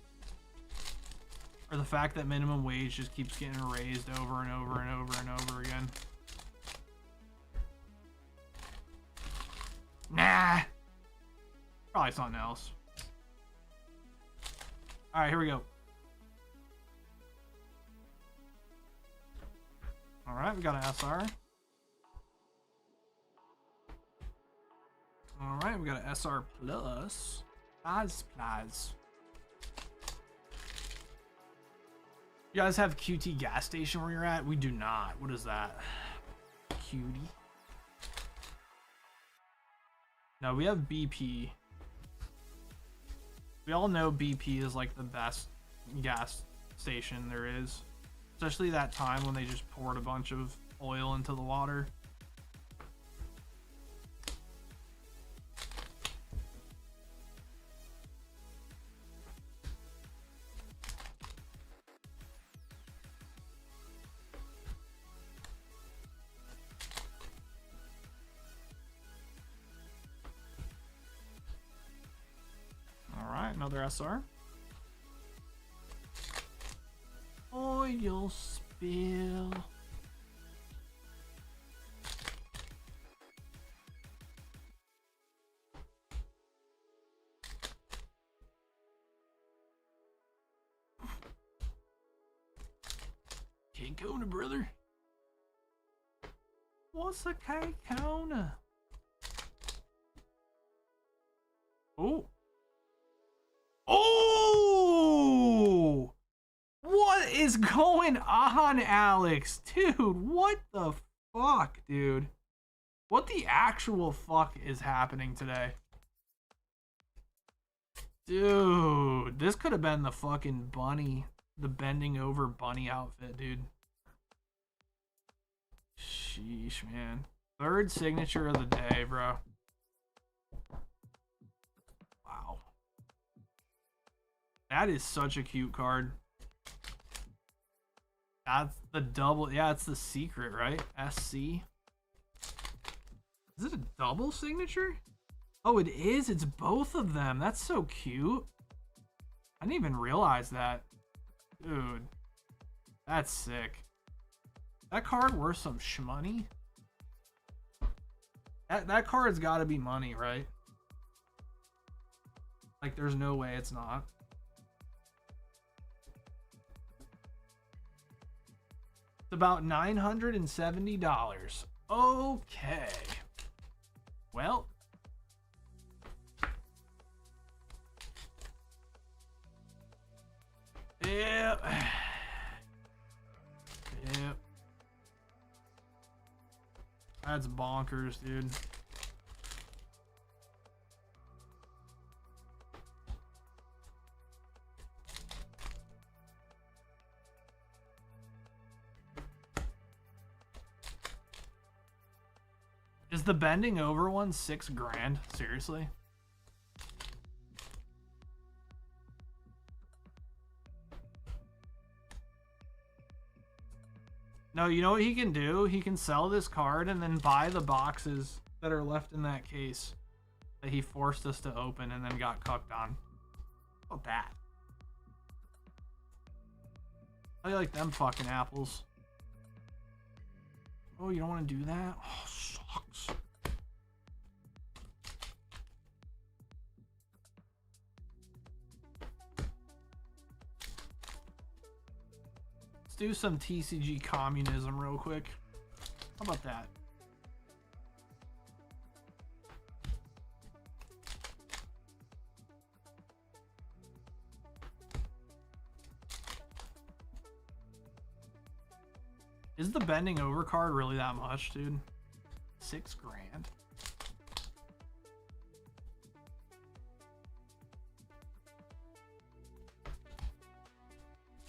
S1: Or the fact that minimum wage just keeps getting raised over and over and over and over again. Nah. Probably something else. Alright, here we go. Alright, we got an SR. Alright, we got an SR plus. Plus. You guys have QT gas station where you're at? We do not. What is that? Cutie. No, we have BP. We all know BP is like the best gas station there is. Especially that time when they just poured a bunch of oil into the water. Another SR. Oil spill. K-Kona, brother. What's a K-Kona? Oh. Oh! What is going on, Alex? Dude, what the fuck, dude? What the actual fuck is happening today? Dude, this could have been the fucking bunny. The bending over bunny outfit, dude. Sheesh, man. Third signature of the day, bro. Wow. That is such a cute card. That's the double. Yeah, it's the secret, right? SC. Is it a double signature? Oh, it is. It's both of them. That's so cute. I didn't even realize that. Dude. That's sick. That card worth some shmoney? That card's got to be money, right? Like, there's no way it's not. It's about $970. Okay. Well. Yep. Yep. That's bonkers, dude. Is the bending over one $6 grand? Seriously? No, you know what he can do? He can sell this card and then buy the boxes that are left in that case that he forced us to open and then got cucked on. How about that? How do you like them fucking apples? Oh, you don't want to do that? Oh, sucks. Let's do some TCG communism real quick. How about that? Is the bending over card really that much, dude? $6 grand.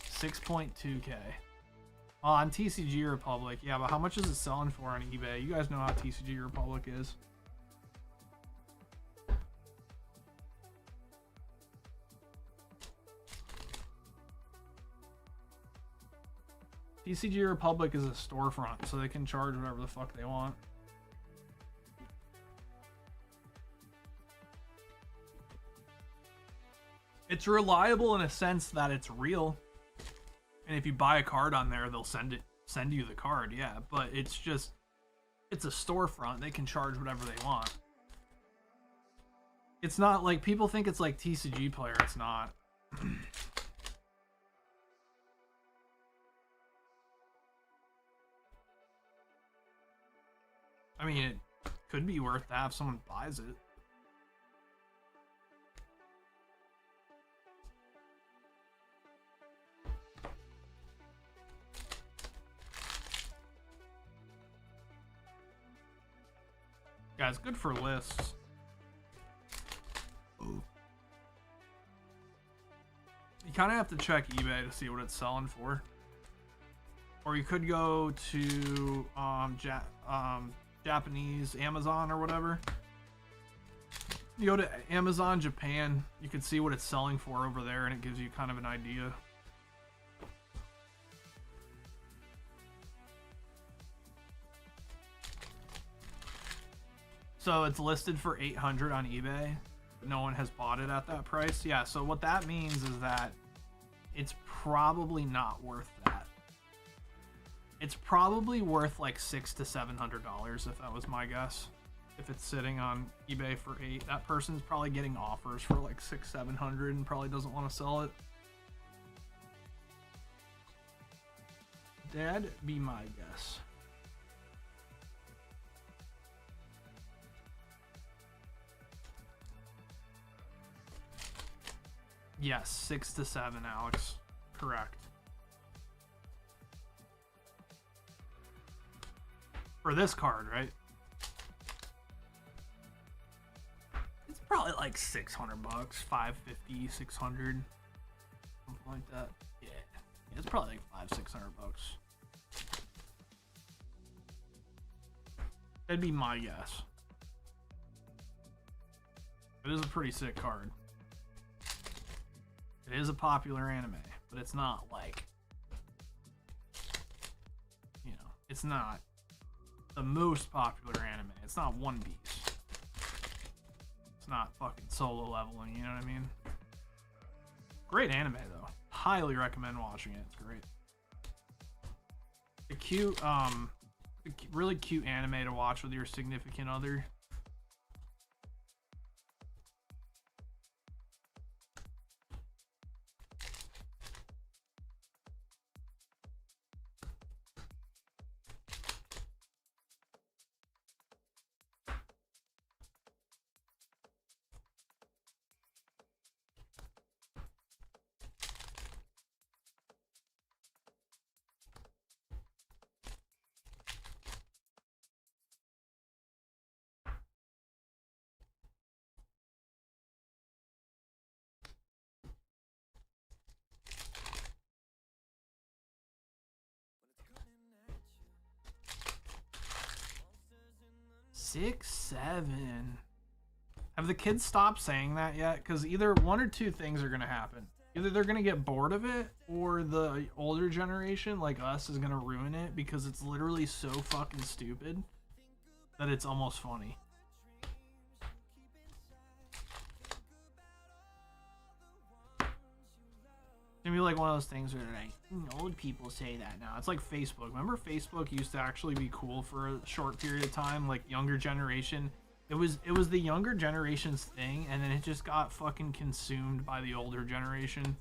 S1: $6.2K. On TCG Republic. Yeah, but how much is it selling for on eBay? You guys know how TCG Republic is. TCG Republic is a storefront, so they can charge whatever the fuck they want. It's reliable in a sense that it's real. And if you buy a card on there, they'll send you the card, yeah. But it's a storefront. They can charge whatever they want. It's not like people think it's like TCG Player. It's not. I mean, it could be worth to have someone buys it. Guys, good for lists. Ooh. You kind of have to check eBay to see what it's selling for. Or you could go to Japanese Amazon or whatever. You go to Amazon Japan, you can see what it's selling for over there, and it gives you kind of an idea. So it's listed for $800 on eBay, but no one has bought it at that price. Yeah, so what that means is that it's probably not worth that. It's probably worth like $600 to $700 if that was my guess. If it's sitting on eBay for $800, that person's probably getting offers for like $600, $700 and probably doesn't want to sell it. That'd be my guess. Yes, 6 to 7, Alex. Correct. For this card, right? It's probably like $600, $550, $600, something like that. Yeah, it's probably like $500, $600. That'd be my guess. It is a pretty sick card. It is a popular anime, but it's not like, you know, it's not the most popular anime. It's not One Piece. It's not fucking Solo Leveling, you know what I mean? Great anime though. Highly recommend watching it. It's great. A cute, really cute anime to watch with your significant other. Six, 7. Have the kids stopped saying that yet? Because either one or two things are going to happen. Either they're going to get bored of it, or the older generation, like us, is going to ruin it because it's literally so fucking stupid that it's almost funny. It's gonna be like one of those things where like, old people say that now. It's like Facebook. Remember Facebook used to actually be cool for a short period of time, like younger generation. It was the younger generation's thing, and then it just got fucking consumed by the older generation.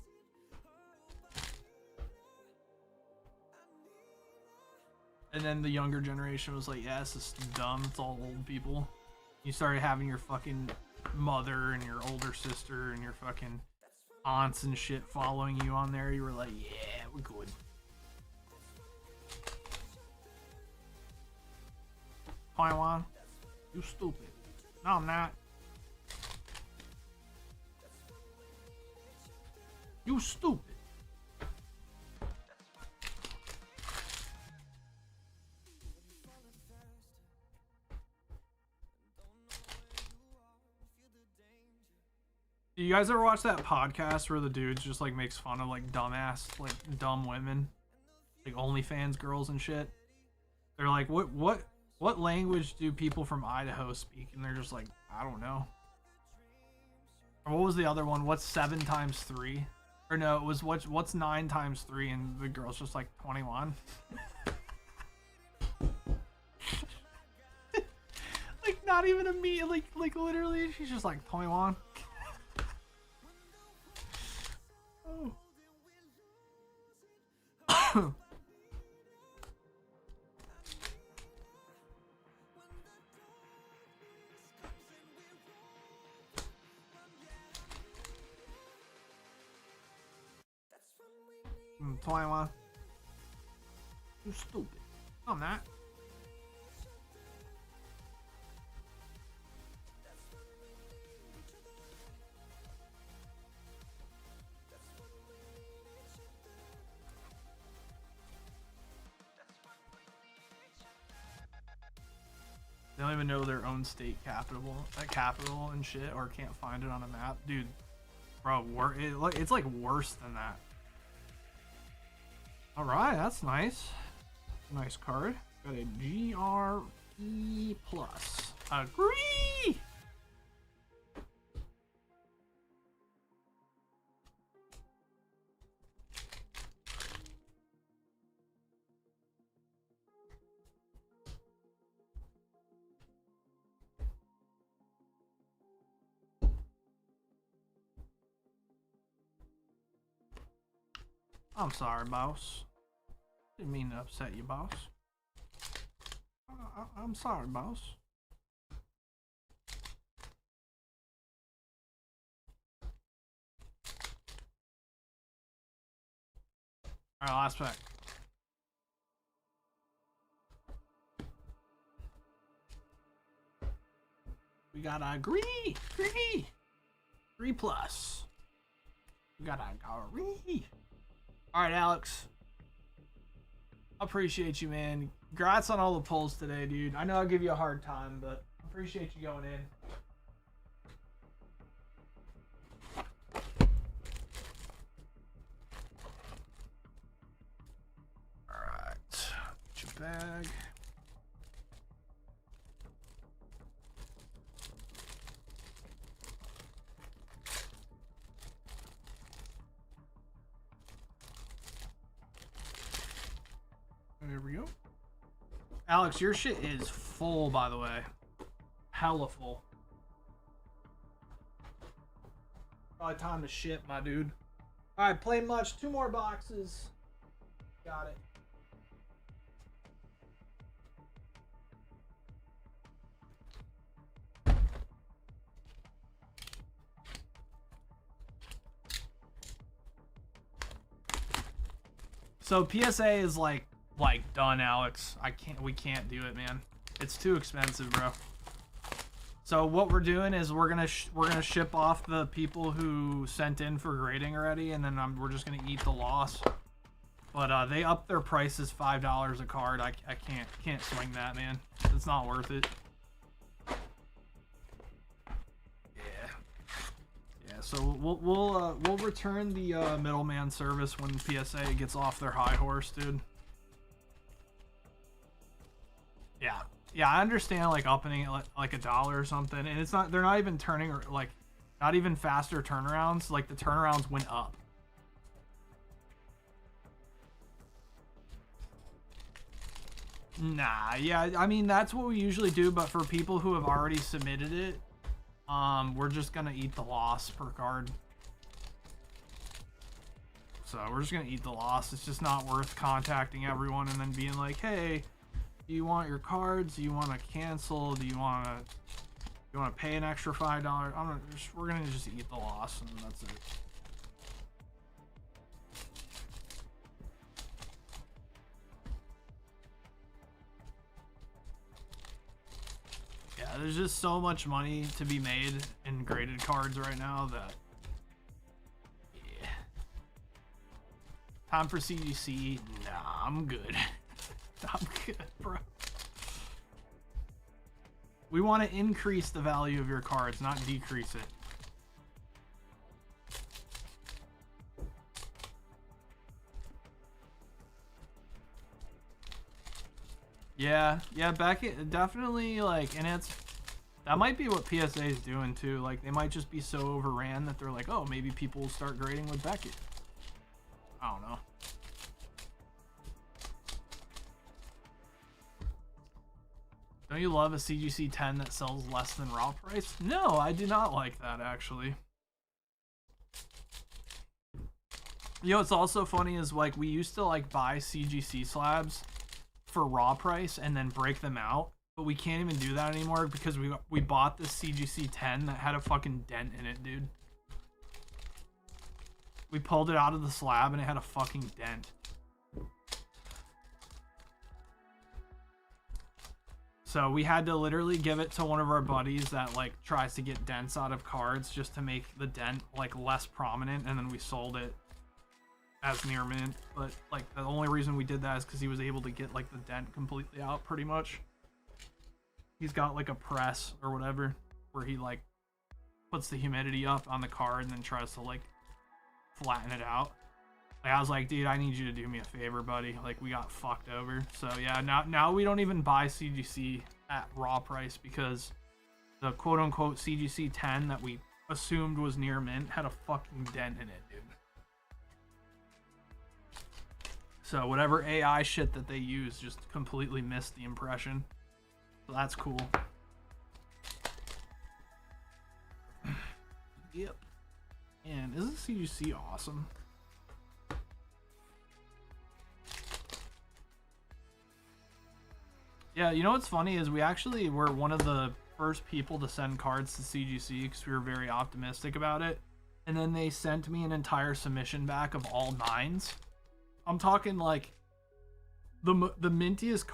S1: And then the younger generation was like, yeah, this is dumb, it's all old people. You started having your fucking mother and your older sister and your fucking aunts and shit following you on there. You were like, yeah, we're good. Taiwan, you stupid. No, I'm not. You stupid. Do you guys ever watch that podcast where the dudes just like makes fun of like dumbass, like dumb women, like OnlyFans girls and shit? They're like, what language do people from Idaho speak? And they're just like, I don't know. Or what was the other one? What's 7 times 3? Or no, it was what's 9 times 3, and the girl's just like 21. Like not even a me, like literally, she's just like 21. Oh. 21. You stupid. I'm not. They don't even know their own state capital and shit, or can't find it on a map, dude. Bro, it's like worse than that. All right, that's nice. Nice card. Got a GRE plus. Agree. I'm sorry, boss. Didn't mean to upset you, boss. I'm sorry, boss. Alright, last pack. We got a agree. Plus. We got a agree. Alright, Alex. Appreciate you, man. Congrats on all the pulls today, dude. I know I'll give you a hard time, but appreciate you going in. Alright. Get your bag. There we go. Alex, your shit is full, by the way. Hella full. Probably time to ship, my dude. Alright, play much. 2 more boxes. Got it. So PSA is like done, Alex. We can't do it, man. It's too expensive, bro. So what we're doing is we're gonna ship off the people who sent in for grading already, and then we're just gonna eat the loss. But they upped their prices $5 a card. I can't swing that, man. It's not worth it. Yeah. So we'll return the middleman service when PSA gets off their high horse, dude. Yeah, I understand like upping it like $1 or something, and it's not. They're not even turning or like not even faster turnarounds. Like the turnarounds went up. Nah, yeah, I mean that's what we usually do, but for people who have already submitted it, we're just gonna eat the loss per card. So we're just gonna eat the loss. It's just not worth contacting everyone and then being like, hey, do you want your cards? Do you want to cancel? Do you want to pay an extra $5? We're gonna just eat the loss, and that's it. Yeah, there's just so much money to be made in graded cards right now that. Yeah. Time for CGC? Nah, I'm good. I'm good, bro. We want to increase the value of your cards, not decrease it. Yeah, definitely, like, and that might be what PSA is doing too. Like, they might just be so overran that they're like, oh, maybe people will start grading with Beckett. I don't know. Don't you love a CGC 10 that sells less than raw price? No, I do not like that, actually. You know what's also funny is, like, we used to, like, buy CGC slabs for raw price and then break them out, but we can't even do that anymore because we bought this CGC 10 that had a fucking dent in it, dude. We pulled it out of the slab and it had a fucking dent. So we had to literally give it to one of our buddies that, like, tries to get dents out of cards just to make the dent, like, less prominent, and then we sold it as near mint. But, like, the only reason we did that is because he was able to get, like, the dent completely out, pretty much. He's got, like, a press or whatever where he, like, puts the humidity up on the card and then tries to, like, flatten it out. Like, I was like, dude, I need you to do me a favor, buddy. Like, we got fucked over. So yeah, now we don't even buy CGC at raw price because the quote-unquote CGC 10 that we assumed was near mint had a fucking dent in it, dude. So whatever AI shit that they use just completely missed the impression. So that's cool. Yep. And isn't CGC awesome? Yeah, you know what's funny is we actually were one of the first people to send cards to CGC because we were very optimistic about it. And then they sent me an entire submission back of all 9s. I'm talking like the mintiest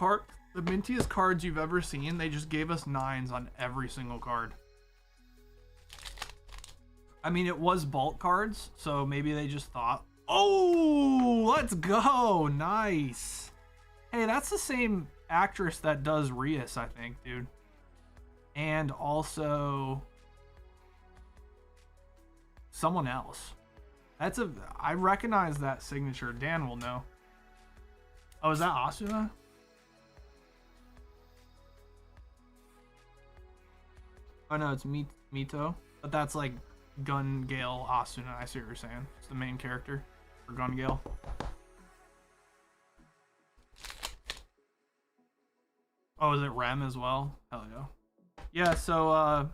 S1: cards you've ever seen. They just gave us 9s on every single card. I mean, it was bulk cards, so maybe they just thought, oh, let's go. Nice. Hey, that's the same actress that does Rias, I think, dude. And also someone else. I recognize that signature. Dan will know. Oh, is that Asuna? Oh no, it's Mito. But that's like Gun Gale Asuna. I see what you're saying. It's the main character for Gun Gale. Oh, is it Rem as well? Hell yeah. Yeah, so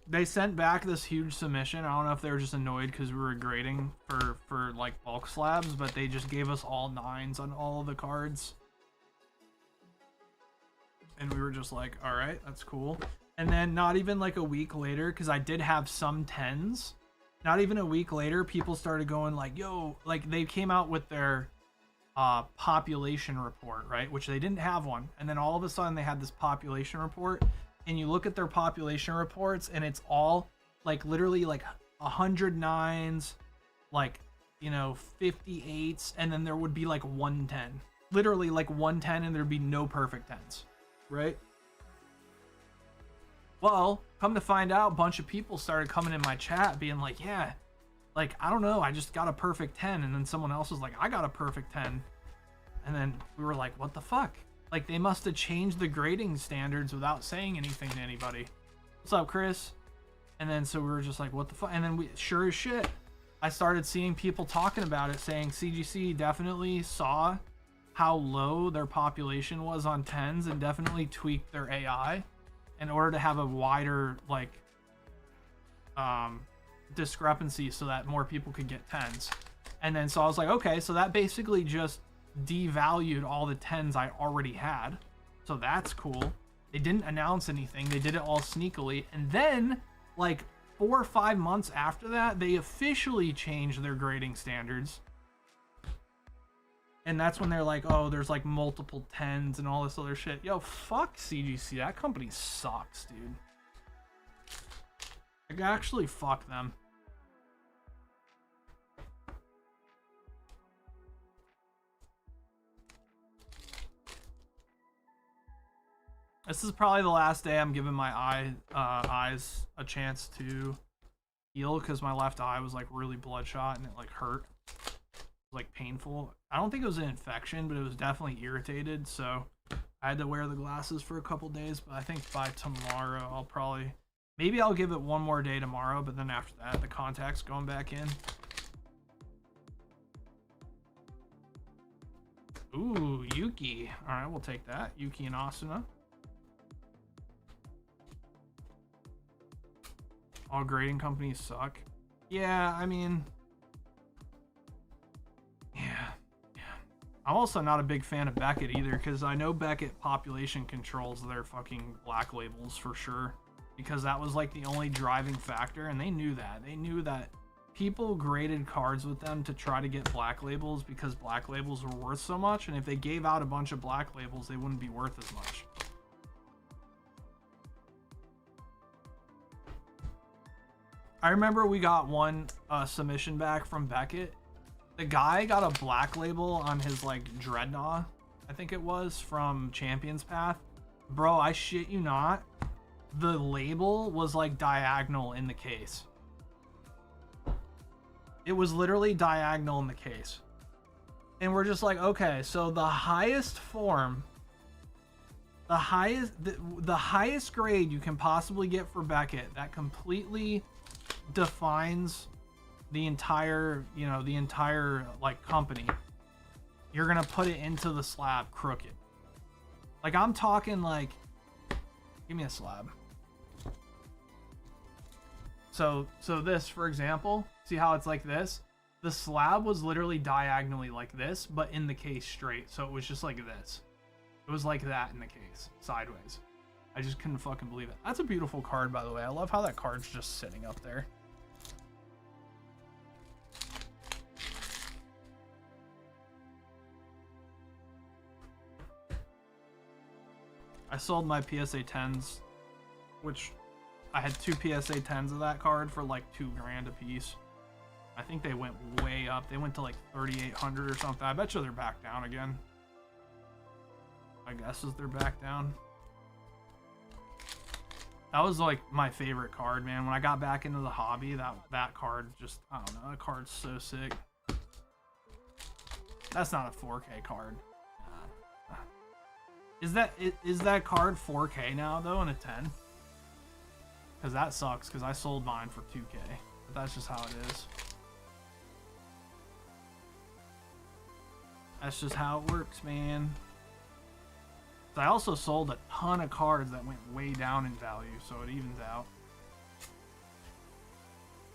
S1: they sent back this huge submission. I don't know if they were just annoyed because we were grading for like bulk slabs, but they just gave us all 9s on all of the cards. And we were just like, all right, that's cool. And then not even like a week later, because I did have some 10s, not even a week later, people started going like, yo, like they came out with their population report, right? Which they didn't have one. And then all of a sudden they had this population report, and you look at their population reports and it's all like literally like 100 9s, like, you know, 58s, and then there would be like 110, literally like 110, and there'd be no perfect 10s, right? Well, come to find out, a bunch of people started coming in my chat being like, yeah, like, I don't know, I just got a perfect 10. And then someone else was like, I got a perfect 10. And then we were like, what the fuck? Like, they must have changed the grading standards without saying anything to anybody. What's up, Chris? And then so we were just like, what the fuck? And then we, sure as shit, I started seeing people talking about it, saying CGC definitely saw how low their population was on 10s and definitely tweaked their AI in order to have a wider, like, discrepancy so that more people could get 10s. And then so I was like, okay, so that basically just devalued all the 10s I already had. So that's cool. They didn't announce anything. They did it all sneakily. And then, like, 4 or 5 months after that, they officially changed their grading standards. And that's when they're like, oh, there's like multiple 10s and all this other shit. Yo, fuck CGC. That company sucks, dude. Like, actually, fuck them. This is probably the last day I'm giving my eyes a chance to heal, because my left eye was like really bloodshot and it like hurt. It was like painful. I don't think it was an infection, but it was definitely irritated. So I had to wear the glasses for a couple days, but I think by tomorrow I'll probably, maybe I'll give it one more day tomorrow, but then after that the contact's going back in. Ooh, Yuki. All right, we'll take that. Yuki and Asuna. All grading companies suck. Yeah, I mean, yeah. I'm also not a big fan of Beckett either, because I know Beckett population controls their fucking black labels for sure, because that was like the only driving factor, and they knew that. They knew that people graded cards with them to try to get black labels because black labels were worth so much, and if they gave out a bunch of black labels, they wouldn't be worth as much. I remember we got one submission back from Beckett. The guy got a black label on his like Dreadnought, I think it was, from Champions Path. Bro, I shit you not. The label was like diagonal in the case. It was literally diagonal in the case. And we're just like, okay, so the highest form, the highest grade you can possibly get for Beckett that completely defines the entire, you know, the entire like company, you're gonna put it into the slab crooked. Like, I'm talking like, give me a slab. So this, for example, see how it's like this? The slab was literally diagonally like this, but in the case straight. So it was just like this. It was like that in the case, sideways. I just couldn't fucking believe it. That's a beautiful card, by the way. I love how that card's just sitting up there. I sold my PSA 10s, which I had 2 PSA 10s of that card for like $2 grand a piece. I think they went way up. They went to like 3,800 or something. I bet you they're back down again. I guess they're back down. That was like my favorite card, man. When I got back into the hobby, that card just, I don't know, that card's so sick. That's not a 4K card. Is that card 4K now though in a 10? Because that sucks, because I sold mine for 2K. But that's just how it is. That's just how it works, man. I also sold a ton of cards that went way down in value, so it evens out.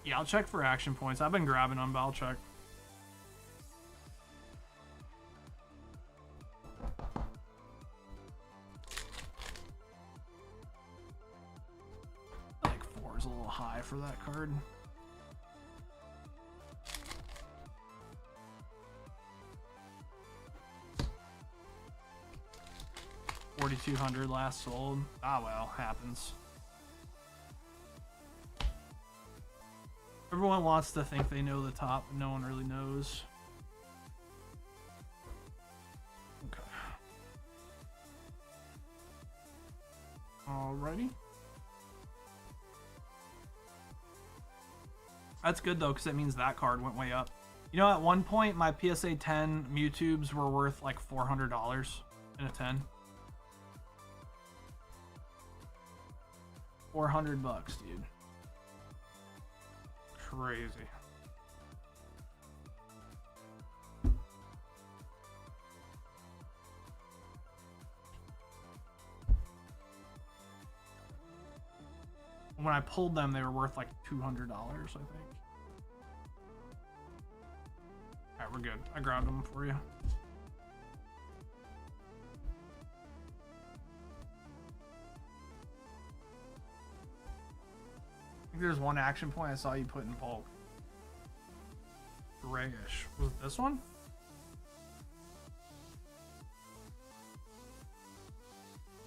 S1: Yeah, I'll check for action points. I've been grabbing them, but I'll check. Like 4 is a little high for that card. $4,200 last sold. Ah, well, happens. Everyone wants to think they know the top, but no one really knows. Okay. Alrighty. That's good though, because that means that card went way up. You know, at one point, my PSA 10 Mewtubes were worth like $400 in a 10. 400 bucks, dude. Crazy. When I pulled them, they were worth like $200, I think. Alright, we're good. I grabbed them for you. I think there's one action point I saw you put in bulk. Grayish. Was it this one?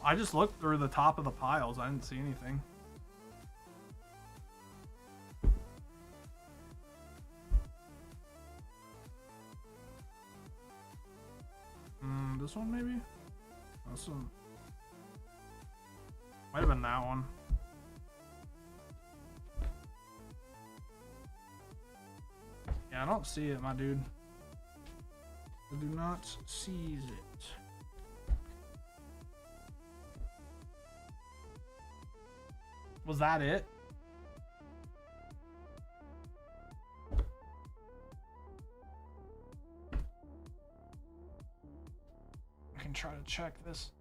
S1: I just looked through the top of the piles. I didn't see anything. This one maybe? This one. Might have been that one. Yeah, I don't see it, my dude. I do not seize it. Was that it? try to check this.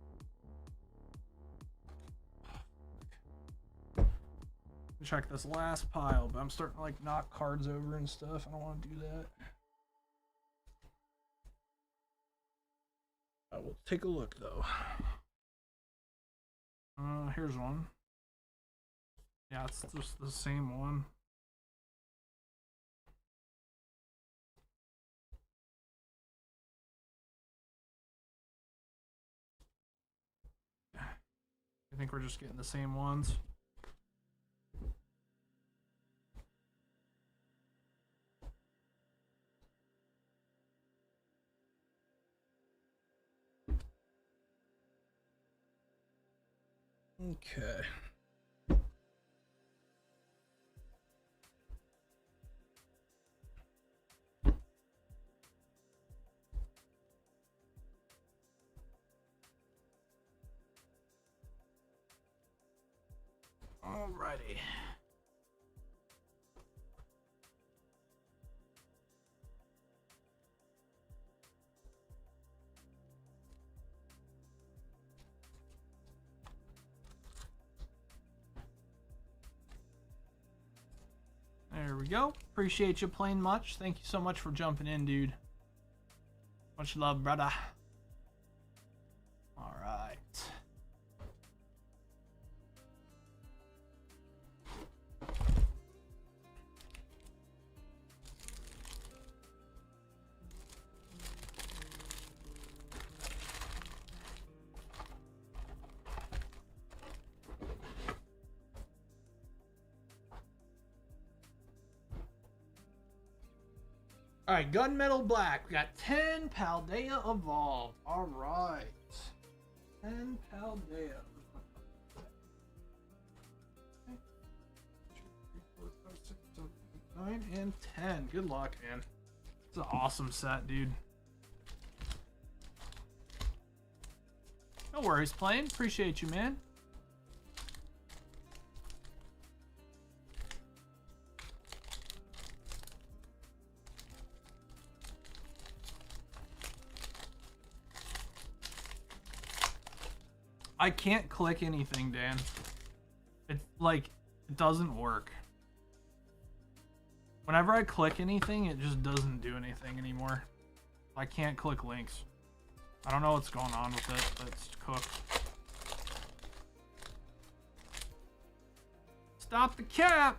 S1: Check this last pile, but I'm starting to like knock cards over and stuff. I don't want to do that. I will take a look though. Here's one. Yeah, it's just the same one. I think we're just getting the same ones. Okay. Alrighty. There we go. Appreciate you playing much. Thank you so much for jumping in, dude. Much love, brother. All right. All right, Gunmetal Black. We got 10 Paldea Evolved. All right. 10 Paldea. 2, 3, 4, 5, 6, 7, 8, 9, and 10. Good luck, man. It's an awesome set, dude. No worries, playing. Appreciate you, man. I can't click anything, Dan. It's like, it doesn't work. Whenever I click anything, it just doesn't do anything anymore. I can't click links. I don't know what's going on with it, but it's cooked. Stop the cap!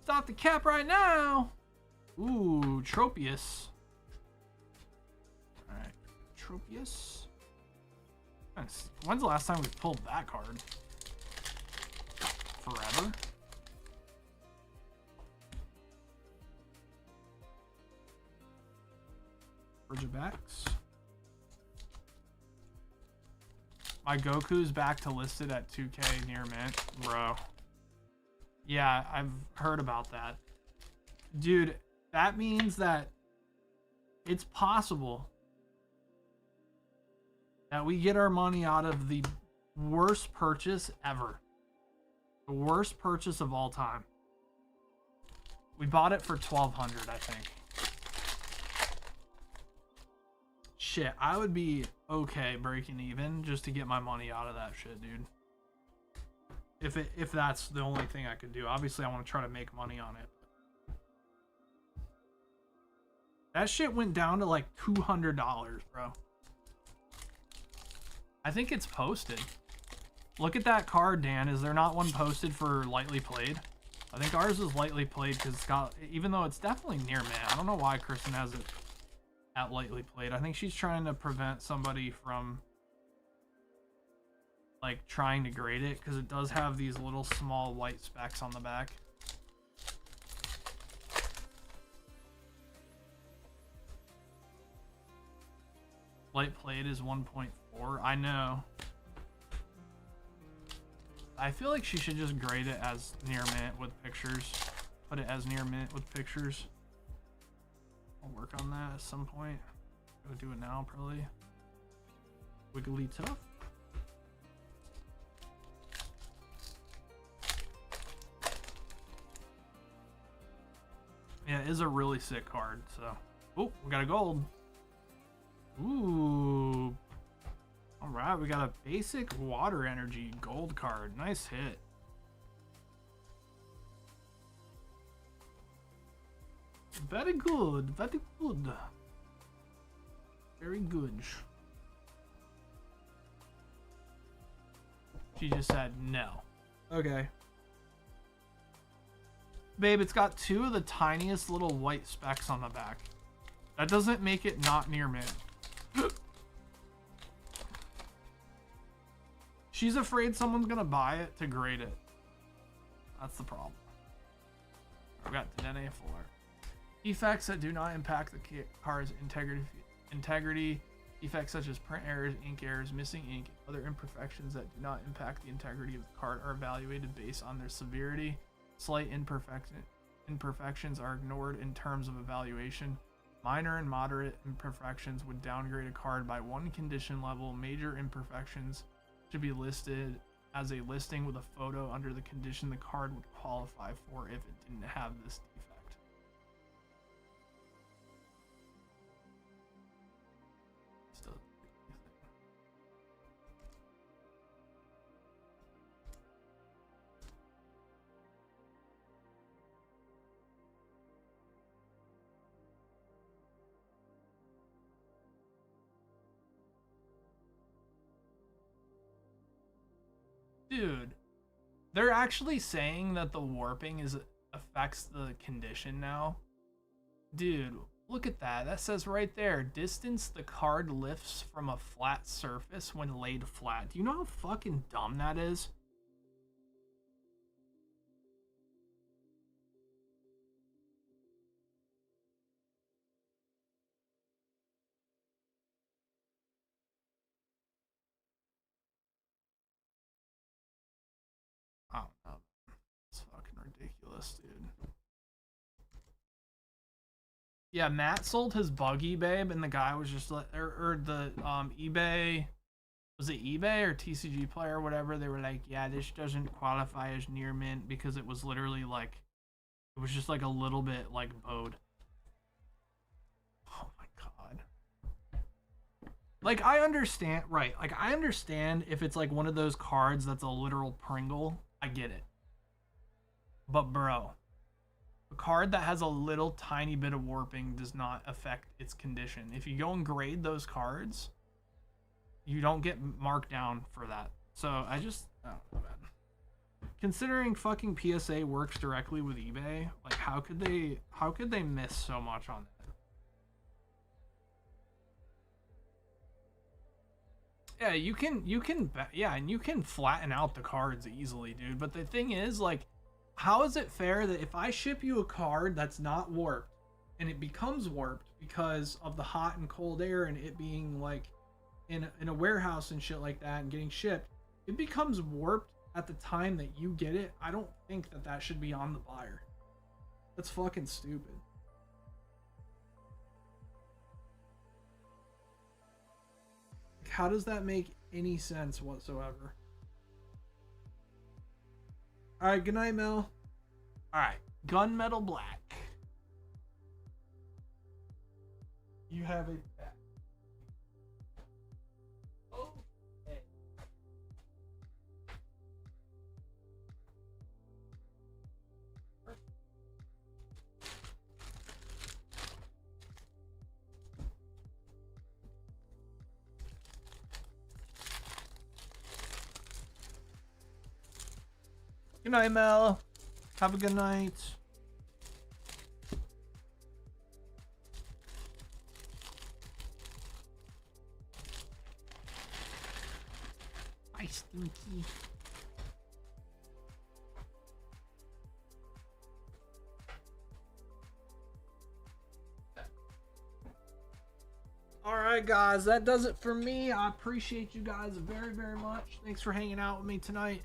S1: Stop the cap right now! Ooh, Tropius. Alright, Tropius. When's the last time we pulled that card? Forever? Bridgebacks. My Goku's back to listed at 2K near mint. Bro. Yeah, I've heard about that. Dude, that means that it's possible that we get our money out of the worst purchase ever. The worst purchase of all time. We bought it for $1,200, I think. Shit, I would be okay breaking even just to get my money out of that shit, dude. If that's the only thing I could do. Obviously, I want to try to make money on it. That shit went down to like $200, bro. I think it's posted. Look at that card, Dan. Is there not one posted for lightly played? I think ours is lightly played because it's got, even though it's definitely near mint. I don't know why Kristen has it at lightly played. I think she's trying to prevent somebody from like trying to grade it because it does have these little small white specks on the back. Light played is 1.4. I know. I feel like she should just grade it as near mint with pictures. Put it as near mint with pictures. I'll work on that at some point. Go do it now, probably. Wiggly tough. Yeah, it is a really sick card, so. Oh, we got a gold. Ooh, All right, we got a basic water energy gold card. Nice hit. Very good, very good. Very good. She just said no. Okay. Babe, it's got 2 of the tiniest little white specks on the back. That doesn't make it not near mint. She's afraid someone's gonna buy it to grade it. That's the problem. We got Dene 4. Defects that do not impact the card's integrity. Defects such as print errors, ink errors, missing ink, other imperfections that do not impact the integrity of the card are evaluated based on their severity. Slight imperfections are ignored in terms of evaluation. Minor and moderate imperfections would downgrade a card by 1 condition level. Major imperfections should be listed as a listing with a photo under the condition the card would qualify for if it didn't have this defect. Dude, they're actually saying that the warping affects the condition now. Dude, look at that. That says right there, distance the card lifts from a flat surface when laid flat. Do you know how fucking dumb that is? I don't know. It's fucking ridiculous, dude. Yeah, Matt sold his buggy, babe, and the guy was just like, or the eBay, was it eBay or TCG player or whatever? They were like, yeah, this doesn't qualify as near mint because it was literally like, it was just like a little bit like bowed. Oh my god. Like, I understand, right? Like, I understand if it's like one of those cards that's a literal Pringle. I get it. But bro, a card that has a little tiny bit of warping does not affect its condition. If you go and grade those cards, you don't get marked down for that. So I just, oh man. Considering fucking PSA works directly with eBay, like how could they miss so much on that? Yeah, you can, yeah, and you can flatten out the cards easily, dude. But the thing is, like, how is it fair that if I ship you a card that's not warped and it becomes warped because of the hot and cold air and it being like in a warehouse and shit like that and getting shipped, it becomes warped at the time that you get it? I don't think that that should be on the buyer. That's fucking stupid. How does that make any sense whatsoever? All right, good night, Mel. All right, Gunmetal Black. You have a bet. Okay. Good night, Mel. Have a good night. Bye, Stinky. All right, guys, that does it for me. I appreciate you guys very, very much. Thanks for hanging out with me tonight.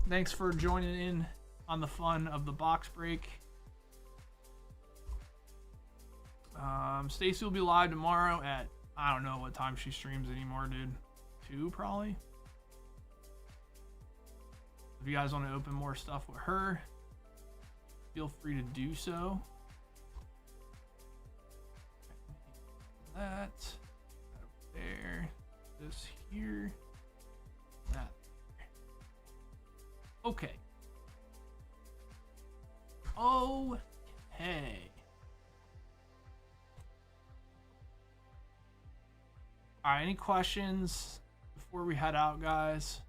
S1: Thanks for joining in on the fun of the box break. Stacy will be live tomorrow at, I don't know what time she streams anymore, dude. 2 probably. If you guys want to open more stuff with her, feel free to do so. That over there, this here. That. Okay. Okay. All right, any questions before we head out, guys?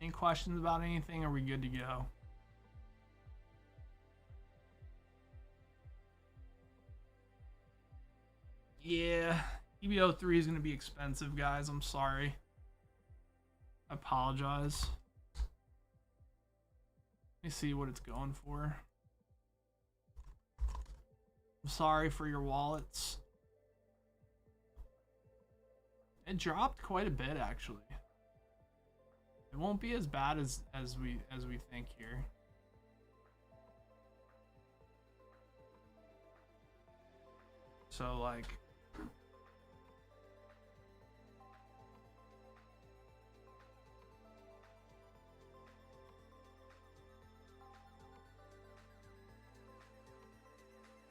S1: Any questions about anything? Are we good to go? Yeah, EBO3 is going to be expensive, guys. I'm sorry. I apologize. Let me see what it's going for. I'm sorry for your wallets. It dropped quite a bit, actually. It won't be as bad as we think here. So like,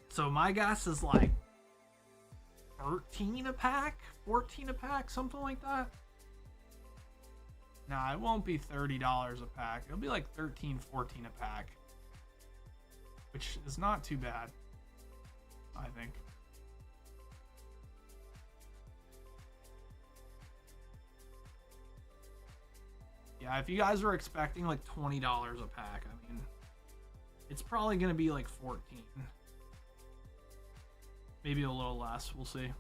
S1: so my guess is like 13 a pack, 14 a pack, something like that. Nah, it won't be $30 a pack. It'll be like 13, 14 a pack, which is not too bad, I think. Yeah, if you guys were expecting like $20 a pack, I mean, it's probably going to be like 14. Maybe a little less, we'll see.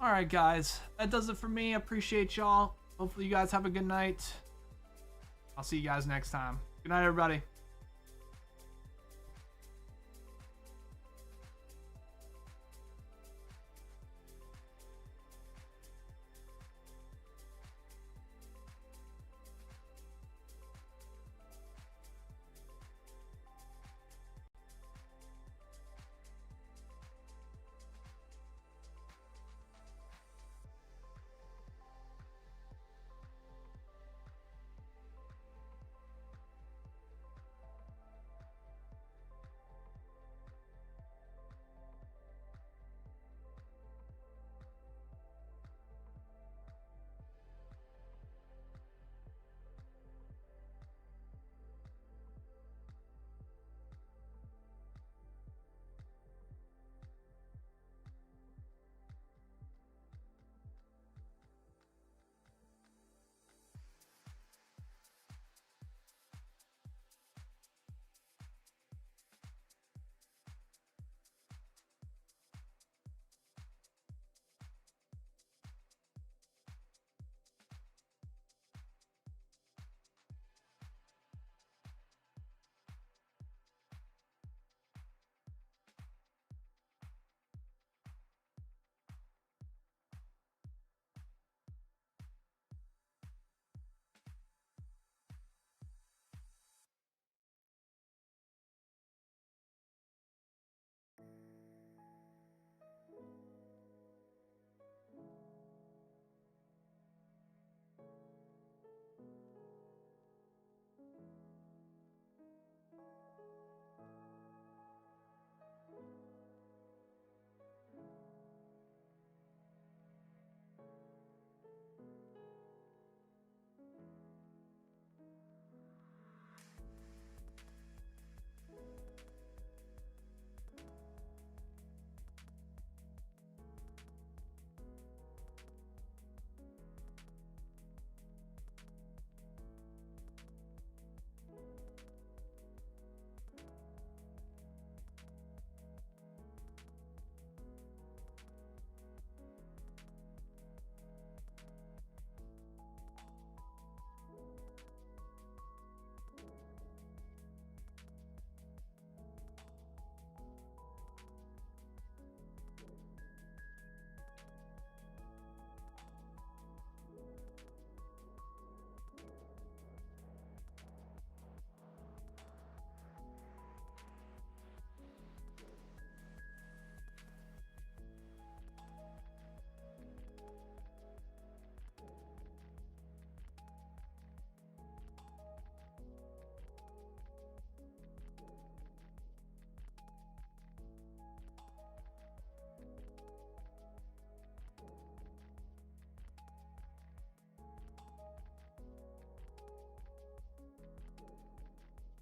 S1: All right, guys, that does it for me. I appreciate y'all. Hopefully you guys have a good night. I'll see you guys next time. Good night, everybody.